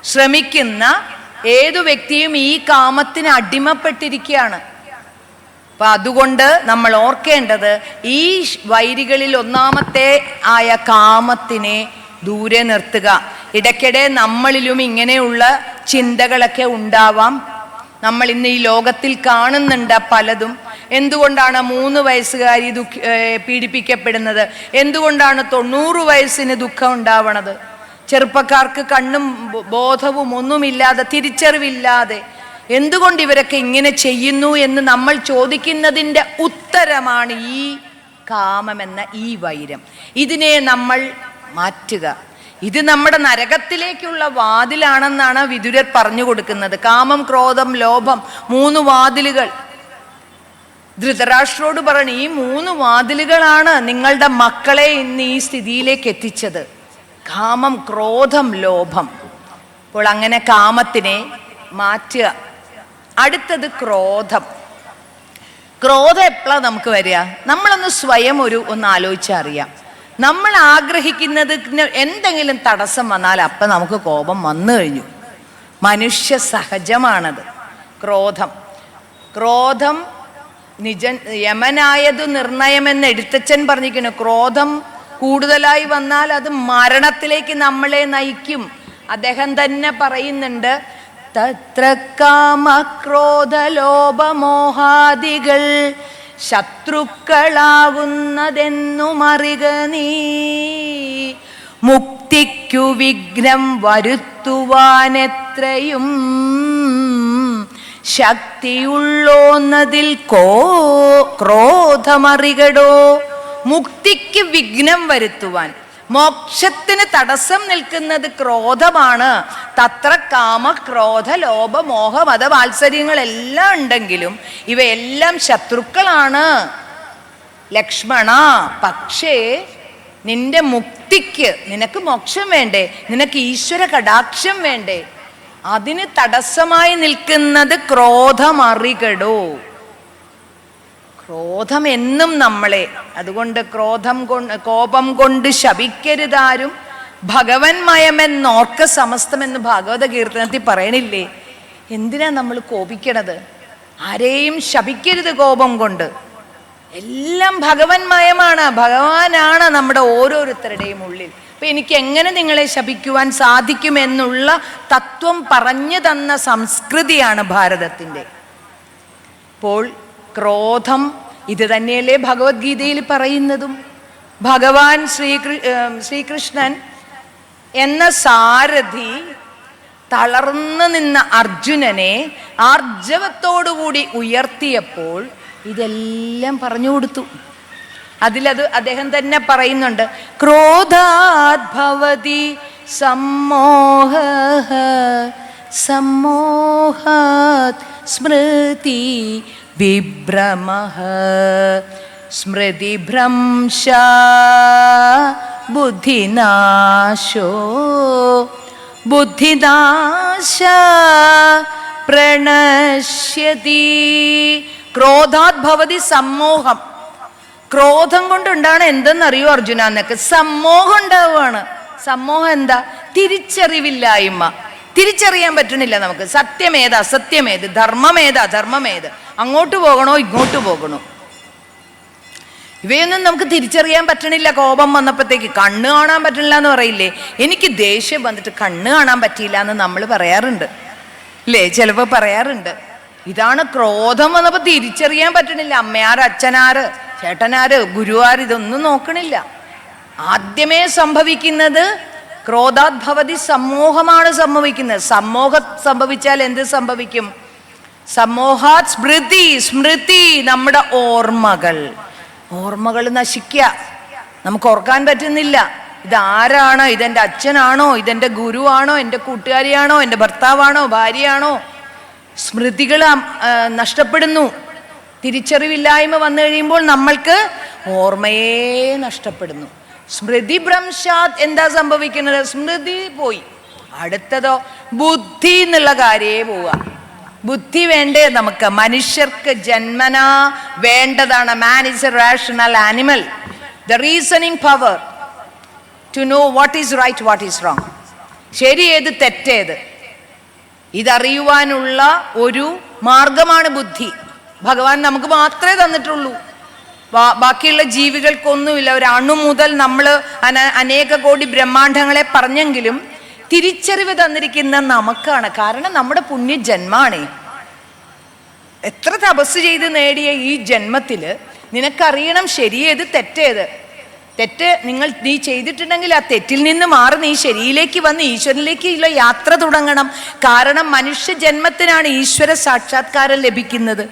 ശ്രമിക്കുന്ന ഏതു വ്യക്തിയും ഈ കാമത്തിന് അടിമപ്പെട്ടിരിക്കുകയാണ്. അപ്പൊ അതുകൊണ്ട് നമ്മൾ ഓർക്കേണ്ടത് ഈ വൈരികളിൽ ഒന്നാമത്തെ ആയ കാമത്തിനെ ദൂരെ നിർത്തുക. ഇടയ്ക്കിടെ നമ്മളിലും ഇങ്ങനെയുള്ള ചിന്തകളൊക്കെ ഉണ്ടാവാം. നമ്മൾ ഇന്ന് ഈ ലോകത്തിൽ കാണുന്നുണ്ട് പലതും. എന്തുകൊണ്ടാണ് 3 വയസ്സുകാരി പീഡിപ്പിക്കപ്പെടുന്നത്? എന്തുകൊണ്ടാണ് 90 വയസ്സിന് ദുഃഖം ഉണ്ടാവണത്? ചെറുപ്പക്കാർക്ക് കണ്ണും ബോധവും ഒന്നുമില്ലാതെ, തിരിച്ചറിവില്ലാതെ എന്തുകൊണ്ട് ഇവരൊക്കെ ഇങ്ങനെ ചെയ്യുന്നു എന്ന് നമ്മൾ ചോദിക്കുന്നതിൻ്റെ ഉത്തരമാണ് ഈ കാമമെന്ന ഈ വൈരം. ഇതിനെ നമ്മൾ മാറ്റുക. ഇത് നമ്മുടെ നരകത്തിലേക്കുള്ള വാതിലാണെന്നാണ് വിദുരർ പറഞ്ഞു കൊടുക്കുന്നത്. കാമം, ക്രോധം, ലോഭം 3 വാതിലുകൾ. ധൃതരാഷ്ട്രോട് പറഞ്ഞു, ഈ 3 വാതിലുകളാണ് നിങ്ങളുടെ മക്കളെ ഇന്ന് ഈ സ്ഥിതിയിലേക്ക് എത്തിച്ചത്. കാമം, ക്രോധം, ലോഭം. അപ്പോൾ അങ്ങനെ കാമത്തിനെ മാറ്റുക. അടുത്തത് ക്രോധം. ക്രോധം എപ്പോഴാണ് നമുക്ക് വരിക? നമ്മളൊന്ന് സ്വയം ഒന്ന് ആലോചിച്ചറിയാം. നമ്മൾ ആഗ്രഹിക്കുന്നത് എന്തെങ്കിലും തടസ്സം വന്നാൽ അപ്പം നമുക്ക് കോപം വന്നു കഴിഞ്ഞു. മനുഷ്യ സഹജമാണത് ക്രോധം. ക്രോധം യമനായത് നിർണയമെന്ന് എഴുത്തച്ഛൻ പറഞ്ഞിരിക്കുന്നു. ക്രോധം കൂടുതലായി വന്നാൽ അത് മരണത്തിലേക്ക് നമ്മളെ നയിക്കും. അദ്ദേഹം തന്നെ പറയുന്നുണ്ട്, തത്ര കാമ ക്രോധ ലോഭമോഹാദികൾ ശത്രുക്കളാവുന്നതെന്നും അറിക നീ. മുക്തിക്കു വിഘ്നം വരുത്തുവാനെത്രയും ശക്തിയുള്ളോന്നതിൽ ക്രോധമറികടോ. മുക്തിക്ക് വിഘ്നം വരുത്തുവാൻ, മോക്ഷത്തിന് തടസ്സം നിൽക്കുന്നത് ക്രോധമാണ്. തത്ര കാമ ക്രോധ ലോഭ മോഹ മത വാത്സര്യങ്ങളെല്ലാം ഉണ്ടെങ്കിലും ഇവയെല്ലാം ശത്രുക്കളാണ് ലക്ഷ്മണ. പക്ഷേ നിന്റെ മുക്തിക്ക്, നിനക്ക് മോക്ഷം വേണ്ടേ, നിനക്ക് ഈശ്വര കടാക്ഷം വേണ്ടേ, അതിന് തടസ്സമായി നിൽക്കുന്നത് ക്രോധമറികടോ. ക്രോധം എന്നും നമ്മളെ, അതുകൊണ്ട് കോപം കൊണ്ട് ശപിക്കരുതാരും ഭഗവന്മയമെന്നോർക്ക സമസ്തമെന്ന് ഭാഗവത കീർത്തനത്തിൽ പറയണില്ലേ? എന്തിനാ നമ്മൾ കോപിക്കണത്? ആരെയും ശപിക്കരുത് കോപം കൊണ്ട്. എല്ലാം ഭഗവന്മയമാണ്. ഭഗവാനാണ് നമ്മുടെ ഓരോരുത്തരുടെയും ഉള്ളിൽ. അപ്പൊ എനിക്ക് എങ്ങനെ നിങ്ങളെ ശപിക്കുവാൻ സാധിക്കുമെന്നുള്ള തത്വം പറഞ്ഞു തന്ന സംസ്കൃതിയാണ് ഭാരതത്തിൻ്റെ. അപ്പോൾ ക്രോധം ഇത് തന്നെയല്ലേ ഭഗവത്ഗീതയിൽ പറയുന്നതും. ഭഗവാൻ ശ്രീകൃഷ്ണൻ എന്ന സാരഥി തളർന്നു നിന്ന അർജുനനെ ആർജവത്തോടുകൂടി ഉയർത്തിയപ്പോൾ ഇതെല്ലാം പറഞ്ഞു കൊടുത്തു. അതിലത് അദ്ദേഹം തന്നെ പറയുന്നുണ്ട്, ക്രോധാത് ഭവതി സമ്മോഹ സമ്മോഹാത് സ്മൃതി വിഭ്രമഃ സ്മൃതിഭ്രംശ ബുദ്ധിനാശോ ബുദ്ധിനാശ പ്രണശ്യതി. ക്രോധാത് ഭവതി സമ്മോഹം. ക്രോധം കൊണ്ടുണ്ടാണ് എന്തെന്നറിയോ അർജുന? എന്നൊക്കെ സമ്മോഹം ഉണ്ടാവുകയാണ്. സമ്മോഹം എന്താ? തിരിച്ചറിവില്ലായ്മ. തിരിച്ചറിയാൻ പറ്റണില്ല നമുക്ക്. സത്യമേത്, അസത്യമേത്, ധർമ്മമേത്, അധർമ്മമേത്, അങ്ങോട്ട് പോകണോ ഇങ്ങോട്ട് പോകണോ, ഇവയൊന്നും നമുക്ക് തിരിച്ചറിയാൻ പറ്റണില്ല. കോപം വന്നപ്പോഴത്തേക്ക് കണ്ണ് കാണാൻ പറ്റണില്ല എന്ന് പറയില്ലേ? എനിക്ക് ദേഷ്യം വന്നിട്ട് കണ്ണ് കാണാൻ പറ്റിയില്ല എന്ന് നമ്മൾ പറയാറുണ്ട് അല്ലേ? ചിലപ്പോൾ പറയാറുണ്ട്. ഇതാണ് ക്രോധം വന്നപ്പോൾ തിരിച്ചറിയാൻ പറ്റണില്ല. അമ്മയാര്, അച്ഛനാര്, ചേട്ടനാര്, ഗുരുവാര്, ഇതൊന്നും നോക്കണില്ല. ആദ്യമേ സംഭവിക്കുന്നത് ക്രോധാത് ഭവതി സമ്മോഹമാണ് സംഭവിക്കുന്നത്. സമ്മോഹം സംഭവിച്ചാൽ എന്ത് സംഭവിക്കും? സമ്മോഹാത് സ്മൃതി, സ്മൃതി നമ്മുടെ ഓർമ്മകൾ നശിക്കുക. നമുക്ക് ഓർക്കാൻ പറ്റുന്നില്ല. ഇതാരാണ്? ഇതെൻ്റെ അച്ഛനാണോ? ഇതെൻ്റെ ഗുരുവാണോ? എൻ്റെ കൂട്ടുകാരിയാണോ? എൻ്റെ ഭർത്താവാണോ? ഭാര്യയാണോ? സ്മൃതികൾ നഷ്ടപ്പെടുന്നു. തിരിച്ചറിവില്ലായ്മ വന്നു കഴിയുമ്പോൾ നമ്മൾക്ക് ഓർമ്മയെ നഷ്ടപ്പെടുന്നു. സ്മൃതി ഭ്രംശാത് എന്താ സംഭവിക്കുന്നത്? സ്മൃതി പോയി. അടുത്തതോ ബുദ്ധി എന്നുള്ള കാര്യേ പോവുക. ബുദ്ധി വേണ്ടേ നമുക്ക്? മനുഷ്യർക്ക് ജന്മനാ വേണ്ടതാണ്. Man is a rational animal. The reasoning power to know what is right, what is wrong, ശരി ഏത് തെറ്റേത്, ഇതറിയുവാനുള്ള ഒരു മാർഗമാണ് ബുദ്ധി. ഭഗവാൻ നമുക്ക് മാത്രമേ തന്നിട്ടുള്ളൂ. ബാക്കിയുള്ള ജീവികൾക്കൊന്നുമില്ല. ഒരു അണു മുതൽ നമ്മൾ അനേക കോടി ബ്രഹ്മാണ്ഡങ്ങളെ പറഞ്ഞെങ്കിലും തിരിച്ചറിവ് തന്നിരിക്കുന്ന നമുക്കാണ്. കാരണം നമ്മുടെ പുണ്യജന്മാണ്. എത്ര തപസ് ചെയ്ത് നേടിയ ഈ ജന്മത്തിൽ നിനക്കറിയണം ശരിയേത് തെറ്റേത്. തെറ്റ് നീ ചെയ്തിട്ടുണ്ടെങ്കിൽ ആ തെറ്റിൽ നിന്ന് മാറി നീ ശരിയിലേക്ക് വന്ന് ഈശ്വരനിലേക്കുള്ള യാത്ര തുടങ്ങണം. കാരണം മനുഷ്യ ജന്മത്തിനാണ് ഈശ്വര സാക്ഷാത്കാരം ലഭിക്കുന്നത്.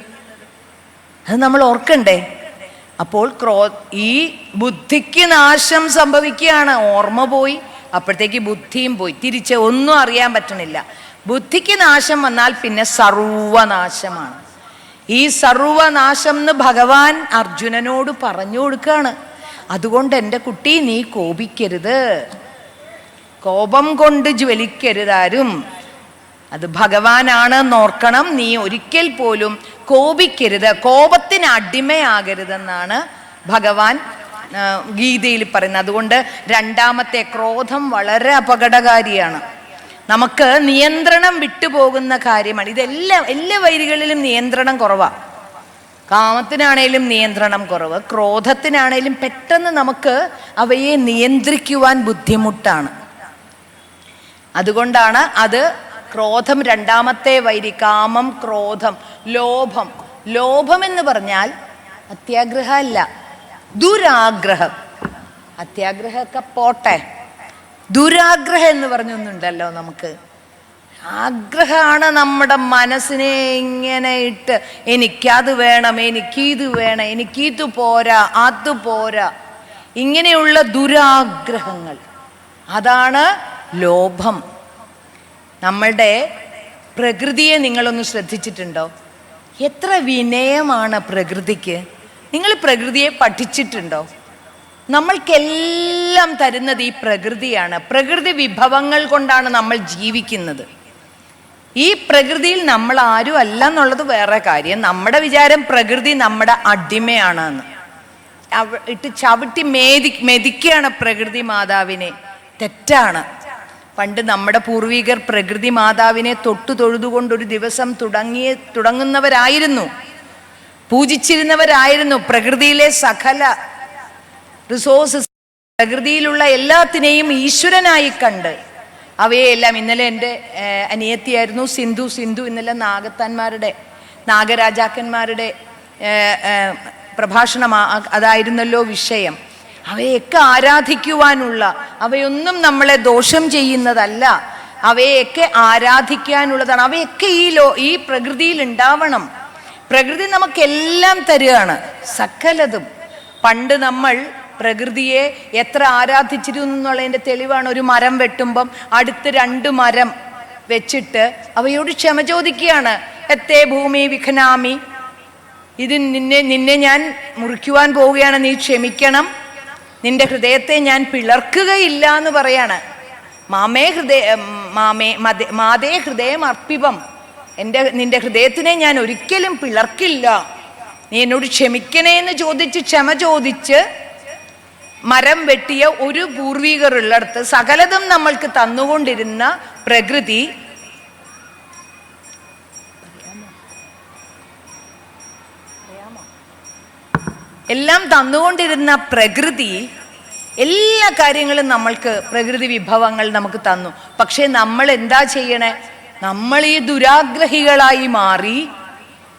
അത് നമ്മൾ ഓർക്കണ്ടേ? അപ്പോൾ ഈ ബുദ്ധിക്ക് നാശം സംഭവിക്കുകയാണ്. ഓർമ്മ പോയി, അപ്പോഴത്തേക്ക് ബുദ്ധിയും പോയി. തിരിച്ച് ഒന്നും അറിയാൻ പറ്റണില്ല. ബുദ്ധിക്ക് നാശം വന്നാൽ പിന്നെ സർവനാശമാണ്. ഈ സർവനാശം എന്ന് ഭഗവാൻ അർജുനനോട് പറഞ്ഞു കൊടുക്കുകയാണ്. അതുകൊണ്ട് എൻ്റെ കുട്ടി, നീ കോപിക്കരുത്, കോപം കൊണ്ട് ജ്വലിക്കരുതാരും. അത് ഭഗവാനാണെന്ന് ഓർക്കണം. നീ ഒരിക്കൽ പോലും കോപിക്കരുത്, കോപത്തിന് അടിമയാകരുതെന്നാണ് ഭഗവാൻ ഗീതയിൽ പറയുന്നത്. അതുകൊണ്ട് രണ്ടാമത്തെ ക്രോധം വളരെ അപകടകാരിയാണ്. നമുക്ക് നിയന്ത്രണം വിട്ടുപോകുന്ന കാര്യമാണ്. എല്ലാ വൈരികളിലും നിയന്ത്രണം കുറവാണ്. കാമത്തിനാണേലും നിയന്ത്രണം കുറവ്, ക്രോധത്തിനാണേലും പെട്ടെന്ന് നമുക്ക് അവയെ നിയന്ത്രിക്കുവാൻ ബുദ്ധിമുട്ടാണ്. അതുകൊണ്ടാണ് അത് ക്രോധം രണ്ടാമത്തെ വൈരി. കാമം, ക്രോധം, ലോഭം. ലോഭം എന്ന് പറഞ്ഞാൽ അത്യാഗ്രഹം അല്ല, ദുരാഗ്രഹം. അത്യാഗ്രഹമൊക്കെ പോട്ടെ, ദുരാഗ്രഹം എന്ന് പറഞ്ഞൊന്നുണ്ടല്ലോ നമുക്ക്. ആഗ്രഹമാണ് നമ്മുടെ മനസ്സിനെ ഇങ്ങനെ ഇട്ട് എനിക്കത് വേണം, എനിക്കിത് വേണം, എനിക്കിത് പോരാ, അത് പോരാ, ഇങ്ങനെയുള്ള ദുരാഗ്രഹങ്ങൾ, അതാണ് ലോഭം. നമ്മളുടെ പ്രകൃതിയെ നിങ്ങളൊന്ന് ശ്രദ്ധിച്ചിട്ടുണ്ടോ? എത്ര വിനയമാണ് പ്രകൃതിക്ക്. നിങ്ങൾ പ്രകൃതിയെ പഠിച്ചിട്ടുണ്ടോ? നമ്മൾക്കെല്ലാം തരുന്നത് ഈ പ്രകൃതിയാണ്. പ്രകൃതി വിഭവങ്ങൾ കൊണ്ടാണ് നമ്മൾ ജീവിക്കുന്നത്. ഈ പ്രകൃതിയിൽ നമ്മൾ ആരും അല്ല എന്നുള്ളത് വേറെ കാര്യം. നമ്മുടെ വിചാരം പ്രകൃതി നമ്മുടെ അടിമയാണെന്ന്. ഇട്ട് ചവിട്ടി മെതിക്കുകയാണ് പ്രകൃതി മാതാവിനെ. തെറ്റാണ്. പണ്ട് നമ്മുടെ പൂർവികർ പ്രകൃതി മാതാവിനെ തൊട്ടു തൊഴുതുകൊണ്ടൊരു ദിവസം തുടങ്ങുന്നവരായിരുന്നു, പൂജിച്ചിരുന്നവരായിരുന്നു. പ്രകൃതിയിലെ സകല റിസോഴ്സസ്, പ്രകൃതിയിലുള്ള എല്ലാത്തിനെയും ഈശ്വരനായി കണ്ട് അവയെല്ലാം. ഇന്നലെ എൻ്റെ അനിയത്തിയായിരുന്നു സിന്ധു ഇന്നലെ നാഗരാജാക്കന്മാരുടെ പ്രഭാഷണം അതായിരുന്നല്ലോ വിഷയം. അവയെയൊക്കെ ആരാധിക്കുവാനുള്ള, അവയൊന്നും നമ്മളെ ദോഷം ചെയ്യുന്നതല്ല, അവയെയൊക്കെ ആരാധിക്കാനുള്ളതാണ്. അവയൊക്കെ ഈ പ്രകൃതിയിൽ ഉണ്ടാവണം. പ്രകൃതി നമുക്കെല്ലാം തരികയാണ്, സകലതും. പണ്ട് നമ്മൾ പ്രകൃതിയെ എത്ര ആരാധിച്ചിരുന്നു എന്നുള്ളതിൻ്റെ തെളിവാണ് ഒരു മരം വെട്ടുമ്പം അടുത്ത് 2 മരം വെച്ചിട്ട് അവയോട് ക്ഷമ ചോദിക്കുകയാണ്. എത്തേ ഭൂമി വിഘനാമി, ഇത് നിന്നെ ഞാൻ മുറിക്കുവാൻ പോവുകയാണ്, നീ ക്ഷമിക്കണം, നിന്റെ ഹൃദയത്തെ ഞാൻ പിളർക്കുകയില്ല എന്ന് പറയാണ്. മാതേ ഹൃദയം അർപ്പിതം, നിന്റെ ഹൃദയത്തിനെ ഞാൻ ഒരിക്കലും പിളർക്കില്ല, നീ എന്നോട് ക്ഷമിക്കണേ എന്ന് ചോദിച്ച് ക്ഷമ ചോദിച്ച് മരം വെട്ടിയ ഒരു പൂർവികരുള്ളിടത്ത് സകലതും നമ്മൾക്ക് തന്നുകൊണ്ടിരുന്ന പ്രകൃതി എല്ലാം തന്നുകൊണ്ടിരുന്ന പ്രകൃതി എല്ലാ കാര്യങ്ങളും നമ്മൾക്ക്, പ്രകൃതി വിഭവങ്ങൾ നമുക്ക് തന്നു. പക്ഷെ നമ്മൾ എന്താ ചെയ്യണേ? നമ്മൾ ഈ ദുരാഗ്രഹികളായി മാറി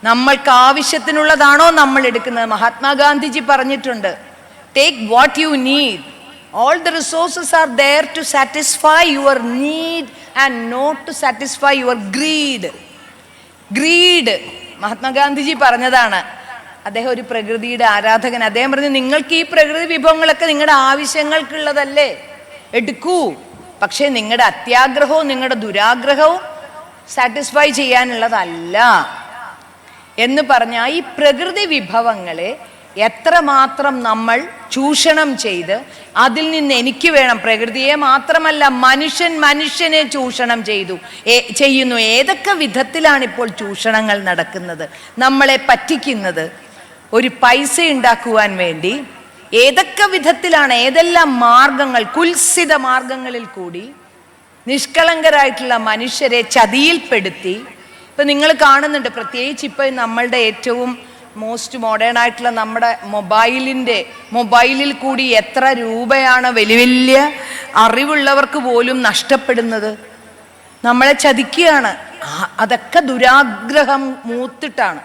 നമ്മൾക്ക് ആവശ്യത്തിനുള്ളതാണോ നമ്മൾ എടുക്കുന്നത്? മഹാത്മാഗാന്ധിജി പറഞ്ഞിട്ടുണ്ട്, take what you need All the resources are there to satisfy your need and not to satisfy your greed. Greed Mahatma Gandhiji പറഞ്ഞതാണ്. അദ്ദേഹം ഒരു പ്രകൃതിയുടെ ആരാധകൻ. അദ്ദേഹം പറഞ്ഞു, നിങ്ങൾക്ക് ഈ പ്രകൃതി വിഭവങ്ങളൊക്കെ നിങ്ങളുടെ ആവശ്യങ്ങൾക്കുള്ളതല്ലേ, എടുക്കൂ. പക്ഷേ നിങ്ങളുടെ അത്യാഗ്രഹവും നിങ്ങളുടെ ദുരാഗ്രഹവും സാറ്റിസ്ഫൈ ചെയ്യാനുള്ളതല്ല എന്ന് പറഞ്ഞാൽ ഈ പ്രകൃതി വിഭവങ്ങളെ എത്രമാത്രം നമ്മൾ ചൂഷണം ചെയ്ത് അതിൽ നിന്ന് എനിക്ക് വേണം, പ്രകൃതിയെ മാത്രമല്ല മനുഷ്യനെ ചൂഷണം ചെയ്യുന്നു. ഏതൊക്കെ വിധത്തിലാണ് ഇപ്പോൾ ചൂഷണങ്ങൾ നടക്കുന്നത്, നമ്മളെ പറ്റിക്കുന്നത് ഒരു പൈസ ഉണ്ടാക്കുവാൻ വേണ്ടി. ഏതൊക്കെ വിധത്തിലാണ്, ഏതെല്ലാം മാർഗങ്ങൾ, കുൽസിത മാർഗങ്ങളിൽ കൂടി നിഷ്കളങ്കരായിട്ടുള്ള മനുഷ്യരെ ചതിയിൽപ്പെടുത്തി. ഇപ്പം നിങ്ങൾ കാണുന്നുണ്ട്, പ്രത്യേകിച്ച് ഇപ്പം നമ്മളുടെ ഏറ്റവും മോസ്റ്റ് മോഡേൺ ആയിട്ടുള്ള നമ്മുടെ മൊബൈലിൽ കൂടി എത്ര രൂപയാണ് വലിയ വലിയ അറിവുള്ളവർക്ക് പോലും നഷ്ടപ്പെടുന്നത്. നമ്മളെ ചതിക്കുകയാണ്. അതൊക്കെ ദുരാഗ്രഹം മൂത്തിട്ടാണ്.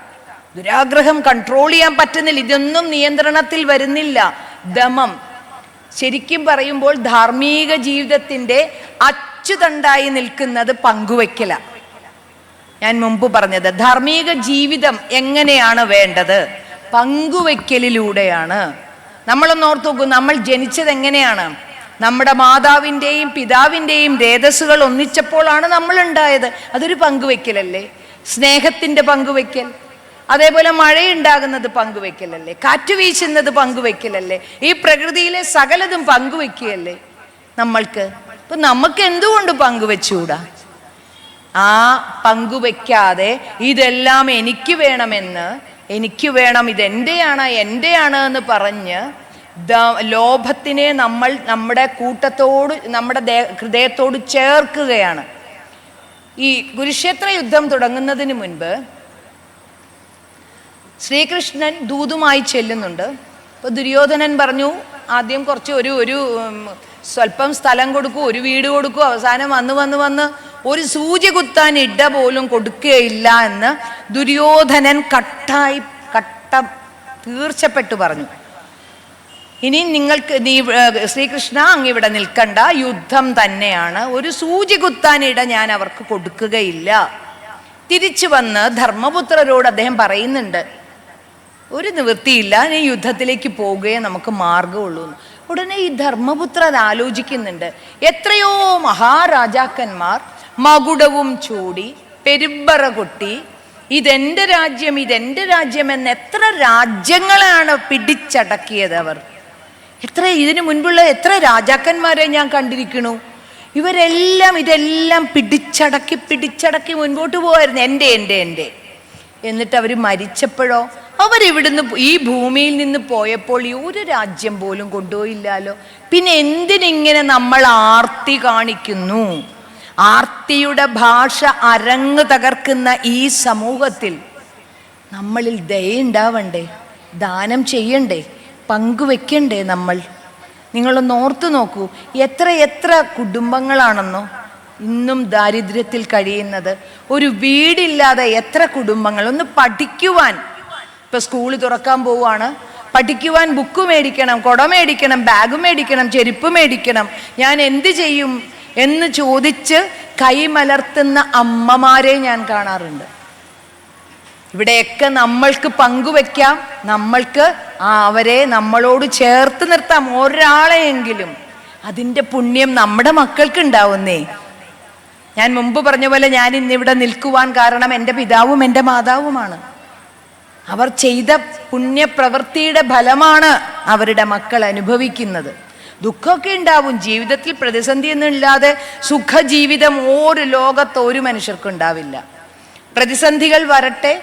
ദുരാഗ്രഹം കൺട്രോൾ ചെയ്യാൻ പറ്റുന്നില്ല. ഇതൊന്നും നിയന്ത്രണത്തിൽ വരുന്നില്ല. ദമം. ശരിക്കും പറയുമ്പോൾ ധാർമ്മിക ജീവിതത്തിൻ്റെ അച്ചുതണ്ടായി നിൽക്കുന്നത് പങ്കുവയ്ക്കല. ഞാൻ മുമ്പ് പറഞ്ഞത്, ധാർമ്മിക ജീവിതം എങ്ങനെയാണ് വേണ്ടത്? പങ്കുവയ്ക്കലിലൂടെയാണ്. നമ്മളൊന്ന് ഓർത്ത് നോക്കൂ, നമ്മൾ ജനിച്ചത് എങ്ങനെയാണ്? നമ്മുടെ മാതാവിൻ്റെയും പിതാവിൻ്റെയും രേതസ്സുകൾ ഒന്നിച്ചപ്പോഴാണ് നമ്മൾ ഉണ്ടായത്. അതൊരു പങ്കുവയ്ക്കലല്ലേ? സ്നേഹത്തിൻ്റെ പങ്കുവയ്ക്കൽ. അതേപോലെ മഴയുണ്ടാകുന്നത് പങ്കുവയ്ക്കലല്ലേ? കാറ്റ് വീശുന്നത് പങ്കുവയ്ക്കലല്ലേ? ഈ പ്രകൃതിയിലെ സകലതും പങ്കുവയ്ക്കുകയല്ലേ നമ്മൾക്ക്? ഇപ്പം നമുക്ക് എന്തുകൊണ്ട് പങ്കുവെച്ചുകൂടാ? ആ പങ്കുവെക്കാതെ ഇതെല്ലാം എനിക്ക് വേണം, ഇതെൻ്റെയാണ് എന്ന് പറഞ്ഞ് ലോഭത്തിനെ നമ്മൾ നമ്മുടെ കൂട്ടത്തോട്, നമ്മുടെ ഹൃദയത്തോട് ചേർക്കുകയാണ്. ഈ കുരുക്ഷേത്ര യുദ്ധം തുടങ്ങുന്നതിന് മുൻപ് ശ്രീകൃഷ്ണൻ ദൂതുമായി ചെല്ലുന്നുണ്ട്. അപ്പോൾ ദുര്യോധനൻ പറഞ്ഞു, ആദ്യം കുറച്ച് ഒരു സ്വല്പം സ്ഥലം കൊടുക്കൂ, ഒരു വീട് കൊടുക്കൂ, അവസാനം വന്ന് ഒരു സൂചി കുത്താൻ ഇട പോലും കൊടുക്കുകയില്ല എന്ന് ദുര്യോധനൻ തീർച്ചപ്പെട്ടു പറഞ്ഞു. ഇനി ശ്രീകൃഷ്ണ അങ്ങിവിടെ നിൽക്കണ്ട, യുദ്ധം തന്നെയാണ്, ഒരു സൂചി കുത്താൻ ഇട ഞാൻ അവർക്ക് കൊടുക്കുകയില്ല. തിരിച്ചു വന്ന് ധർമ്മപുത്രരോട് അദ്ദേഹം പറയുന്നുണ്ട്, ഒരു നിവൃത്തിയില്ല, നീ യുദ്ധത്തിലേക്ക് പോവുകയേ നമുക്ക് മാർഗമുള്ളൂ. ഉടനെ ഈ ധർമ്മപുത്രൻ ആലോചിക്കുന്നുണ്ട്, എത്രയോ മഹാരാജാക്കന്മാർ മകുടവും ചൂടി പെരുമ്പറ കൊട്ടി ഇതെൻ്റെ രാജ്യം എന്ന് എത്ര രാജ്യങ്ങളാണ് പിടിച്ചടക്കിയത് അവർ. ഇതിനു മുൻപുള്ള എത്ര രാജാക്കന്മാരെ ഞാൻ കണ്ടിരിക്കണു. ഇതെല്ലാം പിടിച്ചടക്കി മുൻപോട്ട് പോവായിരുന്നു. എൻ്റെ എന്നിട്ട് അവർ മരിച്ചപ്പോഴോ, അവരിവിടുന്ന് ഈ ഭൂമിയിൽ നിന്ന് പോയപ്പോൾ ഈ ഒരു രാജ്യം പോലും കൊണ്ടുപോയില്ലല്ലോ. പിന്നെ എന്തിനിങ്ങനെ നമ്മൾ ആർത്തി കാണിക്കുന്നു? ആർത്തിയുടെ ഭാഷ അരങ്ങ് തകർക്കുന്ന ഈ സമൂഹത്തിൽ നമ്മളിൽ ദയുണ്ടാവണ്ടേ? ദാനം ചെയ്യണ്ടേ? പങ്കുവെക്കണ്ടേ? നിങ്ങളൊന്ന് ഓർത്തു നോക്കൂ, എത്ര കുടുംബങ്ങളാണെന്നോ ഇന്നും ദാരിദ്ര്യത്തിൽ കഴിയുന്നത്. ഒരു വീടില്ലാതെ എത്ര കുടുംബങ്ങൾ. ഒന്ന് പഠിക്കുവാൻ, ഇപ്പം സ്കൂൾ തുറക്കാൻ പോവുകയാണ്, പഠിക്കുവാൻ ബുക്ക് മേടിക്കണം, കുട മേടിക്കണം, ബാഗ് മേടിക്കണം, ചെരുപ്പ് മേടിക്കണം, ഞാൻ എന്ത് ചെയ്യും എന്ന് ചോദിച്ച് കൈമലർത്തുന്ന അമ്മമാരെ ഞാൻ കാണാറുണ്ട്. ഇവിടെയൊക്കെ നമ്മൾക്ക് പങ്കുവെക്കാം, നമ്മൾക്ക് അവരെ നമ്മളോട് ചേർത്ത് നിർത്താം, ഒരാളെയെങ്കിലും. അതിൻ്റെ പുണ്യം നമ്മുടെ മക്കൾക്ക് ഉണ്ടാവുന്നേ. ഞാൻ മുമ്പ് പറഞ്ഞ പോലെ ഞാൻ ഇന്നിവിടെ നിൽക്കുവാൻ കാരണം എൻ്റെ പിതാവും എൻ്റെ മാതാവുമാണ്. അവർ ചെയ്ത പുണ്യപ്രവൃത്തിയുടെ ഫലമാണ് അവരുടെ മക്കൾ അനുഭവിക്കുന്നത്. ദുഃഖമൊക്കെ ഉണ്ടാവും ജീവിതത്തിൽ, പ്രതിസന്ധിയൊന്നും ഇല്ലാതെ സുഖജീവിതം ലോകത്ത് മനുഷ്യർക്കും ഉണ്ടാവില്ല. പ്രതിസന്ധികൾ വരട്ടെ,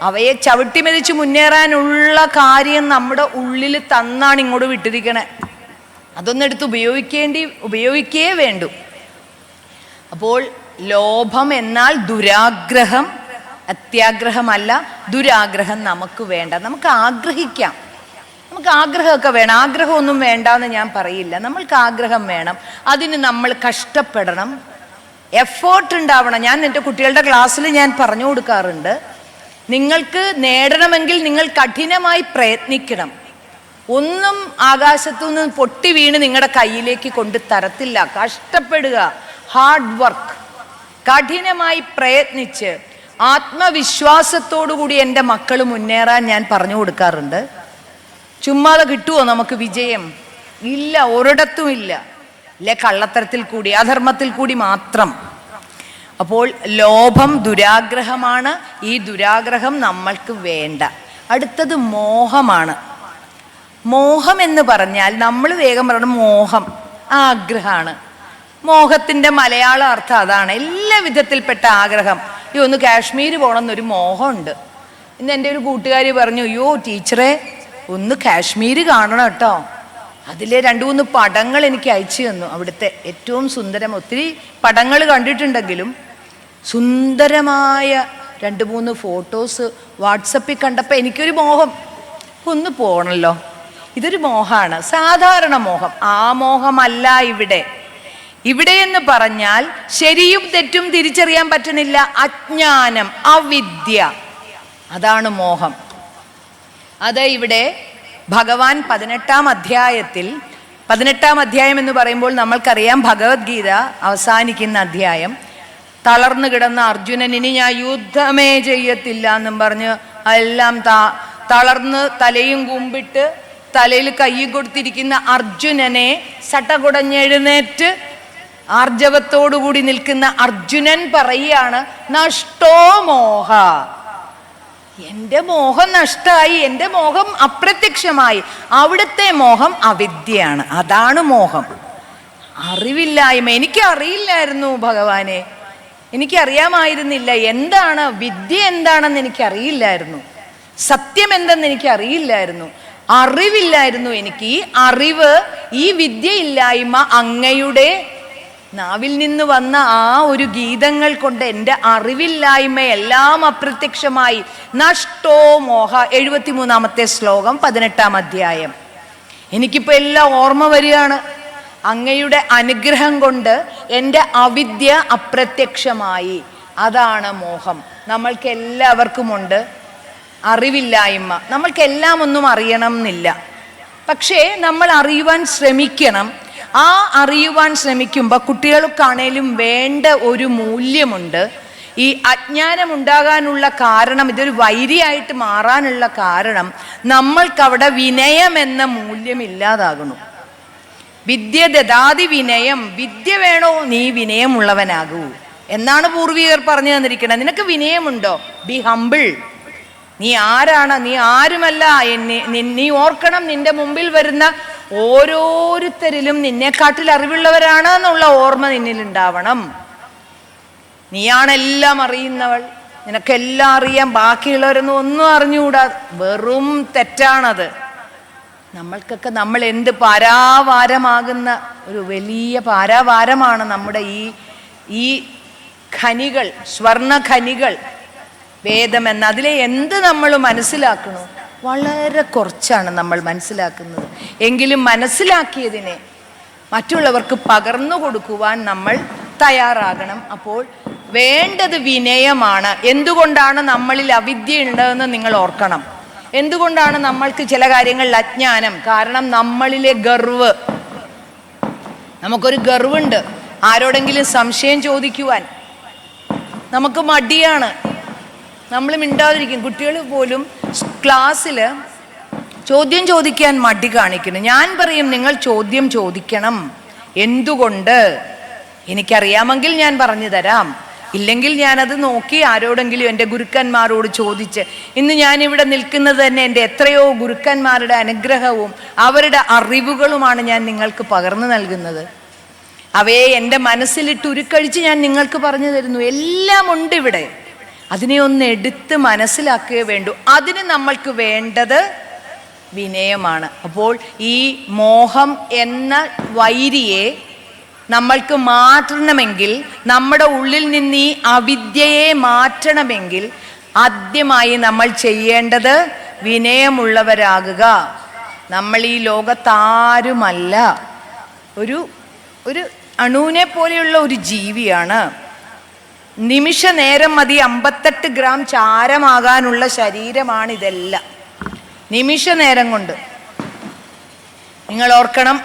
അവയെ ചവിട്ടിമെതിച്ച് മുന്നേറാനുള്ള കാര്യം നമ്മുടെ ഉള്ളിൽ തന്നാണ് ഇങ്ങോട്ട് വിട്ടിരിക്കണേ. അതൊന്നെടുത്ത് ഉപയോഗിക്കേ വേണ്ടു. അപ്പോൾ ലോഭം എന്നാൽ ദുരാഗ്രഹം, അത്യാഗ്രഹമല്ല. ദുരാഗ്രഹം നമുക്ക് വേണ്ട. നമുക്ക് ആഗ്രഹിക്കാം, നമുക്ക് ആഗ്രഹമൊക്കെ വേണം. ആഗ്രഹമൊന്നും വേണ്ടെന്ന് ഞാൻ പറയില്ല. നമ്മൾക്ക് ആഗ്രഹം വേണം, അതിന് നമ്മൾ കഷ്ടപ്പെടണം, എഫേർട്ട് ഉണ്ടാവണം. ഞാൻ എൻ്റെ കുട്ടികളുടെ ക്ലാസ്സിൽ ഞാൻ പറഞ്ഞു കൊടുക്കാറുണ്ട്, നിങ്ങൾക്ക് നേടണമെങ്കിൽ നിങ്ങൾ കഠിനമായി പ്രയത്നിക്കണം. ഒന്നും ആകാശത്തുനിന്ന് പൊട്ടി വീണ് നിങ്ങളുടെ കയ്യിലേക്ക് കൊണ്ട് തരത്തില്ല. കഷ്ടപ്പെടുക, ഹാർഡ് വർക്ക്, കഠിനമായി പ്രയത്നിച്ച് ആത്മവിശ്വാസത്തോടുകൂടി എൻ്റെ മക്കൾ മുന്നേറാൻ ഞാൻ പറഞ്ഞു കൊടുക്കാറുണ്ട്. ചുമ്മാതെ കിട്ടുമോ നമുക്ക് വിജയം? ഇല്ല, ഒരിടത്തും ഇല്ല. ഇല്ല, കള്ളത്തരത്തിൽ കൂടി, അധർമ്മത്തിൽ കൂടി മാത്രം. അപ്പോൾ ലോഭം ദുരാഗ്രഹമാണ്. ഈ ദുരാഗ്രഹം നമ്മൾക്ക് വേണ്ട. അടുത്തത് മോഹമാണ്. മോഹം എന്ന് പറഞ്ഞാൽ നമ്മൾ വേഗം പറയണം മോഹം, ആഗ്രഹമാണ്. മോഹത്തിൻ്റെ മലയാള അർത്ഥം അതാണ്, എല്ലാ വിധത്തിൽപ്പെട്ട ആഗ്രഹം. ഈ ഒന്ന് കാശ്മീർ പോകണമെന്നൊരു മോഹമുണ്ട്. ഇന്ന് എൻ്റെ ഒരു കൂട്ടുകാരി പറഞ്ഞു, അയ്യോ ടീച്ചറെ ഒന്ന് കാശ്മീർ കാണണം കേട്ടോ. അതിലെ 2-3 പടങ്ങൾ എനിക്ക് അയച്ചു തന്നു. അവിടുത്തെ ഏറ്റവും സുന്ദരം, ഒത്തിരി പടങ്ങൾ കണ്ടിട്ടുണ്ടെങ്കിലും സുന്ദരമായ 2-3 ഫോട്ടോസ് വാട്സപ്പിൽ കണ്ടപ്പോൾ എനിക്കൊരു മോഹം, ഒന്ന് പോകണമല്ലോ. ഇതൊരു മോഹമാണ്, സാധാരണ മോഹം. ആ മോഹമല്ല ഇവിടെ. ഇവിടെ എന്ന് പറഞ്ഞാൽ ശരിയും തെറ്റും തിരിച്ചറിയാൻ പറ്റുന്നില്ല, അജ്ഞാനം, അവിദ്യ, അതാണ് മോഹം. അത് ഇവിടെ ഭഗവാൻ 18-ാം അധ്യായത്തിൽ, 18-ാം അധ്യായം എന്ന് പറയുമ്പോൾ നമ്മൾക്കറിയാം ഭഗവത്ഗീത അവസാനിക്കുന്ന അധ്യായം. തളർന്നു കിടന്ന അർജുനൻ ഇനി ഞാൻ യുദ്ധമേ ചെയ്യത്തില്ല എന്നും പറഞ്ഞ് എല്ലാം തളർന്ന് തലയും കുമ്പിട്ട് തലയിൽ കൈ കൊടുത്തിരിക്കുന്ന അർജുനനെ സട്ടകുടഞ്ഞെഴുന്നേറ്റ് ആർജവത്തോടുകൂടി നിൽക്കുന്ന അർജുനൻ പറയുകയാണ്, നഷ്ടോ മോഹ, എൻ്റെ മോഹം നഷ്ടമായി, എൻ്റെ മോഹം അപ്രത്യക്ഷമായി. അവിടുത്തെ മോഹം അവിദ്യയാണ്, അതാണ് മോഹം, അറിവില്ലായ്മ. എനിക്കറിയില്ലായിരുന്നു ഭഗവാനെ, എനിക്കറിയാമായിരുന്നില്ല എന്താണ് വിദ്യ, എന്താണെന്ന് എനിക്കറിയില്ലായിരുന്നു, സത്യം എന്തെന്ന് എനിക്കറിയില്ലായിരുന്നു, അറിവില്ലായിരുന്നു എനിക്ക്. ഈ അറിവ്, ഈ വിദ്യയില്ലായ്മ അങ്ങയുടെ നാവിൽ നിന്ന് വന്ന ആ ഒരു ഗീതങ്ങൾ കൊണ്ട് എൻ്റെ അറിവില്ലായ്മ എല്ലാം അപ്രത്യക്ഷമായി. നഷ്ടോ മോഹ, 73-ാമത്തെ ശ്ലോകം, 18-ാം അധ്യായം. എനിക്കിപ്പോൾ എല്ലാം ഓർമ്മ വരികയാണ്. അങ്ങയുടെ അനുഗ്രഹം കൊണ്ട് എൻ്റെ അവിദ്യ അപ്രത്യക്ഷമായി. അതാണ് മോഹം. നമ്മൾക്ക് എല്ലാവർക്കുമുണ്ട് അറിവില്ലായ്മ. നമ്മൾക്കെല്ലാം ഒന്നും അറിയണം എന്നില്ല, പക്ഷേ നമ്മൾ അറിയുവാൻ ശ്രമിക്കണം. ആ അറിയുവാൻ ശ്രമിക്കുമ്പോൾ കുട്ടികൾക്കാണേലും വേണ്ട ഒരു മൂല്യമുണ്ട്. ഈ അജ്ഞാനം ഉണ്ടാകാനുള്ള കാരണം, ഇതൊരു വൈരിയായിട്ട് മാറാനുള്ള കാരണം, നമ്മൾക്കവിടെ വിനയം എന്ന മൂല്യം ഇല്ലാതാകണം. വിദ്യ ദദാതി വിനയം, വിദ്യ വേണോ നീ വിനയമുള്ളവനാകൂ എന്നാണ് പൂർവികർ പറഞ്ഞു തന്നിരിക്കുന്നത്. നിനക്ക് വിനയമുണ്ടോ? B humble. നീ ആരാണ്? നീ ആരുമല്ല. നീ ഓർക്കണം, നിന്റെ മുമ്പിൽ വരുന്ന ഓരോരുത്തരിലും നിന്നെക്കാട്ടിൽ അറിവുള്ളവരാണ് എന്നുള്ള ഓർമ്മ നിന്നിലുണ്ടാവണം. നീയാണെല്ലാം അറിയുന്നവൾ, നിനക്കെല്ലാം അറിയാം, ബാക്കിയുള്ളവരൊന്നും ഒന്നും അറിഞ്ഞുകൂടാ. വെറും തെറ്റാണത്. നമ്മൾക്കൊക്കെ നമ്മൾ എന്ത് പാരാവാരമാകുന്ന ഒരു വലിയ പാരാവാരമാണ് നമ്മുടെ ഈ ഖനികൾ, സ്വർണ്ണ ഖനികൾ, വേദമെന്ന്. അതിലെ എന്ത് നമ്മൾ മനസ്സിലാക്കണോ വളരെ കുറച്ചാണ് നമ്മൾ മനസ്സിലാക്കുന്നത്. എങ്കിലും മനസ്സിലാക്കിയതിനെ മറ്റുള്ളവർക്ക് പകർന്നു കൊടുക്കുവാൻ നമ്മൾ തയ്യാറാകണം. അപ്പോൾ വേണ്ടത് വിനയമാണ്. എന്തുകൊണ്ടാണ് നമ്മളിൽ അവിദ്യ ഉണ്ടതെന്ന് നിങ്ങൾ ഓർക്കണം. എന്തുകൊണ്ടാണ് നമ്മൾക്ക് ചില കാര്യങ്ങളിൽ അജ്ഞാനം? കാരണം നമ്മളിലെ ഗർവ്. നമുക്കൊരു ഗർവുണ്ട്, ആരോടെങ്കിലും സംശയം ചോദിക്കുവാൻ നമുക്ക് മടിയാണ്, നമ്മൾ മിണ്ടാതിരിക്കും. കുട്ടികൾ പോലും ക്ലാസ്സിൽ ചോദ്യം ചോദിക്കാൻ മടി കാണിക്കുന്നു. ഞാൻ പറയും, നിങ്ങൾ ചോദ്യം ചോദിക്കണം. എന്തുകൊണ്ട്? എനിക്കറിയാമെങ്കിൽ ഞാൻ പറഞ്ഞു തരാം, ഇല്ലെങ്കിൽ ഞാനത് നോക്കി ആരോടെങ്കിലും എൻ്റെ ഗുരുക്കന്മാരോട് ചോദിച്ച്. ഇന്ന് ഞാനിവിടെ നിൽക്കുന്നത് തന്നെ എൻ്റെ എത്രയോ ഗുരുക്കന്മാരുടെ അനുഗ്രഹവും അവരുടെ അറിവുകളുമാണ് ഞാൻ നിങ്ങൾക്ക് പകർന്നു നൽകുന്നത്. അവയെ എൻ്റെ മനസ്സിലിട്ട് ഉരുക്കഴിച്ച് ഞാൻ നിങ്ങൾക്ക് പറഞ്ഞു തരുന്നു. എല്ലാം ഉണ്ട് ഇവിടെ. അതിനെ ഒന്ന് എടുത്ത് മനസ്സിലാക്കുകയേ വേണ്ടൂ. അതിന് നമ്മൾക്ക് വേണ്ടത് വിനയമാണ്. അപ്പോൾ ഈ മോഹം എന്ന വൈരിയെ നമ്മൾക്ക് മാറ്റണമെങ്കിൽ, നമ്മുടെ ഉള്ളിൽ നിന്ന് ഈ അവിദ്യയെ മാറ്റണമെങ്കിൽ ആദ്യമായി നമ്മൾ ചെയ്യേണ്ടത് വിനയമുള്ളവരാകുക. നമ്മൾ ഈ ലോകത്താരുമല്ല, ഒരു അണുവിനെ പോലെയുള്ള ഒരു ജീവിയാണ്. നിമിഷ നേരം മതി 58 ഗ്രാം ചാരമാകാനുള്ള ശരീരമാണ് ഇതെല്ലാം. നിമിഷ നേരം കൊണ്ട് നിങ്ങൾ ഓർക്കണം,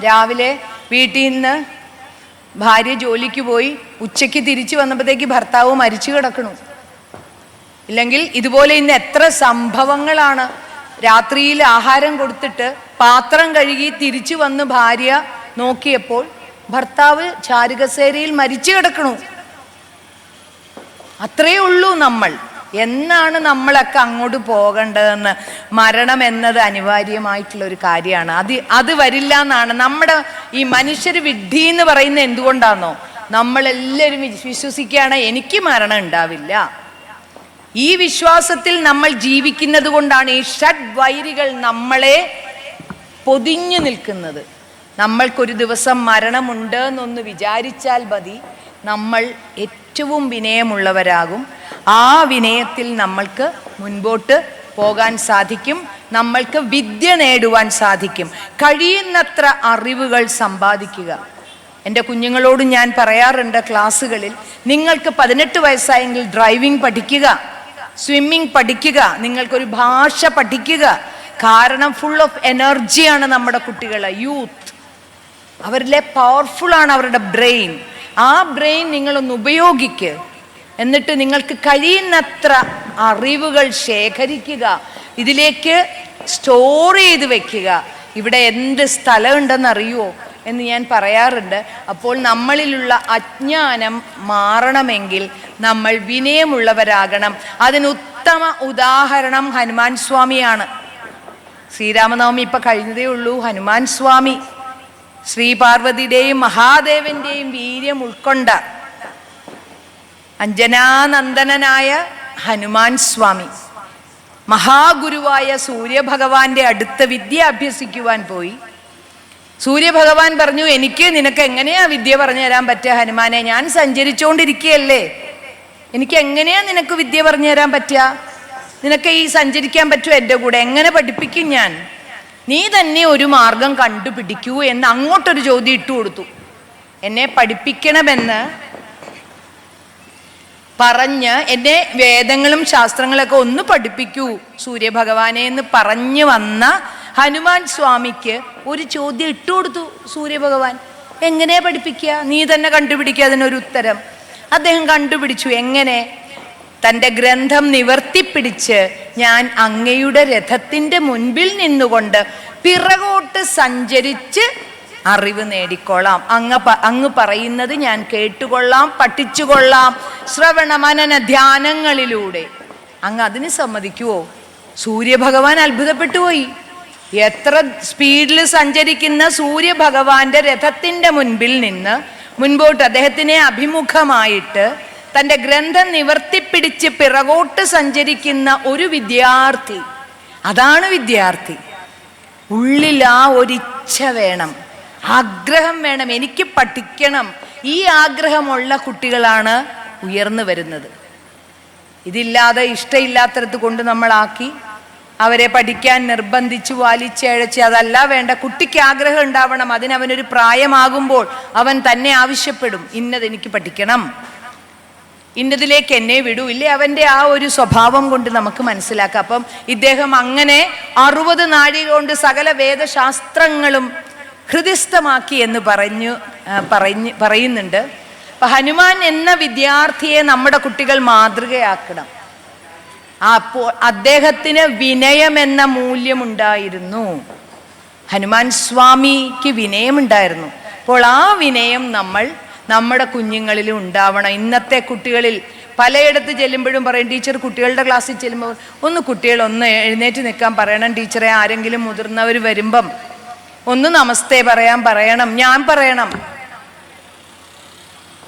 രാവിലെ വീട്ടിൽ നിന്ന് ഭാര്യ ജോലിക്ക് പോയി ഉച്ചയ്ക്ക് തിരിച്ചു വന്നപ്പോഴത്തേക്ക് ഭർത്താവ് മരിച്ചു കിടക്കണു. ഇല്ലെങ്കിൽ ഇതുപോലെ ഇന്ന് എത്ര സംഭവങ്ങളാണ്. രാത്രിയിൽ ആഹാരം കൊടുത്തിട്ട് പാത്രം കഴുകി തിരിച്ചു വന്ന് ഭാര്യ നോക്കിയപ്പോൾ ഭർത്താവ് ചാരുകസേരയിൽ മരിച്ചു കിടക്കണു. അത്രയേ ഉള്ളൂ നമ്മൾ. എന്നാണ് നമ്മളൊക്കെ അങ്ങോട്ട് പോകേണ്ടതെന്ന്. മരണം എന്നത് അനിവാര്യമായിട്ടുള്ള ഒരു കാര്യമാണ്. അത് വരില്ല എന്നാണ് നമ്മുടെ ഈ മനുഷ്യർ വിഡ്ഢി എന്ന് പറയുന്നത്. എന്തുകൊണ്ടാണെന്നോ, നമ്മളെല്ലാവരും വിശ്വസിക്കുകയാണ് എനിക്ക് മരണം ഉണ്ടാവില്ല. ഈ വിശ്വാസത്തിൽ നമ്മൾ ജീവിക്കുന്നത് കൊണ്ടാണ് ഈ ഷഡ്വൈരികൾ നമ്മളെ പൊതിഞ്ഞു നിൽക്കുന്നത്. നമ്മൾക്കൊരു ദിവസം മരണമുണ്ട് എന്നൊന്ന് വിചാരിച്ചാൽ മതി, നമ്മൾ ഏറ്റവും വിനയമുള്ളവരാകും. ആ വിനയത്തിൽ നമ്മൾക്ക് മുൻപോട്ട് പോകാൻ സാധിക്കും. നമ്മൾക്ക് വിദ്യ നേടുവാൻ സാധിക്കും. കഴിയുന്നത്ര അറിവുകൾ സമ്പാദിക്കുക. എൻ്റെ കുഞ്ഞുങ്ങളോട് ഞാൻ പറയാറുണ്ട് ക്ലാസ്സുകളിൽ, നിങ്ങൾക്ക് 18 വയസ്സായെങ്കിൽ ഡ്രൈവിംഗ് പഠിക്കുക, സ്വിമ്മിങ് പഠിക്കുക, നിങ്ങൾക്കൊരു ഭാഷ പഠിക്കുക. കാരണം ഫുൾ ഓഫ് എനർജിയാണ് നമ്മുടെ കുട്ടികൾ, യൂത്ത്. അവരിലെ പവർഫുള്ളാണ് അവരുടെ ബ്രെയിൻ. ആ ബ്രെയിൻ നിങ്ങളൊന്ന് ഉപയോഗിക്കുക. എന്നിട്ട് നിങ്ങൾക്ക് കഴിയുന്നത്ര അറിവുകൾ ശേഖരിക്കുക, ഇതിലേക്ക് സ്റ്റോർ ചെയ്ത് വെക്കുക. ഇവിടെ എന്ത് സ്ഥലമുണ്ടെന്നറിയുമോ എന്ന് ഞാൻ പറയാറുണ്ട്. അപ്പോൾ നമ്മളിലുള്ള അജ്ഞാനം മാറണമെങ്കിൽ നമ്മൾ വിനയമുള്ളവരാകണം. അതിന് ഉത്തമ ഉദാഹരണം ഹനുമാൻ സ്വാമിയാണ്. ശ്രീരാമനവമി ഇപ്പം കഴിഞ്ഞതേ ഉള്ളൂ. ഹനുമാൻ സ്വാമി ശ്രീപാർവതിയുടെയും മഹാദേവന്റെയും വീര്യം ഉൾക്കൊണ്ട അഞ്ജനാനന്ദനായ ഹനുമാൻ സ്വാമി മഹാഗുരുവായ സൂര്യഭഗവാന്റെ അടുത്ത് വിദ്യ അഭ്യസിക്കുവാൻ പോയി. സൂര്യഭഗവാൻ പറഞ്ഞു, എനിക്ക് നിനക്ക് എങ്ങനെയാ വിദ്യ പറഞ്ഞു തരാൻ പറ്റുക ഹനുമാനെ? ഞാൻ സഞ്ചരിച്ചുകൊണ്ടിരിക്കുകയല്ലേ, എനിക്ക് എങ്ങനെയാ നിനക്ക് വിദ്യ പറഞ്ഞു തരാൻ പറ്റുക? നിനക്ക് ഈ സഞ്ചരിക്കാൻ പറ്റുമോ എൻ്റെ കൂടെ? എങ്ങനെ പഠിപ്പിക്കും ഞാൻ? നീ തന്നെ ഒരു മാർഗം കണ്ടുപിടിക്കൂ എന്ന് അങ്ങോട്ടൊരു ചോദ്യം ഇട്ടു കൊടുത്തു. എന്നെ പഠിപ്പിക്കണമെന്ന് പറഞ്ഞ് എന്നെ വേദങ്ങളും ശാസ്ത്രങ്ങളൊക്കെ ഒന്ന് പഠിപ്പിക്കൂ സൂര്യഭഗവാനെ എന്ന് പറഞ്ഞു വന്ന ഹനുമാൻ സ്വാമിക്ക് ഒരു ചോദ്യം ഇട്ടു കൊടുത്തു സൂര്യഭഗവാൻ. എങ്ങനെ പഠിപ്പിക്കുക? നീ തന്നെ കണ്ടുപിടിക്കുക അതിനൊരു ഉത്തരം. അദ്ദേഹം കണ്ടുപിടിച്ചു. എങ്ങനെ? തൻ്റെ ഗ്രന്ഥം നിവർത്തിപ്പിടിച്ച് ഞാൻ അങ്ങയുടെ രഥത്തിൻ്റെ മുൻപിൽ നിന്നുകൊണ്ട് പിറകോട്ട് സഞ്ചരിച്ച് അറിവ് നേടിക്കൊള്ളാം. അങ്ങ് പറയുന്നത് ഞാൻ കേട്ടുകൊള്ളാം, പഠിച്ചുകൊള്ളാം, ശ്രവണ മനന ധ്യാനങ്ങളിലൂടെ. അങ്ങ് അതിന് സമ്മതിക്കുവോ? സൂര്യഭഗവാൻ അത്ഭുതപ്പെട്ടു പോയി. എത്ര സ്പീഡിൽ സഞ്ചരിക്കുന്ന സൂര്യഭഗവാന്റെ രഥത്തിൻ്റെ മുൻപിൽ നിന്ന് മുൻപോട്ട് അദ്ദേഹത്തിനെ അഭിമുഖമായിട്ട് തൻ്റെ ഗ്രന്ഥം നിവർത്തിപ്പിടിച്ച് പിറകോട്ട് സഞ്ചരിക്കുന്ന ഒരു വിദ്യാർത്ഥി. അതാണ് വിദ്യാർത്ഥി. ഉള്ളിൽ ആ ഒരിച്ഛ വേണം, ആഗ്രഹം വേണം, എനിക്ക് പഠിക്കണം. ഈ ആഗ്രഹമുള്ള കുട്ടികളാണ് ഉയർന്നു വരുന്നത്. ഇതില്ലാതെ ഇഷ്ടമില്ലാത്തടത്ത് കൊണ്ട് നമ്മളാക്കി അവരെ പഠിക്കാൻ നിർബന്ധിച്ചു വലിച്ചഴച്ച് അതല്ല വേണ്ട. കുട്ടിക്ക് ആഗ്രഹം ഉണ്ടാവണം. അതിനവനൊരു പ്രായമാകുമ്പോൾ അവൻ തന്നെ ആവശ്യപ്പെടും, ഇന്നതെനിക്ക് പഠിക്കണം, ഇന്നതിലേക്ക് എന്നെ വിടൂ. ഇല്ലേ, അവൻ്റെ ആ ഒരു സ്വഭാവം കൊണ്ട് നമുക്ക് മനസ്സിലാക്കാം. അപ്പം ഇദ്ദേഹം അങ്ങനെ 60 നാഴിക കൊണ്ട് സകല വേദശാസ്ത്രങ്ങളും ഹൃദിസ്ഥമാക്കി എന്ന് പറയുന്നുണ്ട്. അപ്പൊ ഹനുമാൻ എന്ന വിദ്യാർത്ഥിയെ നമ്മുടെ കുട്ടികൾ മാതൃകയാക്കണം. അപ്പോൾ അദ്ദേഹത്തിന് വിനയം എന്ന മൂല്യമുണ്ടായിരുന്നു. ഹനുമാൻ സ്വാമിക്ക് വിനയമുണ്ടായിരുന്നു. അപ്പോൾ ആ വിനയം നമ്മുടെ കുഞ്ഞുങ്ങളിലും ഉണ്ടാവണം. ഇന്നത്തെ കുട്ടികളിൽ പലയിടത്ത് ചെല്ലുമ്പോഴും പറയും, ടീച്ചർ കുട്ടികളുടെ ക്ലാസ്സിൽ ചെല്ലുമ്പോൾ കുട്ടികളൊന്ന് എഴുന്നേറ്റ് നിൽക്കാൻ പറയണം ടീച്ചറെ. ആരെങ്കിലും മുതിർന്നവർ വരുമ്പം ഒന്ന് നമസ്തേ പറയണം, ഞാൻ പറയണം.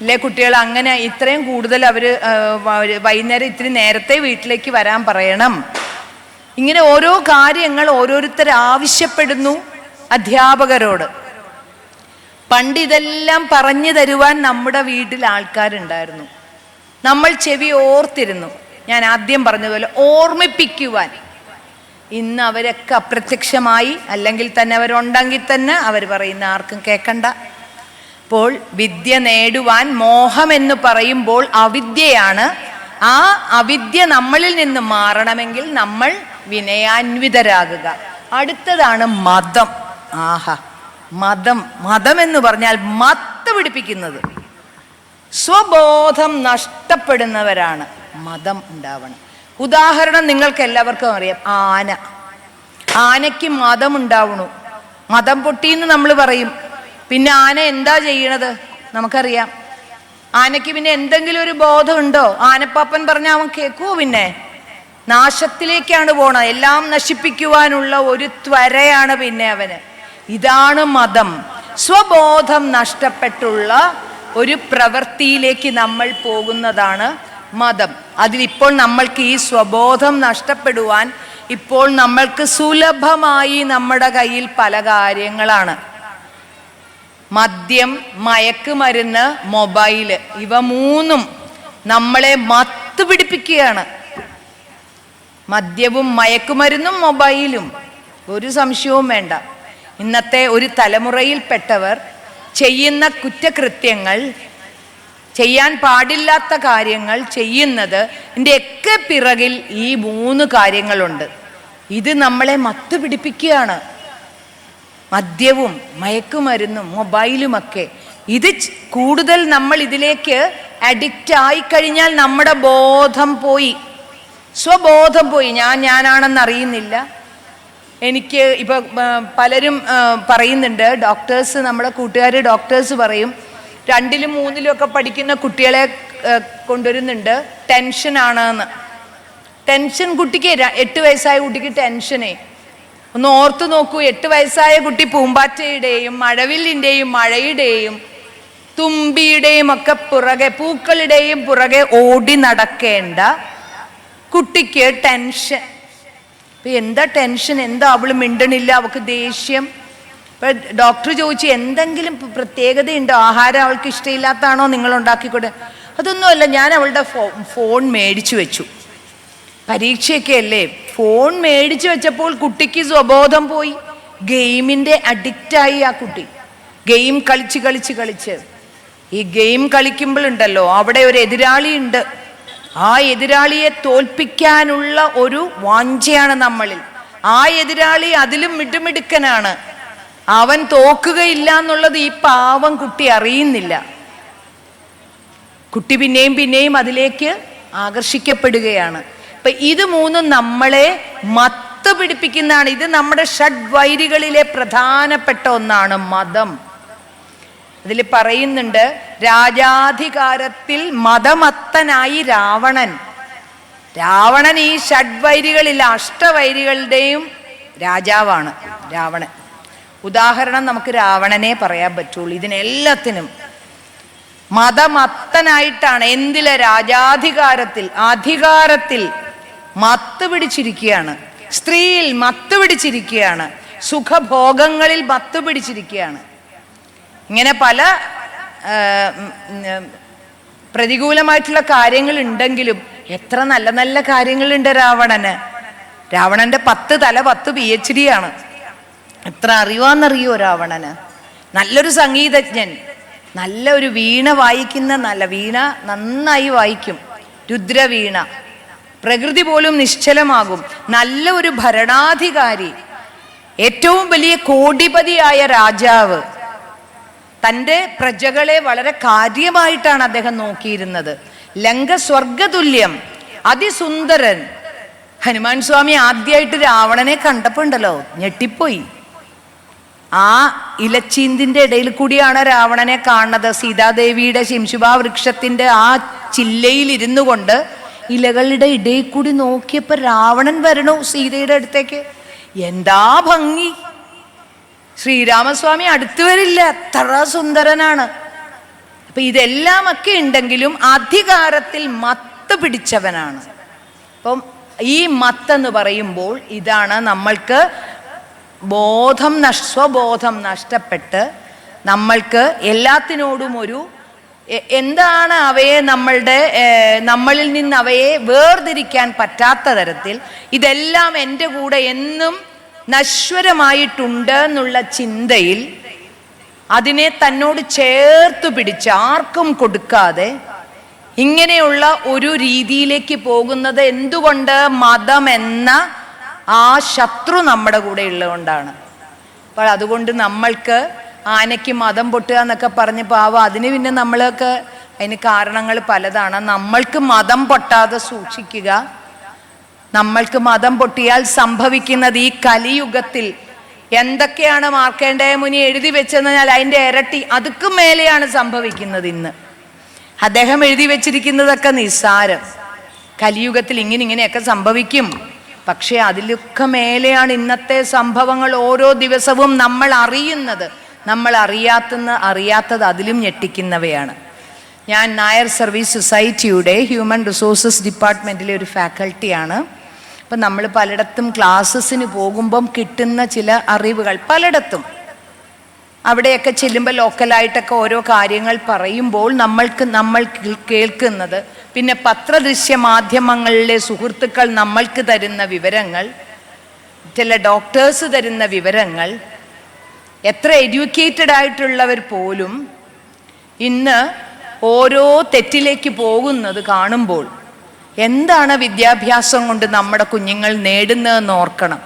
ഇല്ലേ, കുട്ടികൾ അങ്ങനെ ഇത്രയും കൂടുതൽ അവർ വൈകുന്നേരം ഇത്തിരി നേരത്തെ വീട്ടിലേക്ക് വരാൻ പറയണം. ഇങ്ങനെ ഓരോ കാര്യങ്ങൾ ഓരോരുത്തർ ആവശ്യപ്പെടുന്നു അധ്യാപകരോട്. പണ്ട് ഇതെല്ലാം പറഞ്ഞു തരുവാൻ നമ്മുടെ വീട്ടിൽ ആൾക്കാരുണ്ടായിരുന്നു. നമ്മൾ ചെവി ഓർത്തിരുന്നു. ഞാൻ ആദ്യം പറഞ്ഞതുപോലെ ഓർമ്മിപ്പിക്കുവാൻ. ഇന്ന് അവരൊക്കെ അപ്രത്യക്ഷമായി, അല്ലെങ്കിൽ തന്നെ അവരുണ്ടെങ്കിൽ തന്നെ അവർ പറയുന്ന ആർക്കും കേൾക്കണ്ട. അപ്പോൾ വിദ്യ നേടുവാൻ മോഹം എന്ന് പറയുമ്പോൾ അവിദ്യയാണ്. ആ അവിദ്യ നമ്മളിൽ നിന്ന് മാറണമെങ്കിൽ നമ്മൾ വിനയാന്വിതരാകുക. അടുത്തതാണ് മതം. ആഹാ, മതം. മതം എന്ന് പറഞ്ഞാൽ മത്ത് പിടിപ്പിക്കുന്നത്. സ്വബോധം നഷ്ടപ്പെടുന്നവരാണ് മതം ഉണ്ടാവണം. ഉദാഹരണം നിങ്ങൾക്ക് എല്ലാവർക്കും അറിയാം, ആന. ആനയ്ക്ക് മതം ഉണ്ടാവണു. മതം പൊട്ടിന്ന് നമ്മൾ പറയും. പിന്നെ ആന എന്താ ചെയ്യണത് നമുക്കറിയാം. ആനയ്ക്ക് പിന്നെ എന്തെങ്കിലും ഒരു ബോധം ഉണ്ടോ? ആനപ്പാപ്പൻ പറഞ്ഞ അവൻ കേൾക്കുവോ? പിന്നെ നാശത്തിലേക്കാണ് പോണത്. എല്ലാം നശിപ്പിക്കുവാനുള്ള ഒരു ത്വരയാണ് പിന്നെ അവന്. ഇതാണ് മതം. സ്വബോധം നഷ്ടപ്പെട്ടുള്ള ഒരു പ്രവൃത്തിയിലേക്ക് നമ്മൾ പോകുന്നതാണ് മതം. അതിലിപ്പോൾ നമ്മൾക്ക് ഈ സ്വബോധം നഷ്ടപ്പെടുവാൻ ഇപ്പോൾ നമ്മൾക്ക് സുലഭമായി നമ്മുടെ കയ്യിൽ പല കാര്യങ്ങളാണ്. മദ്യം, മയക്കുമരുന്ന്, മൊബൈല്, ഇവ മൂന്നും നമ്മളെ മത്ത് പിടിപ്പിക്കുകയാണ്. മദ്യവും മയക്കുമരുന്നും മൊബൈലും, ഒരു സംശയവും വേണ്ട. ഇന്നത്തെ ഒരു തലമുറയിൽപ്പെട്ടവർ ചെയ്യുന്ന കുറ്റകൃത്യങ്ങൾ, ചെയ്യാൻ പാടില്ലാത്ത കാര്യങ്ങൾ ചെയ്യുന്നത് ഇതിൻ്റെയൊക്കെ പിറകിൽ ഈ 3 കാര്യങ്ങളുണ്ട്. ഇത് നമ്മളെ മത്ത് പിടിപ്പിക്കുകയാണ്. മദ്യവും മയക്കുമരുന്നും മൊബൈലുമൊക്കെ. ഇത് കൂടുതൽ നമ്മൾ ഇതിലേക്ക് അഡിക്റ്റ് ആയിക്കഴിഞ്ഞാൽ നമ്മുടെ ബോധം പോയി, സ്വബോധം പോയി. ഞാനാണെന്ന് അറിയുന്നില്ല. എനിക്ക് ഇപ്പം പലരും പറയുന്നുണ്ട്, ഡോക്ടേഴ്സ്, നമ്മുടെ കൂട്ടുകാർ ഡോക്ടേഴ്സ് പറയും, 2ലും 3ലും ഒക്കെ പഠിക്കുന്ന കുട്ടികളെ കൊണ്ടുവരുന്നുണ്ട്, ടെൻഷനാണെന്ന്. ടെൻഷൻ കുട്ടിക്ക് 8 വയസ്സായ കുട്ടിക്ക് ടെൻഷനേ. ഒന്ന് ഓർത്തു നോക്കൂ, 8 വയസ്സായ കുട്ടി പൂമ്പാറ്റയുടെയും മഴവില്ലിൻ്റെയും മഴയുടെയും തുമ്പിയുടെയും ഒക്കെ പുറകെ, പൂക്കളുടെയും പുറകെ ഓടി നടക്കേണ്ട കുട്ടിക്ക് ടെൻഷൻ. ഇപ്പം എന്താ ടെൻഷൻ? എന്താ അവള് മിണ്ടണില്ല, അവൾക്ക് ദേഷ്യം. ഇപ്പം ഡോക്ടർ ചോദിച്ചു, എന്തെങ്കിലും പ്രത്യേകതയുണ്ടോ? ആഹാരം അവൾക്ക് ഇഷ്ടമില്ലാത്താണോ നിങ്ങൾ ഉണ്ടാക്കിക്കൊണ്ട്? അതൊന്നുമല്ല, ഞാൻ അവളുടെ ഫോൺ മേടിച്ചു വെച്ചു. പരീക്ഷയൊക്കെ അല്ലേ, ഫോൺ മേടിച്ചു വെച്ചപ്പോൾ കുട്ടിക്ക് സ്വബോധം പോയി. ഗെയിമിൻ്റെ അഡിക്റ്റായി ആ കുട്ടി. ഗെയിം കളിച്ച് ഈ ഗെയിം കളിക്കുമ്പോഴുണ്ടല്ലോ, അവിടെ ഒരു എതിരാളി ഉണ്ട്. ആ എതിരാളിയെ തോൽപ്പിക്കാനുള്ള ഒരു വാഞ്ചയാണ് നമ്മളിൽ. ആ എതിരാളി അതിലും മിടുമിടുക്കനാണ്. അവൻ തോക്കുകയില്ല എന്നുള്ളത് ഈ പാവം കുട്ടി അറിയുന്നില്ല. കുട്ടി പിന്നെയും പിന്നെയും അതിലേക്ക് ആകർഷിക്കപ്പെടുകയാണ്. അപ്പൊ ഇത് 3 നമ്മളെ മത്ത് പിടിപ്പിക്കുന്നതാണ്. ഇത് നമ്മുടെ ഷഡ്വൈരികളിലെ പ്രധാനപ്പെട്ട ഒന്നാണ് മതം. അതിൽ പറയുന്നുണ്ട്, രാജാധികാരത്തിൽ മതമത്തനായി രാവണൻ. രാവണൻ ഈ ഷഡ്വൈരികളിൽ, അഷ്ടവൈരികളുടെയും രാജാവാണ് രാവണൻ. ഉദാഹരണം നമുക്ക് രാവണനെ പറയാൻ പറ്റുള്ളൂ. ഇതിനെല്ലാത്തിനും മതമത്തനായിട്ടാണ്. എന്തിലെ? രാജാധികാരത്തിൽ, അധികാരത്തിൽ മത്ത് പിടിച്ചിരിക്കുകയാണ്. സ്ത്രീയിൽ മത്ത് പിടിച്ചിരിക്കുകയാണ്. സുഖഭോഗങ്ങളിൽ മത്ത് പിടിച്ചിരിക്കുകയാണ്. ഇങ്ങനെ പല പ്രതികൂലമായിട്ടുള്ള കാര്യങ്ങൾ ഉണ്ടെങ്കിലും എത്ര നല്ല നല്ല കാര്യങ്ങളുണ്ട് രാവണന്. രാവണന്റെ 10 തല 10 PhD ആണ്. എത്ര അറിവാന്നറിയോ രാവണന്? നല്ലൊരു സംഗീതജ്ഞൻ, നല്ല ഒരു വീണ വായിക്കുന്ന, നല്ല വീണ നന്നായി വായിക്കും, രുദ്രവീണ. പ്രകൃതി പോലും നിശ്ചലമാകും. നല്ല ഒരു ഭരണാധികാരി, ഏറ്റവും വലിയ കോടിപതിയായ രാജാവ്. തൻ്റെ പ്രജകളെ വളരെ കാര്യമായിട്ടാണ് അദ്ദേഹം നോക്കിയിരുന്നത്. ലങ്ക സ്വർഗതുല്യം, അതിസുന്ദരൻ. ഹനുമാൻ സ്വാമി ആദ്യമായിട്ട് രാവണനെ കണ്ടപ്പോൾ ഉണ്ടല്ലോ, ഞെട്ടിപ്പോയി. ആ ഇലച്ചീന്തിൻ്റെ ഇടയിൽ കൂടിയാണ് രാവണനെ കാണുന്നത്. സീതാദേവിയുടെ ശിംശുഭാ വൃക്ഷത്തിൻ്റെ ആ ചില്ലയിൽ ഇരുന്നു കൊണ്ട് ഇലകളുടെ ഇടയിൽ കൂടി നോക്കിയപ്പോൾ രാവണൻ വരണു സീതയുടെ അടുത്തേക്ക്. എന്താ ഭംഗി! ശ്രീരാമസ്വാമി അടുത്തു വരില്ല, അത്ര സുന്ദരനാണ്. അപ്പൊ ഇതെല്ലാം ഒക്കെ ഉണ്ടെങ്കിലും അധികാരത്തിൽ മത്ത് പിടിച്ചവനാണ്. അപ്പം ഈ മത്തെന്ന് പറയുമ്പോൾ ഇതാണ് നമ്മൾക്ക് സ്വബോധം നഷ്ടപ്പെട്ട് നമ്മൾക്ക് എല്ലാത്തിനോടും ഒരു എന്താണ് അവയെ നമ്മളിൽ നിന്ന് അവയെ വേർതിരിക്കാൻ പറ്റാത്ത തരത്തിൽ ഇതെല്ലാം എൻ്റെ കൂടെ എന്നും നശ്വരമായിട്ടുണ്ട് എന്നുള്ള ചിന്തയിൽ അതിനെ തന്നോട് ചേർത്ത് പിടിച്ച് ആർക്കും കൊടുക്കാതെ ഇങ്ങനെയുള്ള ഒരു രീതിയിലേക്ക് പോകുന്നത് എന്തുകൊണ്ട്? മതം എന്ന ആ ശത്രു നമ്മുടെ കൂടെ ഉള്ളതുകൊണ്ടാണ്. അപ്പോൾ അതുകൊണ്ട് നമ്മൾക്ക് ആനയ്ക്ക് മദം പൊട്ടുക എന്നൊക്കെ പറഞ്ഞ് പാവം അതിന് പിന്നെ നമ്മളൊക്കെ അതിന് കാരണങ്ങൾ പലതാണ്. നമ്മൾക്ക് മദം പൊട്ടാതെ സൂക്ഷിക്കുക. നമ്മൾക്ക് മദം പൊട്ടിയാൽ സംഭവിക്കുന്നത് ഈ കലിയുഗത്തിൽ എന്തൊക്കെയാണ് മാർക്കണ്ഡേയ മുനി എഴുതി വെച്ചെന്നാൽ അതിൻ്റെ ഇരട്ടി അതുക്കും മേലെയാണ് സംഭവിക്കുന്നത്. ഇന്ന് അദ്ദേഹം എഴുതി വെച്ചിരിക്കുന്നതൊക്കെ നിസ്സാരം. കലിയുഗത്തിൽ ഇങ്ങനെയൊക്കെ സംഭവിക്കും. പക്ഷെ അതിലൊക്കെ മേലെയാണ് ഇന്നത്തെ സംഭവങ്ങൾ. ഓരോ ദിവസവും നമ്മൾ അറിയുന്നത്, നമ്മൾ അറിയാത്തത് അതിലും ഞെട്ടിക്കുന്നവയാണ്. ഞാൻ നായർ സർവീസ് സൊസൈറ്റിയുടെ ഹ്യൂമൻ റിസോഴ്സസ് ഡിപ്പാർട്ട്മെൻറ്റിലെ ഒരു ഫാക്കൽറ്റിയാണ്. അപ്പം നമ്മൾ പലയിടത്തും ക്ലാസ്സസിന് പോകുമ്പം കിട്ടുന്ന ചില അറിവുകൾ പലയിടത്തും അവിടെയൊക്കെ ചെല്ലുമ്പോൾ ലോക്കലായിട്ടൊക്കെ ഓരോ കാര്യങ്ങൾ പറയുമ്പോൾ നമ്മൾ കേൾക്കുന്നത്, പിന്നെ പത്രദൃശ്യ മാധ്യമങ്ങളിലെ സുഹൃത്തുക്കൾ നമ്മൾക്ക് തരുന്ന വിവരങ്ങൾ, ചില ഡോക്ടേഴ്സ് തരുന്ന വിവരങ്ങൾ, എത്ര എഡ്യൂക്കേറ്റഡ് ആയിട്ടുള്ളവർ പോലും ഇന്ന് ഓരോ തെറ്റിലേക്ക് പോകുന്നത് കാണുമ്പോൾ എന്താണ് വിദ്യാഭ്യാസം കൊണ്ട് നമ്മുടെ കുഞ്ഞുങ്ങൾ നേടുന്നതെന്ന് ഓർക്കണം.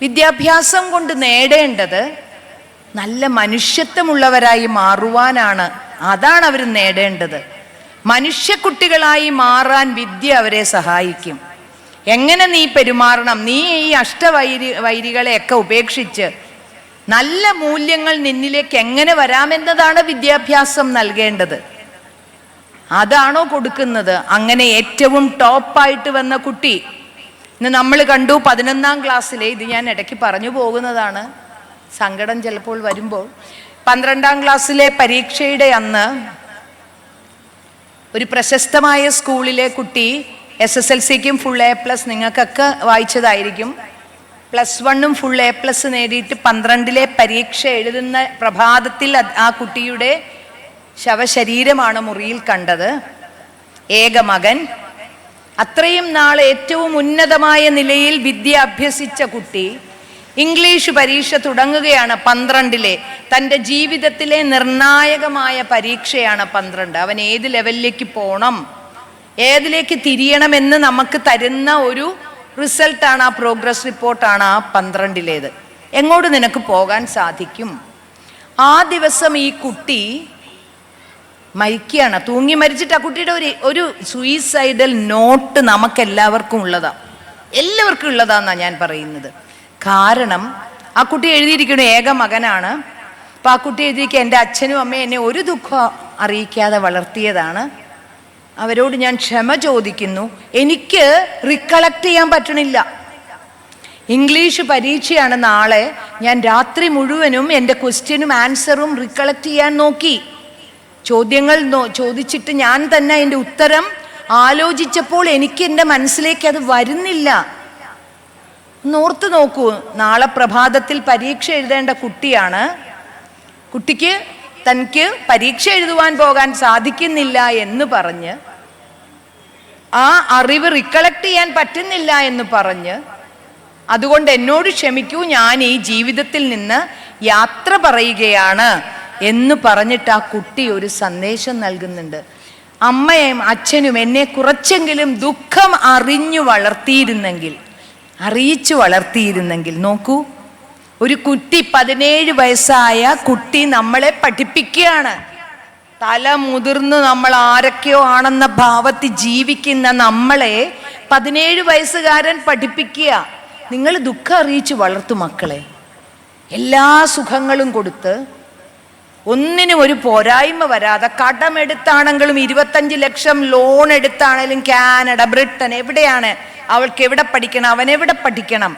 വിദ്യാഭ്യാസം കൊണ്ട് നേടേണ്ടത് നല്ല മനുഷ്യത്വമുള്ളവരായി മാറുവാനാണ്. അതാണ് അവർ നേടേണ്ടത്. മനുഷ്യക്കുട്ടികളായി മാറാൻ വിദ്യ അവരെ സഹായിക്കും. എങ്ങനെ നീ പെരുമാറണം, നീ ഈ വൈരികളെയൊക്കെ ഉപേക്ഷിച്ച് നല്ല മൂല്യങ്ങൾ നിന്നിലേക്ക് എങ്ങനെ വരാമെന്നതാണ് വിദ്യാഭ്യാസം നൽകേണ്ടത്. അതാണോ കൊടുക്കുന്നത്? അങ്ങനെ ഏറ്റവും ടോപ്പായിട്ട് വന്ന കുട്ടി ഇന്ന് നമ്മൾ കണ്ടു 11ാം ക്ലാസ്സിലെ, ഇത് ഞാൻ ഇടയ്ക്ക് പറഞ്ഞു പോകുന്നതാണ്, സങ്കടം ചിലപ്പോൾ വരുമ്പോൾ, 12ാം ക്ലാസ്സിലെ പരീക്ഷയുടെ അന്ന് ഒരു പ്രശസ്തമായ സ്കൂളിലെ കുട്ടി SSLCക്കും ഫുൾ A+, നിങ്ങൾക്കൊക്കെ വായിച്ചതായിരിക്കും, +1 ഫുൾ A+ നേടിയിട്ട് 12ലെ പരീക്ഷ എഴുതുന്ന പ്രഭാതത്തിൽ ആ കുട്ടിയുടെ ശവശരീരമാണ് മുറിയിൽ കണ്ടത്. ഏക മകൻ, അത്രയും നാൾ ഏറ്റവും ഉന്നതമായ നിലയിൽ വിദ്യ അഭ്യസിച്ച കുട്ടി ഇംഗ്ലീഷ് പരീക്ഷ തുടങ്ങുകയാണ്. 12ലെ തൻ്റെ ജീവിതത്തിലെ നിർണായകമായ പരീക്ഷയാണ് 12. അവൻ ഏത് ലെവലിലേക്ക് പോകണം, ഏതിലേക്ക് തിരിയണമെന്ന് നമുക്ക് തരുന്ന ഒരു റിസൾട്ടാണ്, ആ പ്രോഗ്രസ് റിപ്പോർട്ടാണ് ആ 12ലേത്. എങ്ങോട്ട് നിനക്ക് പോകാൻ സാധിക്കും? ആ ദിവസം ഈ കുട്ടി മരിക്കുകയാണ്. തൂങ്ങി മരിച്ചിട്ട് ആ കുട്ടിയുടെ ഒരു സൂയിസൈഡൽ നോട്ട് നമുക്കെല്ലാവർക്കും ഉള്ളതാണ്, എല്ലാവർക്കും ഉള്ളതാണെന്നാണ് ഞാൻ പറയുന്നത്. കാരണം ആ കുട്ടി എഴുതിയിരിക്കുന്നു, ഏക മകനാണ്. അപ്പം ആ കുട്ടി എഴുതിയിരിക്കുക, എൻ്റെ അച്ഛനും അമ്മയും എന്നെ ഒരു ദുഃഖം അറിയിക്കാതെ വളർത്തിയതാണ്, അവരോട് ഞാൻ ക്ഷമ ചോദിക്കുന്നു. എനിക്ക് റിക്കളക്ട് ചെയ്യാൻ പറ്റണില്ല. ഇംഗ്ലീഷ് പരീക്ഷയാണ് നാളെ. ഞാൻ രാത്രി മുഴുവനും എൻ്റെ ക്വസ്റ്റ്യനും ആൻസറും റിക്കളക്ട് ചെയ്യാൻ നോക്കി. ചോദ്യങ്ങൾ ചോദിച്ചിട്ട് ഞാൻ തന്നെ അതിൻ്റെ ഉത്തരം ആലോചിച്ചപ്പോൾ എനിക്ക് എൻ്റെ മനസ്സിലേക്ക് അത് വരുന്നില്ല. ഓർത്ത് നോക്കൂ, നാളെ പ്രഭാതത്തിൽ പരീക്ഷ എഴുതേണ്ട കുട്ടിയാണ്. കുട്ടിക്ക് തനിക്ക് പരീക്ഷ എഴുതുവാൻ പോകാൻ സാധിക്കുന്നില്ല എന്ന് പറഞ്ഞ്, ആ അറിവ് റിക്കളക്ട് ചെയ്യാൻ പറ്റുന്നില്ല എന്ന് പറഞ്ഞ്, അതുകൊണ്ട് എന്നോട് ക്ഷമിക്കൂ, ഞാൻ ഈ ജീവിതത്തിൽ നിന്ന് യാത്ര പറയുകയാണ് എന്ന് പറഞ്ഞിട്ട് ആ കുട്ടി ഒരു സന്ദേശം നൽകുന്നുണ്ട്. അമ്മയും അച്ഛനും എന്നെ കുറച്ചെങ്കിലും ദുഃഖം അറിയിച്ചു വളർത്തിയിരുന്നെങ്കിൽ, നോക്കൂ, ഒരു കുട്ടി 17 വയസ്സായ കുട്ടി നമ്മളെ പഠിപ്പിക്കുകയാണ്. തല മുതിർന്ന് നമ്മൾ ആരൊക്കെയോ ആണെന്ന ഭാവത്തിൽ ജീവിക്കുന്ന നമ്മളെ 17 വയസ്സുകാരൻ പഠിപ്പിക്കുക. നിങ്ങൾ ദുഃഖം അറിയിച്ചു വളർത്തു മക്കളെ, എല്ലാ സുഖങ്ങളും കൊടുത്ത്, ഒന്നിനും ഒരു പോരായ്മ വരാതെ, കടമെടുത്താണെങ്കിലും 25 ലക്ഷം ലോൺ എടുത്താണെങ്കിലും കാനഡ, ബ്രിട്ടൻ, എവിടെയാണ് അവൾക്ക് എവിടെ പഠിക്കണം, അവൻ എവിടെ പഠിക്കണം,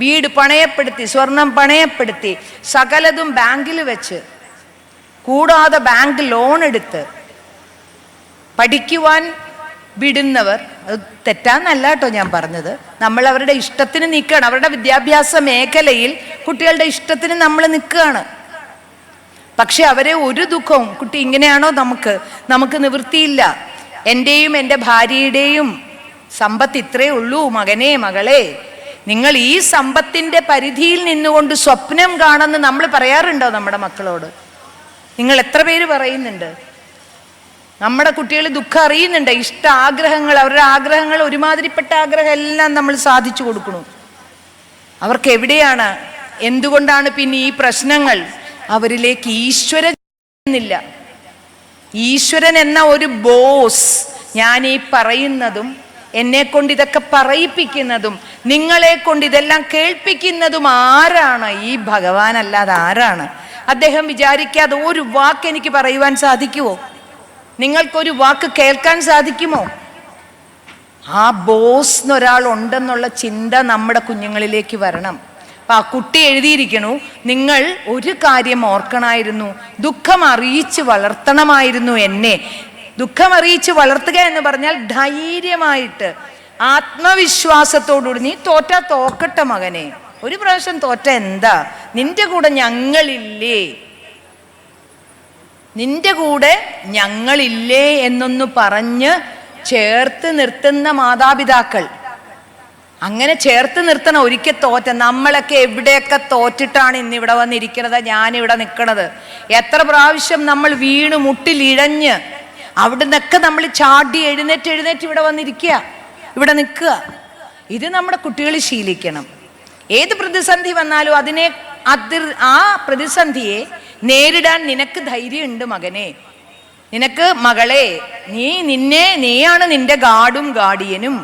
വീട് പണയപ്പെടുത്തി, സ്വർണം പണയപ്പെടുത്തി, സകലതും ബാങ്കിൽ വെച്ച്, കൂടാതെ ബാങ്ക് ലോൺ എടുത്ത് പഠിക്കുവാൻ വിടുന്നവർ, അത് തെറ്റാന്നല്ല കേട്ടോ ഞാൻ പറഞ്ഞത്. നമ്മൾ അവരുടെ ഇഷ്ടത്തിന് നിൽക്കുകയാണ്. അവരുടെ വിദ്യാഭ്യാസ മേഖലയിൽ കുട്ടികളുടെ ഇഷ്ടത്തിന് നമ്മൾ നിൽക്കുകയാണ്. പക്ഷെ അവരെ ഒരു ദുഃഖവും, കുട്ടി ഇങ്ങനെയാണോ, നമുക്ക് നിവൃത്തിയില്ല, എൻ്റെയും എൻ്റെ ഭാര്യയുടെയും സമ്പത്ത് ഇത്രയേ ഉള്ളൂ, മകനെ മകളെ, നിങ്ങൾ ഈ സമ്പത്തിൻ്റെ പരിധിയിൽ നിന്നുകൊണ്ട് സ്വപ്നം കാണുമെന്ന് നമ്മൾ പറയാറുണ്ടോ നമ്മുടെ മക്കളോട്? നിങ്ങൾ എത്ര പേര് പറയുന്നുണ്ട്? നമ്മുടെ കുട്ടികൾ ദുഃഖം അറിയുന്നുണ്ട്. ആഗ്രഹങ്ങൾ, അവരുടെ ആഗ്രഹങ്ങൾ, ഒരുമാതിരിപ്പെട്ട ആഗ്രഹം എല്ലാം നമ്മൾ സാധിച്ചു കൊടുക്കണം. അവർക്ക് എവിടെയാണ് എന്തുകൊണ്ടാണ് പിന്നെ ഈ പ്രശ്നങ്ങൾ? അവരിലേക്ക് ഈശ്വരൻ ഇല്ല. ഈശ്വരൻ എന്ന ഒരു ബോസ്, ഞാൻ ഈ പറയുന്നതും എന്നെ കൊണ്ട് ഇതൊക്കെ പറയിപ്പിക്കുന്നതും നിങ്ങളെ കൊണ്ട് ഇതെല്ലാം കേൾപ്പിക്കുന്നതും ആരാണ്? ഈ ഭഗവാൻ അല്ലാതെ ആരാണ്? അദ്ദേഹം വിചാരിക്കാതെ ഒരു വാക്ക് എനിക്ക് പറയുവാൻ സാധിക്കുമോ? നിങ്ങൾക്കൊരു വാക്ക് കേൾക്കാൻ സാധിക്കുമോ? ആ ബോസ് എന്നൊരാൾ ഉണ്ടെന്നുള്ള ചിന്ത നമ്മുടെ കുഞ്ഞുങ്ങളിലേക്ക് വരണം. അപ്പൊ ആ കുട്ടി എഴുതിയിരിക്കണു, നിങ്ങൾ ഒരു കാര്യം ഓർക്കണമായിരുന്നു, ദുഃഖം അറിയിച്ച് വളർത്തണമായിരുന്നു എന്നെ. ദുഃഖം അറിയിച്ച് വളർത്തുക എന്ന് പറഞ്ഞാൽ ധൈര്യമായിട്ട് ആത്മവിശ്വാസത്തോടുകൂടി, നീ തോറ്റാ തോക്കട്ടെ മകനെ, ഒരു പ്രാവശ്യം തോറ്റ എന്താ, നിന്റെ കൂടെ ഞങ്ങളില്ലേ, നിന്റെ കൂടെ ഞങ്ങളില്ലേ എന്നൊന്ന് പറഞ്ഞ് ചേർത്ത് നിർത്തുന്ന മാതാപിതാക്കൾ. അങ്ങനെ ചേർത്ത് നിർത്തണം. ഒരിക്കൽ തോറ്റ, നമ്മളൊക്കെ എവിടെയൊക്കെ തോറ്റിട്ടാണ് ഇന്നിവിടെ വന്നിരിക്കണത്, ഞാനിവിടെ നിൽക്കണത്. എത്ര പ്രാവശ്യം നമ്മൾ വീണ് മുട്ടിലിഴഞ്ഞ് അവിടെ നിന്നൊക്കെ നമ്മൾ ചാടി എഴുന്നേറ്റ് ഇവിടെ വന്നിരിക്കുക, ഇവിടെ നിൽക്കുക. ഇത് നമ്മുടെ കുട്ടികൾ ശീലിക്കണം. ഏത് പ്രതിസന്ധി വന്നാലും ആ പ്രതിസന്ധിയെ നേരിടാൻ നിനക്ക് ധൈര്യമുണ്ട് മകനെ, നിനക്ക് മകളെ, നീയാണ് നിന്റെ ഗാർഡും ഗാർഡിയനും.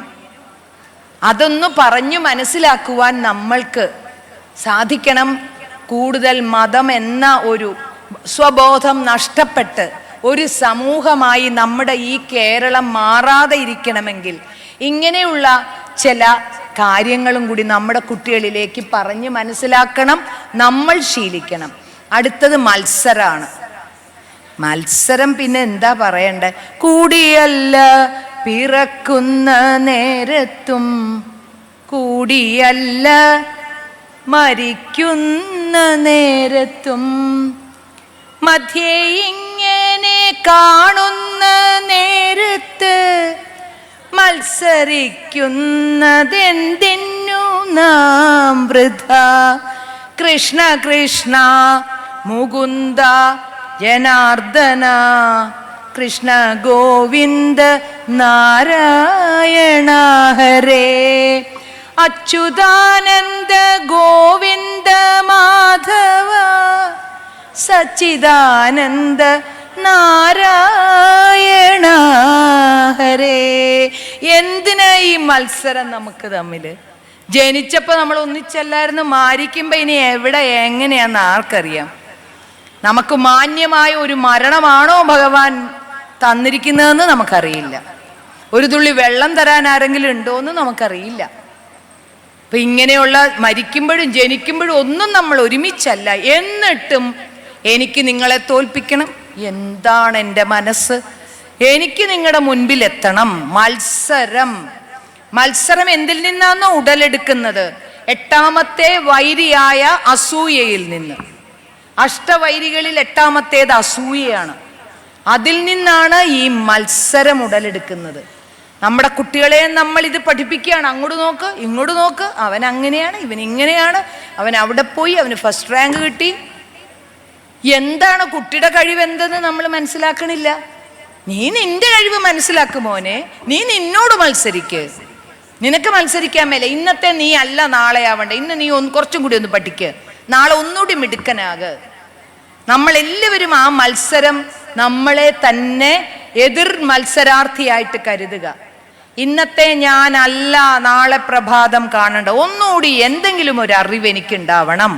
അതൊന്ന് പറഞ്ഞു മനസ്സിലാക്കുവാൻ നമ്മൾക്ക് സാധിക്കണം. കൂടുതൽ മതം എന്ന ഒരു സ്വബോധം നഷ്ടപ്പെട്ട് ഒരു സമൂഹമായി നമ്മുടെ ഈ കേരളം മാറാതെ ഇരിക്കണമെങ്കിൽ ഇങ്ങനെയുള്ള ചില കാര്യങ്ങളും കൂടി നമ്മുടെ കുട്ടികളിലേക്ക് പറഞ്ഞ് മനസ്സിലാക്കണം, നമ്മൾ ശീലിക്കണം. അടുത്തത് മത്സരമാണ്. മത്സരം പിന്നെ എന്താ പറയണ്ടേ? കൂടിയല്ല പിറക്കുന്ന നേരത്തും കൂടിയല്ല മരിക്കുന്ന നേരത്തും മധ്യേ ഇങ്ങനെ കാണുന്ന നേരത്ത് മത്സരിക്കുന്നതെന്തിനു നാം വൃഥ. കൃഷ്ണ കൃഷ്ണ മുകുന്ദ ജനാർദ്ദന കൃഷ്ണ ഗോവിന്ദ നാരായണ ഹരേ. അച്യുതാനന്ദ ഗോവിന്ദ മാധവ സച്ചിദാനന്ദ നാരായണ ഹരേ. എന്തിനാ ഈ മത്സരം നമുക്ക് തമ്മില്? ജനിച്ചപ്പോൾ നമ്മൾ ഒന്നിച്ചല്ലായിരുന്നു, മാരിക്കുമ്പോ ഇനി എവിടെ എങ്ങനെയാന്ന് ആർക്കറിയാം? നമുക്ക് മാന്യമായ ഒരു മരണമാണോ ഭഗവാൻ തന്നിരിക്കുന്നതെന്ന് നമുക്കറിയില്ല. ഒരു തുള്ളി വെള്ളം തരാൻ ആരെങ്കിലും ഉണ്ടോയെന്ന് നമുക്കറിയില്ല. അപ്പൊ ഇങ്ങനെയുള്ള മരിക്കുമ്പോഴും ജനിക്കുമ്പോഴും ഒന്നും നമ്മൾ ഒരുമിച്ചല്ല. എന്നിട്ടും എനിക്ക് നിങ്ങളെ തോൽപ്പിക്കണം, എന്താണ് എൻ്റെ മനസ്സ്? എനിക്ക് നിങ്ങളുടെ മുൻപിൽ എത്തണം. മത്സരം എന്തിൽ നിന്നാണോ ഉടലെടുക്കുന്നത്? എട്ടാമത്തെ വൈരിയായ അസൂയയിൽ നിന്ന്. അഷ്ടവൈരികളിൽ എട്ടാമത്തേത് അസൂയയാണ്. അതിൽ നിന്നാണ് ഈ മത്സരം ഉടലെടുക്കുന്നത്. നമ്മുടെ കുട്ടികളെ നമ്മൾ ഇത് പഠിപ്പിക്കുകയാണ്. അങ്ങോട്ട് നോക്ക്, ഇങ്ങോട്ട് നോക്ക്, അവൻ അങ്ങനെയാണ്, ഇവൻ ഇങ്ങനെയാണ്, അവൻ അവിടെ പോയി, അവന് ഫസ്റ്റ് റാങ്ക് കിട്ടി. എന്താണ് കുട്ടിയുടെ കഴിവ് എന്തെന്ന് നമ്മൾ മനസ്സിലാക്കണില്ല. നീ നിന്റെ കഴിവ് മനസ്സിലാക്കുമോനെ, നീ നിന്നോട് മത്സരിക്ക്. നിനക്ക് മത്സരിക്കാൻ മേലെ. ഇന്നത്തെ നീ അല്ല നാളെ ആവണ്ട. ഇന്ന് നീ കുറച്ചും കൂടി ഒന്ന് പഠിക്ക്, നാളെ ഒന്നുകൂടി മിടുക്കനാക്. നമ്മളെല്ലാവരും ആ മത്സരം നമ്മളെ തന്നെ എതിർ മത്സരാർത്ഥിയായിട്ട് കരുതുക. ഇന്നത്തെ ഞാനല്ല നാളെ പ്രഭാതം കാണണ്ട. ഒന്നുകൂടി എന്തെങ്കിലും ഒരു അറിവ് എനിക്കുണ്ടാവണം,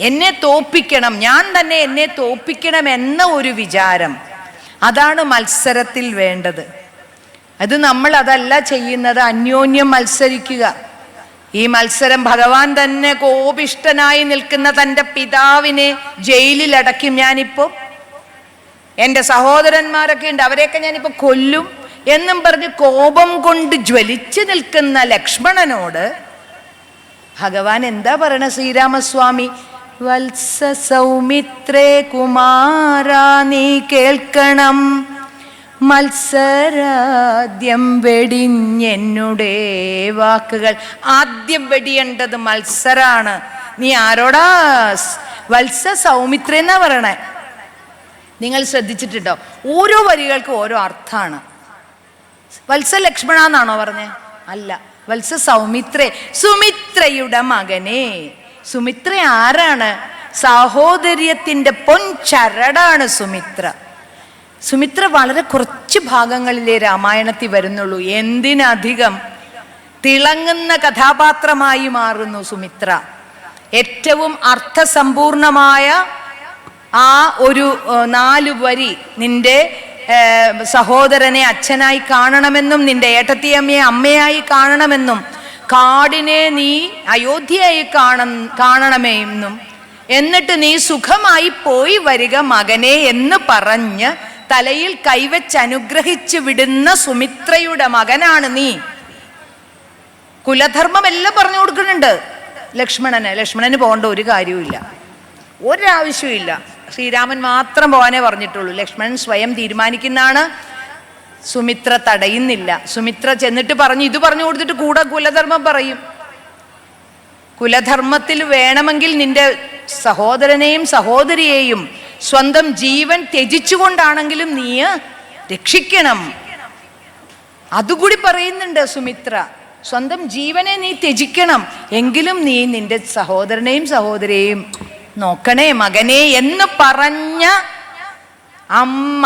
എന്നെ തോൽപ്പിക്കണം, ഞാൻ തന്നെ എന്നെ തോൽപ്പിക്കണം എന്ന ഒരു വിചാരം. അതാണ് മത്സരത്തിൽ വേണ്ടത്. അത് നമ്മൾ അതല്ല ചെയ്യുന്നത്. അന്യോന്യം മത്സരിക്കുക. ഈ മത്സരം ഭഗവാൻ തന്നെ കോപിഷ്ഠനായി നിൽക്കുന്ന തൻ്റെ പിതാവിനെ ജയിലിൽ അടയ്ക്കും. ഞാനിപ്പോൾ എൻ്റെ സഹോദരന്മാരൊക്കെ ഉണ്ട്, അവരെയൊക്കെ ഞാനിപ്പോൾ കൊല്ലും എന്നും പറഞ്ഞ് കോപം കൊണ്ട് ജ്വലിച്ചു നിൽക്കുന്ന ലക്ഷ്മണനോട് ഭഗവാൻ എന്താ പറയണ? ശ്രീരാമസ്വാമി, വത്സ സൗമിത്രേ കുമാരാ നീ കേൾക്കണം, മത്സരാദ്യം വെടിഞ്ഞെന്നുടെ വാക്കുകൾ. ആദ്യം വെടിയേണ്ടത് മത്സരാണ്. നീ ആരോടാ? വത്സ സൗമിത്രേ എന്നാ പറയണേ. നിങ്ങൾ ശ്രദ്ധിച്ചിട്ടുണ്ടോ? ഓരോ വരികൾക്കും ഓരോ അർത്ഥമാണ്. വത്സ ലക്ഷ്മണ എന്നാണോ പറഞ്ഞേ? അല്ല, വത്സ സൗമിത്രേ, സുമിത്രയുടെ മകനെ. സുമിത്ര ആരാണ്? സാഹോദര്യത്തിന്റെ പൊൻചരടാണ് സുമിത്ര. സുമിത്ര വളരെ കുറച്ച് ഭാഗങ്ങളിലേ രാമായണത്തിൽ വരുന്നുള്ളൂ. എന്തിനധികം തിളങ്ങുന്ന കഥാപാത്രമായി മാറുന്നു സുമിത്ര. ഏറ്റവും അർത്ഥസമ്പൂർണമായ ആ ഒരു 4 വരി, നിന്റെ സഹോദരനെ അച്ഛനായി കാണണമെന്നും നിന്റെ ഏട്ടത്തിയമ്മയെ അമ്മയായി കാണണമെന്നും കാടിനെ നീ അയോധ്യയായി കാണണമെന്നും എന്നിട്ട് നീ സുഖമായി പോയി വരിക മകനെ എന്ന് പറഞ്ഞ് തലയിൽ കൈവച്ച് അനുഗ്രഹിച്ചു വിടുന്ന സുമിത്രയുടെ മകനാണ് നീ. കുലധർമ്മം എല്ലാം പറഞ്ഞു കൊടുക്കുന്നുണ്ട് ലക്ഷ്മണന് പോകേണ്ട ഒരു കാര്യവുമില്ല, ഒരാവശ്യമില്ല. ശ്രീരാമൻ മാത്രം പോകാനേ പറഞ്ഞിട്ടുള്ളൂ. ലക്ഷ്മണൻ സ്വയം തീരുമാനിക്കുന്നതാണ്, സുമിത്ര തടയുന്നില്ല. സുമിത്ര ചെന്നിട്ട് പറഞ്ഞു, ഇത് പറഞ്ഞു കൊടുത്തിട്ട് കൂടെ കുലധർമ്മം പറയും. കുലധർമ്മത്തിൽ വേണമെങ്കിൽ നിന്റെ സഹോദരനെയും സഹോദരിയെയും സ്വന്തം ജീവൻ ത്യജിച്ചുകൊണ്ടാണെങ്കിലും നീ രക്ഷിക്കണം. അതുകൂടി പറയുന്നുണ്ട് സുമിത്ര. സ്വന്തം ജീവനെ നീ ത്യജിക്കണം, എങ്കിലും നീ നിന്റെ സഹോദരനെയും സഹോദരിയെയും നോക്കണേ മകനെ എന്ന് പറഞ്ഞ അമ്മ,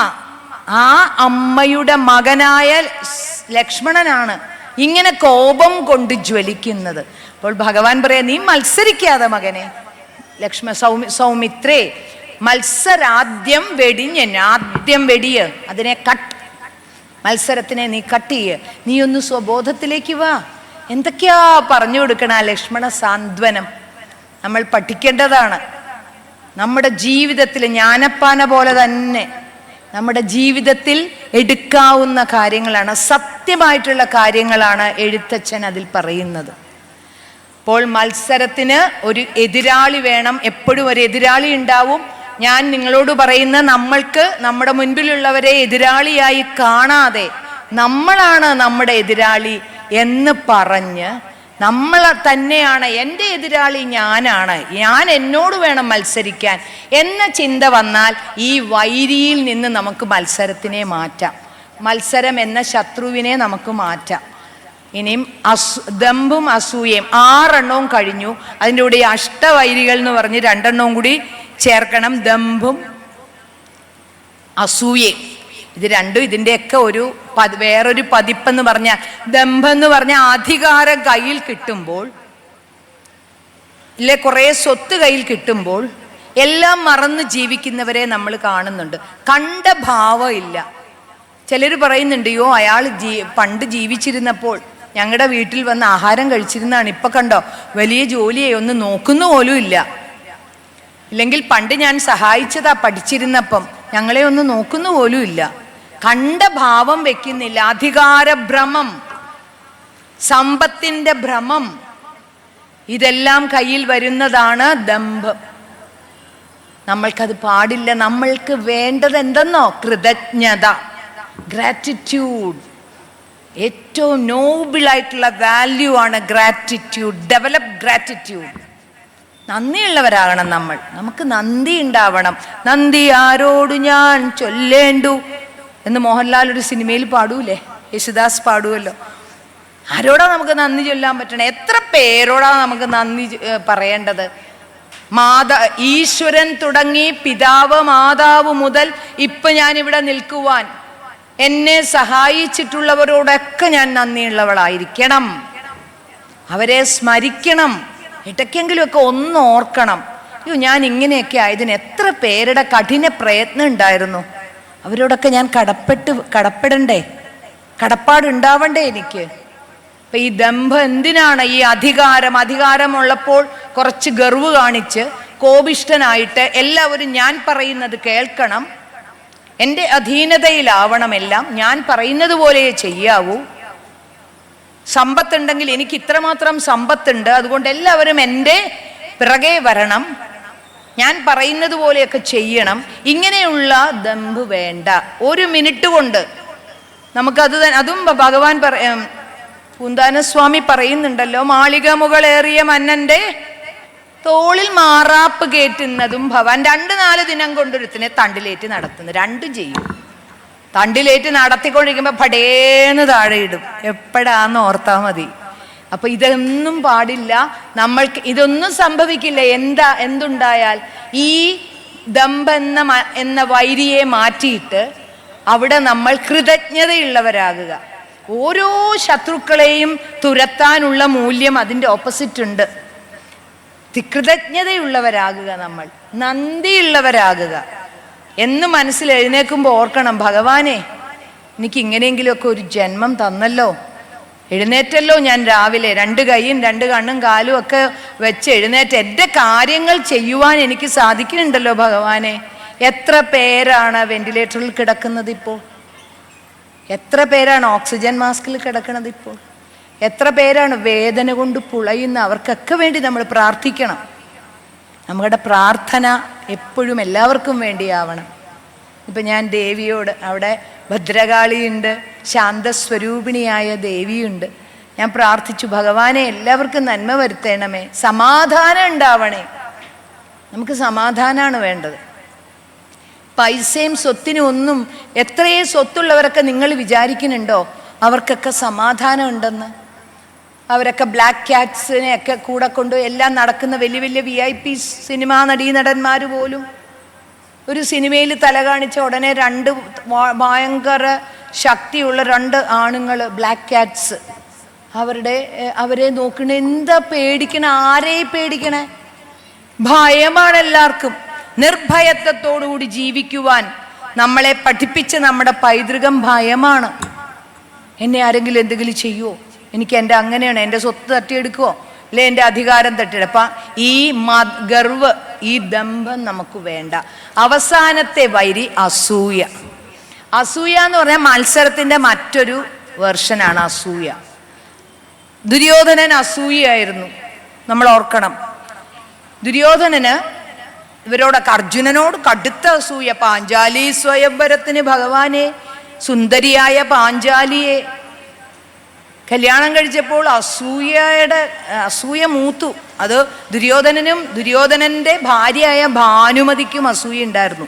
ആ അമ്മയുടെ മകനായ ലക്ഷ്മണനാണ് ഇങ്ങനെ കോപം കൊണ്ട് ജ്വലിക്കുന്നത്. അപ്പോൾ ഭഗവാൻ പറയാ, നീ മത്സരിക്കാതെ മകനെ. സൗമിത്രേ, മത്സരാദ്യം ആദ്യം വെടിയ്, അതിനെ മത്സരത്തിനെ നീ കട്ട് ചെയ്യ്. നീ ഒന്ന് സ്വബോധത്തിലേക്ക് വാ. എന്തൊക്കെയാ പറഞ്ഞു കൊടുക്കണ ലക്ഷ്മണ സാന്ത്വനം നമ്മൾ പഠിക്കേണ്ടതാണ്. നമ്മുടെ ജീവിതത്തിൽ ജ്ഞാനപ്പാന പോലെ തന്നെ നമ്മുടെ ജീവിതത്തിൽ എടുക്കാവുന്ന കാര്യങ്ങളാണ്, സത്യമായിട്ടുള്ള കാര്യങ്ങളാണ് എഴുത്തച്ഛൻ അതിൽ പറയുന്നത്. അപ്പോൾ മത്സരത്തിന് ഒരു എതിരാളി വേണം, എപ്പോഴും ഒരു എതിരാളി ഉണ്ടാവും. ഞാൻ നിങ്ങളോട് പറയുന്ന, നമ്മൾക്ക് നമ്മുടെ മുൻപിലുള്ളവരെ എതിരാളിയായി കാണാതെ നമ്മളാണ് നമ്മുടെ എതിരാളി എന്ന് പറഞ്ഞ് നമ്മൾ തന്നെയാണ് എൻ്റെ എതിരാളി, ഞാൻ എന്നോട് വേണം മത്സരിക്കാൻ എന്ന ചിന്ത വന്നാൽ ഈ വൈരിയിൽ നിന്ന് നമുക്ക് മത്സരത്തിനെ മാറ്റാം, മത്സരം എന്ന ശത്രുവിനെ നമുക്ക് മാറ്റാം. ഇനിയും ദമ്പും അസൂയയും 6 എണ്ണവും കഴിഞ്ഞു. അതിൻ്റെ കൂടെ അഷ്ടവൈരികൾ എന്ന് പറഞ്ഞ് 2 എണ്ണവും കൂടി ചേർക്കണം. ദമ്പും അസൂയയും, ഇത് രണ്ടും ഇതിൻ്റെയൊക്കെ ഒരു വേറൊരു പതിപ്പെന്ന് പറഞ്ഞാൽ, ദമ്പെന്ന് പറഞ്ഞാൽ അധികാരം കയ്യിൽ കിട്ടുമ്പോൾ, ഇല്ലേ, കുറേ സ്വത്ത് കയ്യിൽ കിട്ടുമ്പോൾ എല്ലാം മറന്ന് ജീവിക്കുന്നവരെ നമ്മൾ കാണുന്നുണ്ട്. കണ്ട ഭാവം ഇല്ല. ചിലർ പറയുന്നുണ്ട്, യോ അയാൾ പണ്ട് ജീവിച്ചിരുന്നപ്പോൾ ഞങ്ങളുടെ വീട്ടിൽ വന്ന് ആഹാരം കഴിച്ചിരുന്നതാണ്, ഇപ്പൊ കണ്ടോ വലിയ ജോലിയെ ഒന്ന് നോക്കുന്നു പോലും ഇല്ല. ഇല്ലെങ്കിൽ പണ്ട് ഞാൻ സഹായിച്ചതാ പഠിച്ചിരുന്നപ്പം, ഞങ്ങളെ ഒന്ന് നോക്കുന്നു പോലും ഇല്ല. കണ്ട ഭാവം വെക്കുന്നില്ല. അധികാരഭ്രമം, സമ്പത്തിന്റെ ഭ്രമം, ഇതെല്ലാം കയ്യിൽ വരുന്നതാണ് ദമ്പം. നമ്മൾക്കത് പാടില്ല. നമ്മൾക്ക് വേണ്ടത് എന്തെന്നോ? കൃതജ്ഞത, ഗ്രാറ്റിറ്റ്യൂഡ്. ഏറ്റവും നോബിളായിട്ടുള്ള വാല്യൂ ആണ് ഗ്രാറ്റിറ്റ്യൂഡ്. Develop gratitude. നന്ദിയുള്ളവരാകണം നമ്മൾ. നമുക്ക് നന്ദി ഉണ്ടാവണം. നന്ദി ആരോട് ഞാൻ ചൊല്ലേണ്ടു എന്ന് മോഹൻലാൽ ഒരു സിനിമയിൽ പാടൂലേ, യേശുദാസ് പാടുമല്ലോ. ആരോടാ നമുക്ക് നന്ദി ചൊല്ലാൻ പറ്റണേ? എത്ര പേരോടാ നമുക്ക് നന്ദി പറയേണ്ടത്? ഈശ്വരൻ തുടങ്ങി പിതാവ് മാതാവ് മുതൽ ഇപ്പൊ ഞാനിവിടെ നിൽക്കുവാൻ എന്നെ സഹായിച്ചിട്ടുള്ളവരോടൊക്കെ ഞാൻ നന്ദിയുള്ളവളായിരിക്കണം. അവരെ സ്മരിക്കണം. ഇടയ്ക്കെങ്കിലുമൊക്കെ ഒന്ന് ഓർക്കണം, അയ്യോ ഞാൻ ഇങ്ങനെയൊക്കെ ആയതിന് എത്ര പേരുടെ കഠിന പ്രയത്നം ഉണ്ടായിരുന്നു, അവരോടൊക്കെ ഞാൻ കടപ്പെടണ്ടേ, കടപ്പാടുണ്ടാവണ്ടേ എനിക്ക്. അപ്പൊ ഈ ദമ്പം എന്തിനാണ്? ഈ അധികാരമുള്ളപ്പോൾ കുറച്ച് ഗർവ് കാണിച്ച് കോപിഷ്ഠനായിട്ട് എല്ലാവരും ഞാൻ പറയുന്നത് കേൾക്കണം, എൻ്റെ അധീനതയിലാവണം, എല്ലാം ഞാൻ പറയുന്നത് പോലെ ചെയ്യാവൂ. സമ്പത്തുണ്ടെങ്കിൽ എനിക്ക് ഇത്രമാത്രം സമ്പത്തുണ്ട്, അതുകൊണ്ട് എല്ലാവരും എൻ്റെ പിറകെ വരണം, ഞാൻ പറയുന്നത് പോലെയൊക്കെ ചെയ്യണം. ഇങ്ങനെയുള്ള ദമ്പ് വേണ്ട. 1 മിനിറ്റ് കൊണ്ട് നമുക്കത്, അതും ഭഗവാൻ പൂന്താനസ്വാമി പറയുന്നുണ്ടല്ലോ, മാളിക മുകളേറിയ മന്നന്റെ തോളിൽ മാറാപ്പ് കയറ്റുന്നതും ഭവാൻ. 2-4 ദിനം കൊണ്ടൊരുത്തിനെ തണ്ടിലേറ്റ് നടത്തുന്നു. 2 ചെയ്യും. തണ്ടിലേറ്റ് നടത്തിക്കൊണ്ടിരിക്കുമ്പോൾ പടേന്ന് താഴെ ഇടും. എപ്പോഴാന്ന് ഓർത്താൽ മതി. അപ്പൊ ഇതൊന്നും പാടില്ല. നമ്മൾക്ക് ഇതൊന്നും സംഭവിക്കില്ല. എന്തുണ്ടായാൽ ഈ ദമ്പ എന്ന വൈരിയെ മാറ്റിയിട്ട് അവിടെ നമ്മൾ കൃതജ്ഞതയുള്ളവരാകുക. ഓരോ ശത്രുക്കളെയും തുരത്താനുള്ള മൂല്യം അതിൻ്റെ ഓപ്പോസിറ്റ് ഉണ്ട്. കൃതജ്ഞതയുള്ളവരാകുക, നമ്മൾ നന്ദിയുള്ളവരാകുക എന്ന് മനസ്സിൽ എഴുന്നേൽക്കുമ്പോൾ ഓർക്കണം, ഭഗവാനെ എനിക്ക് ഇങ്ങനെയെങ്കിലുമൊക്കെ ഒരു ജന്മം തന്നല്ലോ. എഴുന്നേറ്റല്ലോ ഞാൻ രാവിലെ, 2 കൈയും 2 കണ്ണും കാലും ഒക്കെ വെച്ച് എഴുന്നേറ്റ് എൻ്റെ കാര്യങ്ങൾ ചെയ്യുവാൻ എനിക്ക് സാധിക്കുന്നുണ്ടല്ലോ ഭഗവാനെ. എത്ര പേരാണ് വെന്റിലേറ്ററിൽ കിടക്കുന്നത് ഇപ്പോൾ? എത്ര പേരാണ് ഓക്സിജൻ മാസ്കിൽ കിടക്കുന്നത് ഇപ്പോൾ? എത്ര പേരാണ് വേദന കൊണ്ട് പുളയുന്ന? അവർക്കൊക്കെ വേണ്ടി നമ്മൾ പ്രാർത്ഥിക്കണം. നമ്മുടെ പ്രാർത്ഥന എപ്പോഴും എല്ലാവർക്കും വേണ്ടിയാവണം. ഇപ്പം ഞാൻ ദേവിയോട്, അവിടെ ഭദ്രകാളിയുണ്ട്, ശാന്തസ്വരൂപിണിയായ ദേവിയുണ്ട്, ഞാൻ പ്രാർത്ഥിച്ചു, ഭഗവാനെ എല്ലാവർക്കും നന്മ വരുത്തണമേ, സമാധാനം ഉണ്ടാവണേ. നമുക്ക് സമാധാനമാണ് വേണ്ടത്. പൈസയും സ്വത്തിനും ഒന്നും, എത്രയേ സ്വത്തുള്ളവരൊക്കെ നിങ്ങൾ വിചാരിക്കുന്നുണ്ടോ അവർക്കൊക്കെ സമാധാനം ഉണ്ടെന്ന്? അവരൊക്കെ ബ്ലാക്ക് ക്യാറ്റ്സിനെയൊക്കെ കൂടെ കൊണ്ട് എല്ലാം നടക്കുന്ന വലിയ വലിയ VIP സിനിമാ നടീനടന്മാർ പോലും ഒരു സിനിമയിൽ തല കാണിച്ച ഉടനെ 2 ഭയങ്കര ശക്തിയുള്ള 2 ആണുങ്ങൾ, ബ്ലാക്ക് ക്യാറ്റ്സ്, അവരെ നോക്കണ എന്താ പേടിക്കണ? ആരെ പേടിക്കണേ? ഭയമാണ് എല്ലാവർക്കും. നിർഭയത്വത്തോടുകൂടി ജീവിക്കുവാൻ നമ്മളെ പഠിപ്പിച്ച നമ്മുടെ പൈതൃകം ഭയമാണ്. എന്നെ ആരെങ്കിലും എന്തെങ്കിലും ചെയ്യുമോ? എനിക്ക് എൻ്റെ അങ്ങനെയാണ്, എൻ്റെ സ്വത്ത് തട്ടിയെടുക്കുമോ, അല്ലെ എൻ്റെ അധികാരം തട്ടിയെടുപ്പം? ഈ ഗർവ്, ഈ ദമ്പം നമുക്ക് വേണ്ട. അവസാനത്തെ വൈരി അസൂയ. അസൂയ എന്ന് പറഞ്ഞാൽ മത്സരത്തിൻ്റെ മറ്റൊരു വെർഷനാണ് അസൂയ. ദുര്യോധനൻ അസൂയായിരുന്നു, നമ്മൾ ഓർക്കണം. ദുര്യോധനന് ഇവരോടൊക്കെ, അർജുനനോട് കടുത്ത അസൂയ. പാഞ്ചാലി സ്വയംവരത്തിന് ഭഗവാനെ, സുന്ദരിയായ പാഞ്ചാലിയെ കല്യാണം കഴിച്ചപ്പോൾ അസൂയ മൂത്തു. അത് ദുര്യോധനനും ദുര്യോധനൻ്റെ ഭാര്യയായ ഭാനുമതിക്കും അസൂയ ഉണ്ടായിരുന്നു.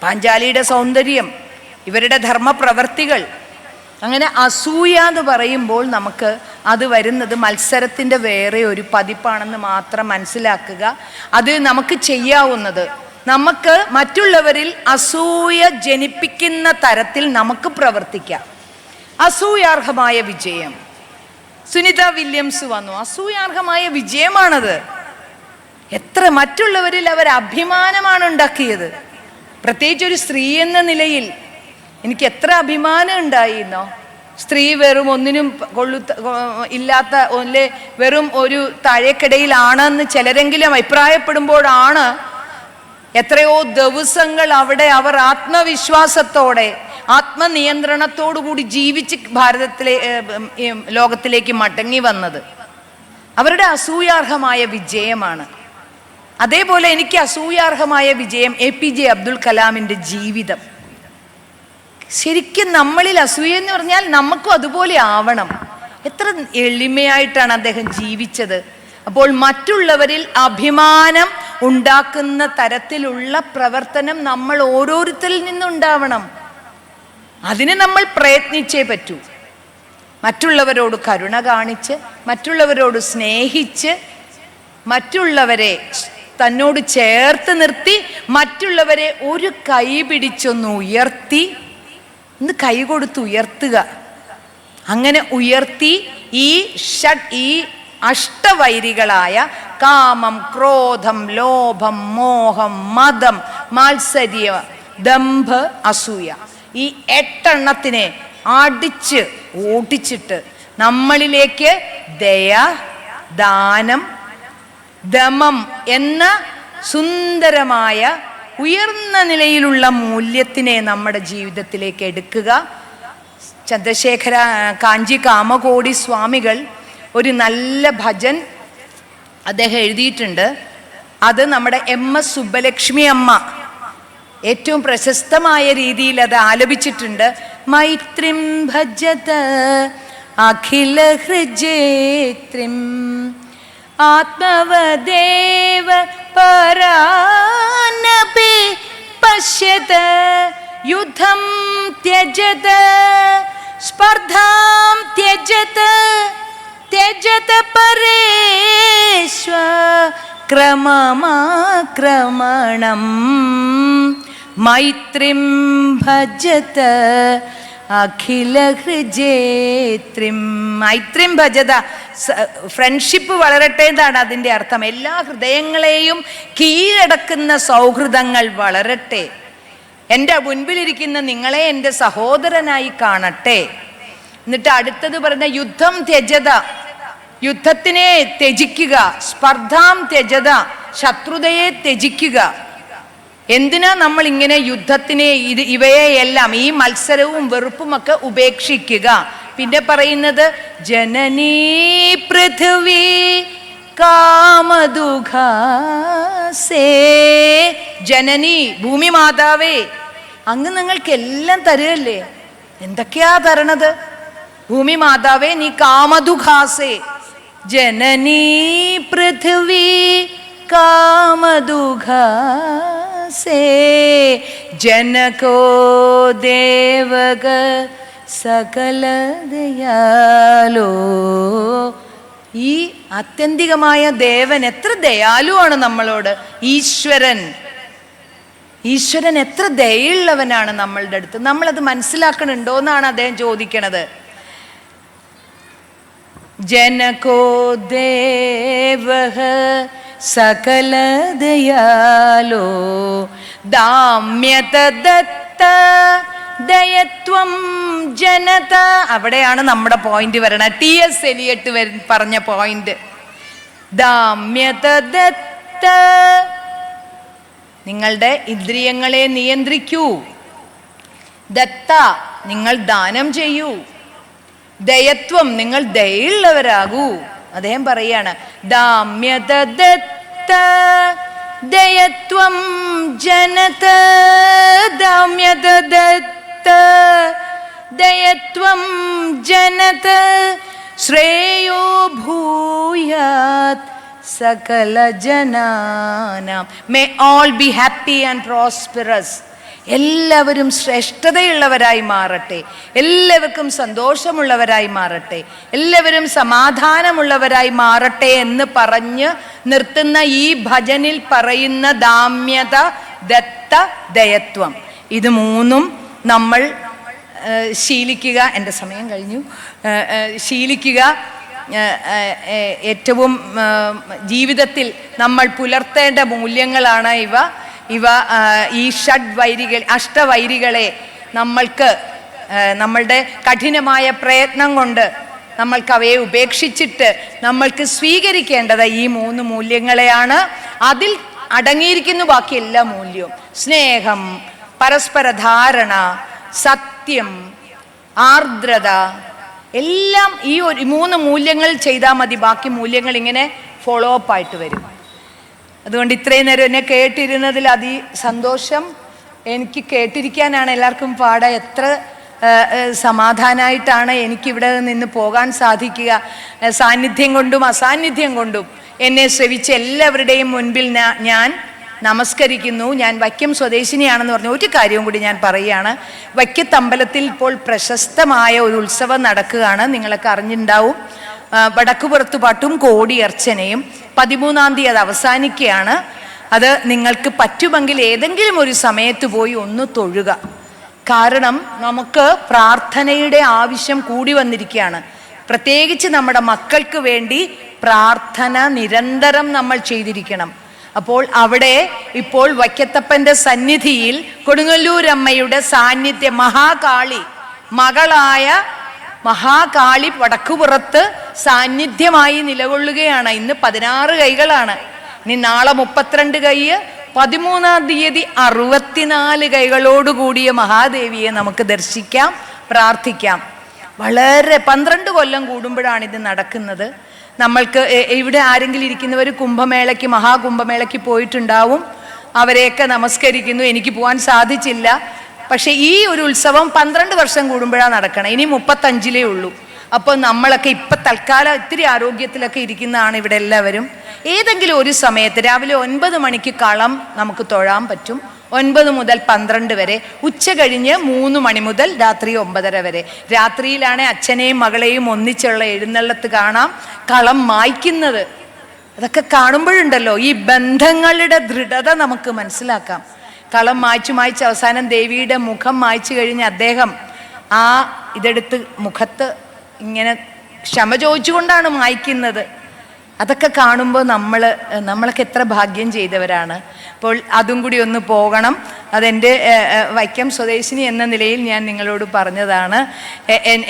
പാഞ്ചാലിയുടെ സൗന്ദര്യം, ഇവരുടെ ധർമ്മപ്രവർത്തികൾ, അങ്ങനെ അസൂയ എന്ന് പറയുമ്പോൾ നമുക്ക് അത് വരുന്നത് മത്സരത്തിൻ്റെ വേറെ ഒരു പതിപ്പാണെന്ന് മാത്രം മനസ്സിലാക്കുക. അത് നമുക്ക് ചെയ്യാവുന്നത്, നമുക്ക് മറ്റുള്ളവരിൽ അസൂയ ജനിപ്പിക്കുന്ന തരത്തിൽ നമുക്ക് പ്രവർത്തിക്കാം. അസൂയാർഹമായ വിജയം. സുനിത വില്യംസ് വന്നു, അസൂയാർഹമായ വിജയമാണത്. എത്ര മറ്റുള്ളവരിൽ അവർ അഭിമാനമാണ് ഉണ്ടാക്കിയത്. പ്രത്യേകിച്ച് ഒരു സ്ത്രീ എന്ന നിലയിൽ എനിക്ക് എത്ര അഭിമാനം ഉണ്ടായിരുന്നോ. സ്ത്രീ വെറും ഒന്നിനും ഇല്ലാത്ത, വെറും ഒരു താഴേക്കിടയിലാണെന്ന് ചിലരെങ്കിലും അഭിപ്രായപ്പെടുമ്പോഴാണ് എത്രയോ ദിവസങ്ങൾ അവിടെ അവർ ആത്മവിശ്വാസത്തോടെ, ആത്മനിയന്ത്രണത്തോടുകൂടി ജീവിച്ച് ലോകത്തിലേക്ക് മടങ്ങി വന്നത്. അവരുടെ അസൂയാർഹമായ വിജയമാണ്. അതേപോലെ എനിക്ക് അസൂയാർഹമായ വിജയം APJ അബ്ദുൽ കലാമിൻ്റെ ജീവിതം. ശരിക്കും നമ്മളിൽ അസൂയ എന്ന് പറഞ്ഞാൽ നമുക്കും അതുപോലെ ആവണം. എത്ര എളിമയായിട്ടാണ് അദ്ദേഹം ജീവിച്ചത്. അപ്പോൾ മറ്റുള്ളവരിൽ അഭിമാനം ഉണ്ടാക്കുന്ന തരത്തിലുള്ള പ്രവർത്തനം നമ്മൾ ഓരോരുത്തരിൽ നിന്നുണ്ടാവണം. അതിന് നമ്മൾ പ്രയത്നിച്ചേ പറ്റൂ. മറ്റുള്ളവരോട് കരുണ കാണിച്ച്, മറ്റുള്ളവരോട് സ്നേഹിച്ച്, മറ്റുള്ളവരെ തന്നോട് ചേർത്ത് നിർത്തി, മറ്റുള്ളവരെ ഒരു കൈ പിടിച്ചൊന്ന് ഉയർത്തി, ഒന്ന് കൈ കൊടുത്ത് ഉയർത്തുക. അങ്ങനെ ഉയർത്തി ഈ അഷ്ടവൈരികളായ കാമം, ക്രോധം, ലോഭം, മോഹം, മദം, മാത്സര്യം, ദംഭ, അസൂയ, ഈ 8 എണ്ണത്തിനെ അടിച്ച് ഓടിച്ചിട്ട് നമ്മളിലേക്ക് ദയ, ദാനം, ദമം എന്ന സുന്ദരമായ ഉയർന്ന നിലയിലുള്ള മൂല്യത്തിനെ നമ്മുടെ ജീവിതത്തിലേക്ക് എടുക്കുക. ചന്ദ്രശേഖര കാഞ്ചി കാമകോടി സ്വാമികൾ ഒരു നല്ല ഭജൻ അദ്ദേഹം എഴുതിയിട്ടുണ്ട്. അത് നമ്മുടെ MS സുബ്ബലക്ഷ്മി അമ്മ ഏറ്റവും പ്രശസ്തമായ രീതിയിൽ അത് ആലപിച്ചിട്ടുണ്ട്. മൈത്രിം ഭജത അഖില ഹൃജേത്രിം ആത്മവദേവ പരാനപി പശ്യത യുദ്ധം ത്യജത സ്പർധാം ത്യജത ത്യജത പരേശ്വക്രമമാക്രമണം മൈത്രിം ഭജത അഖില ഹൃജേത്രിം. മൈത്രിം ഭജത, ഫ്രണ്ട്ഷിപ്പ് വളരട്ടെ എന്നാണ് അതിൻ്റെ അർത്ഥം. എല്ലാ ഹൃദയങ്ങളെയും കീഴടക്കുന്ന സൗഹൃദങ്ങൾ വളരട്ടെ. എൻ്റെ മുൻപിലിരിക്കുന്ന നിങ്ങളെ എൻ്റെ സഹോദരനായി കാണട്ടെ. എന്നിട്ട് അടുത്തത് പറഞ്ഞ യുദ്ധം ത്യജത, യുദ്ധത്തിനെ ത്യജിക്കുക. സ്പർദ്ധാം ത്യജത, ശത്രുതയെ ത്യജിക്കുക. എന്തിനാ നമ്മൾ ഇങ്ങനെ യുദ്ധത്തിനെ ഇവയെയെല്ലാം, ഈ മത്സരവും വെറുപ്പുമൊക്കെ ഉപേക്ഷിക്കുക? പിന്നെ പറയുന്നത് ജനനീ പൃഥ്വി കാമദുഘാസേ. ജനനി, ഭൂമി മാതാവേ, അങ്ങ് നിങ്ങൾക്കെല്ലാം തരുകയല്ലേ? എന്തൊക്കെയാ തരണത്? ഭൂമി മാതാവേ, നീ കാമദുഘാസേ. ജനനീ പൃഥ്വി കാമദുഘാസേ ജനകോ ദേവക സകല ദയാലോ. ഈ ആത്യന്തികമായ ദേവൻ എത്ര ദയാലുവാണ് നമ്മളോട്. ഈശ്വരൻ എത്ര ദയുള്ളവനാണ് നമ്മളുടെ അടുത്ത്. നമ്മളത് മനസ്സിലാക്കണുണ്ടോ എന്നാണ് അദ്ദേഹം ചോദിക്കണത്. ജനകോ ദേവഃ സകല ദയാലോ ദാമ്യത ദത്ത ദയത്വം ജനത. അവിടെയാണ് നമ്മുടെ പോയിന്റ് വരണ. TS എലിയട്ട് പറഞ്ഞ പോയിന്റ്. ദാമ്യത ദത്ത, നിങ്ങളുടെ ഇന്ദ്രിയങ്ങളെ നിയന്ത്രിക്കൂ. ദത്ത, നിങ്ങൾ ദാനം ചെയ്യൂ. ദയത്വം, നിങ്ങൾ ദയുള്ളവരാകൂ. അദ്ദേഹം പറയാണ് ദാമ്യത ദത്ത ദയത്വം ജനത. ദാമ്യത ദത്ത ദയത്വം ജനത ശ്രേയോ ഭൂയാത് സകല ജനാനാം. May all be happy and prosperous. എല്ലാവരും ശ്രേഷ്ഠതയുള്ളവരായി മാറട്ടെ, എല്ലാവർക്കും സന്തോഷമുള്ളവരായി മാറട്ടെ, എല്ലാവരും സമാധാനമുള്ളവരായി മാറട്ടെ എന്ന് പറഞ്ഞ് നിർത്തുന്ന ഈ ഭജനിൽ പറയുന്ന ദാമ്യത, ദത്ത, ദയത്വം, ഇത് മൂന്നും നമ്മൾ ശീലിക്കുക. എൻ്റെ സമയം കഴിഞ്ഞു. ശീലിക്കുക. ഏറ്റവും ജീവിതത്തിൽ നമ്മൾ പുലർത്തേണ്ട മൂല്യങ്ങളാണ് ഇവ. ഈ അഷ്ടവൈരികളെ നമ്മൾക്ക് നമ്മളുടെ കഠിനമായ പ്രയത്നം കൊണ്ട് നമ്മൾക്ക് അവയെ ഉപേക്ഷിച്ചിട്ട് നമ്മൾക്ക് സ്വീകരിക്കേണ്ടത് ഈ 3 മൂല്യങ്ങളെയാണ്. അതിൽ അടങ്ങിയിരിക്കുന്നു ബാക്കി എല്ലാ മൂല്യവും. സ്നേഹം, പരസ്പര ധാരണ, സത്യം, ആർദ്രത, എല്ലാം ഈ 3 മൂല്യങ്ങൾ ചെയ്താൽ മതി. ബാക്കി മൂല്യങ്ങൾ ഇങ്ങനെ ഫോളോ അപ്പ് ആയിട്ട് വരും. അതുകൊണ്ട് ഇത്രയും നേരം എന്നെ കേട്ടിരുന്നതിൽ സന്തോഷം. എനിക്ക് കേട്ടിരിക്കാനാണ് എല്ലാവർക്കും പാടാ. എത്ര സമാധാനമായിട്ടാണ് എനിക്കിവിടെ നിന്ന് പോകാൻ സാധിക്കുക. സാന്നിധ്യം കൊണ്ടും അസാന്നിധ്യം കൊണ്ടും എന്നെ ശ്രവിച്ച എല്ലാവരുടെയും മുൻപിൽ ഞാൻ നമസ്കരിക്കുന്നു. ഞാൻ വൈക്കം സ്വദേശിനിയാണെന്ന് പറഞ്ഞു ഒരു കാര്യവും കൂടി ഞാൻ പറയുകയാണ്. വൈക്കത്തമ്പലത്തിൽ ഇപ്പോൾ പ്രശസ്തമായ ഒരു ഉത്സവം നടക്കുകയാണ്. നിങ്ങളൊക്കെ അറിഞ്ഞിട്ടുണ്ടാവും. വടക്കുപുറത്തു പാട്ടും കോടിയർച്ചനയും 13-ാം തീയതി അത് അവസാനിക്കുകയാണ്. അത് നിങ്ങൾക്ക് പറ്റുമെങ്കിൽ ഏതെങ്കിലും ഒരു സമയത്ത് പോയി ഒന്ന് തൊഴുക. കാരണം നമുക്ക് പ്രാർത്ഥനയുടെ ആവശ്യം കൂടി വന്നിരിക്കുകയാണ്. പ്രത്യേകിച്ച് നമ്മുടെ മക്കൾക്ക് വേണ്ടി പ്രാർത്ഥന നിരന്തരം നമ്മൾ ചെയ്തിരിക്കണം. അപ്പോൾ അവിടെ ഇപ്പോൾ വൈക്കത്തപ്പൻ്റെ സന്നിധിയിൽ കൊടുങ്ങല്ലൂരമ്മയുടെ സാന്നിധ്യം, മഹാകാളി, മകളായ മഹാകാളി വടക്കുപുറത്ത് സാന്നിധ്യമായി നിലകൊള്ളുകയാണ്. ഇന്ന് 16 കൈകളാണ്. ഇനി നാളെ 32 കൈ, 13-ാം തീയതി 64 കൈകളോടുകൂടിയ മഹാദേവിയെ നമുക്ക് ദർശിക്കാം, പ്രാർത്ഥിക്കാം. വളരെ 12 കൊല്ലം കൂടുമ്പോഴാണ് ഇത് നടക്കുന്നത്. നമ്മൾക്ക് ഇവിടെ ആരെങ്കിലും ഇരിക്കുന്നവർ കുംഭമേളയ്ക്ക്, മഹാകുംഭമേളയ്ക്ക് പോയിട്ടുണ്ടാവും. അവരെയൊക്കെ നമസ്കരിക്കുന്നു. എനിക്ക് പോകാൻ സാധിച്ചില്ല. പക്ഷെ ഈ ഒരു ഉത്സവം 12 വർഷം കൂടുമ്പോഴാണ് നടക്കണം. ഇനി 35 ഉള്ളൂ. അപ്പോൾ നമ്മളൊക്കെ ഇപ്പം തൽക്കാലം ഇത്തിരി ആരോഗ്യത്തിലൊക്കെ ഇരിക്കുന്നതാണ് ഇവിടെ എല്ലാവരും. ഏതെങ്കിലും ഒരു സമയത്ത് രാവിലെ 9 മണിക്ക് കളം നമുക്ക് തൊഴാൻ പറ്റും. 9 മുതൽ 12 വരെ, ഉച്ച കഴിഞ്ഞ് 3 മണി മുതൽ രാത്രി 9:30 വരെ. രാത്രിയിലാണ് അച്ഛനെയും മകളെയും ഒന്നിച്ചുള്ള എഴുന്നള്ളത്ത് കാണാം, കളം മായ്ക്കുന്നത്. അതൊക്കെ കാണുമ്പോഴുണ്ടല്ലോ ഈ ബന്ധങ്ങളുടെ ദൃഢത നമുക്ക് മനസ്സിലാക്കാം. കളം മായ്ച്ച് അവസാനം ദേവിയുടെ മുഖം മായ്ച്ചു കഴിഞ്ഞ് അദ്ദേഹം ആ ഇതെടുത്ത് മുഖത്ത് ഇങ്ങനെ ക്ഷമ ചോദിച്ചുകൊണ്ടാണ് മായ്ക്കുന്നത്. അതൊക്കെ കാണുമ്പോൾ നമ്മളൊക്കെ എത്ര ഭാഗ്യം ചെയ്തവരാണ്. അപ്പോൾ അതും കൂടി ഒന്ന് പോകണം. അതെൻ്റെ വൈക്കം സ്വദേശിനി എന്ന നിലയിൽ ഞാൻ നിങ്ങളോട് പറഞ്ഞതാണ്.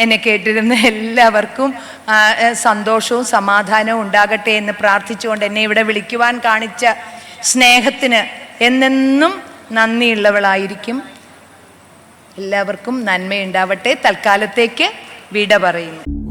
എന്നെ കേട്ടിരുന്ന എല്ലാവർക്കും സന്തോഷവും സമാധാനവും ഉണ്ടാകട്ടെ എന്ന് പ്രാർത്ഥിച്ചുകൊണ്ട് എന്നെ ഇവിടെ വിളിക്കുവാൻ കാണിച്ച സ്നേഹത്തിന് എന്നെന്നും നന്ദിയുള്ളവളായിരിക്കും. എല്ലാവർക്കും നന്മയുണ്ടാവട്ടെ. തൽക്കാലത്തേക്ക് വിട പറയുന്നു.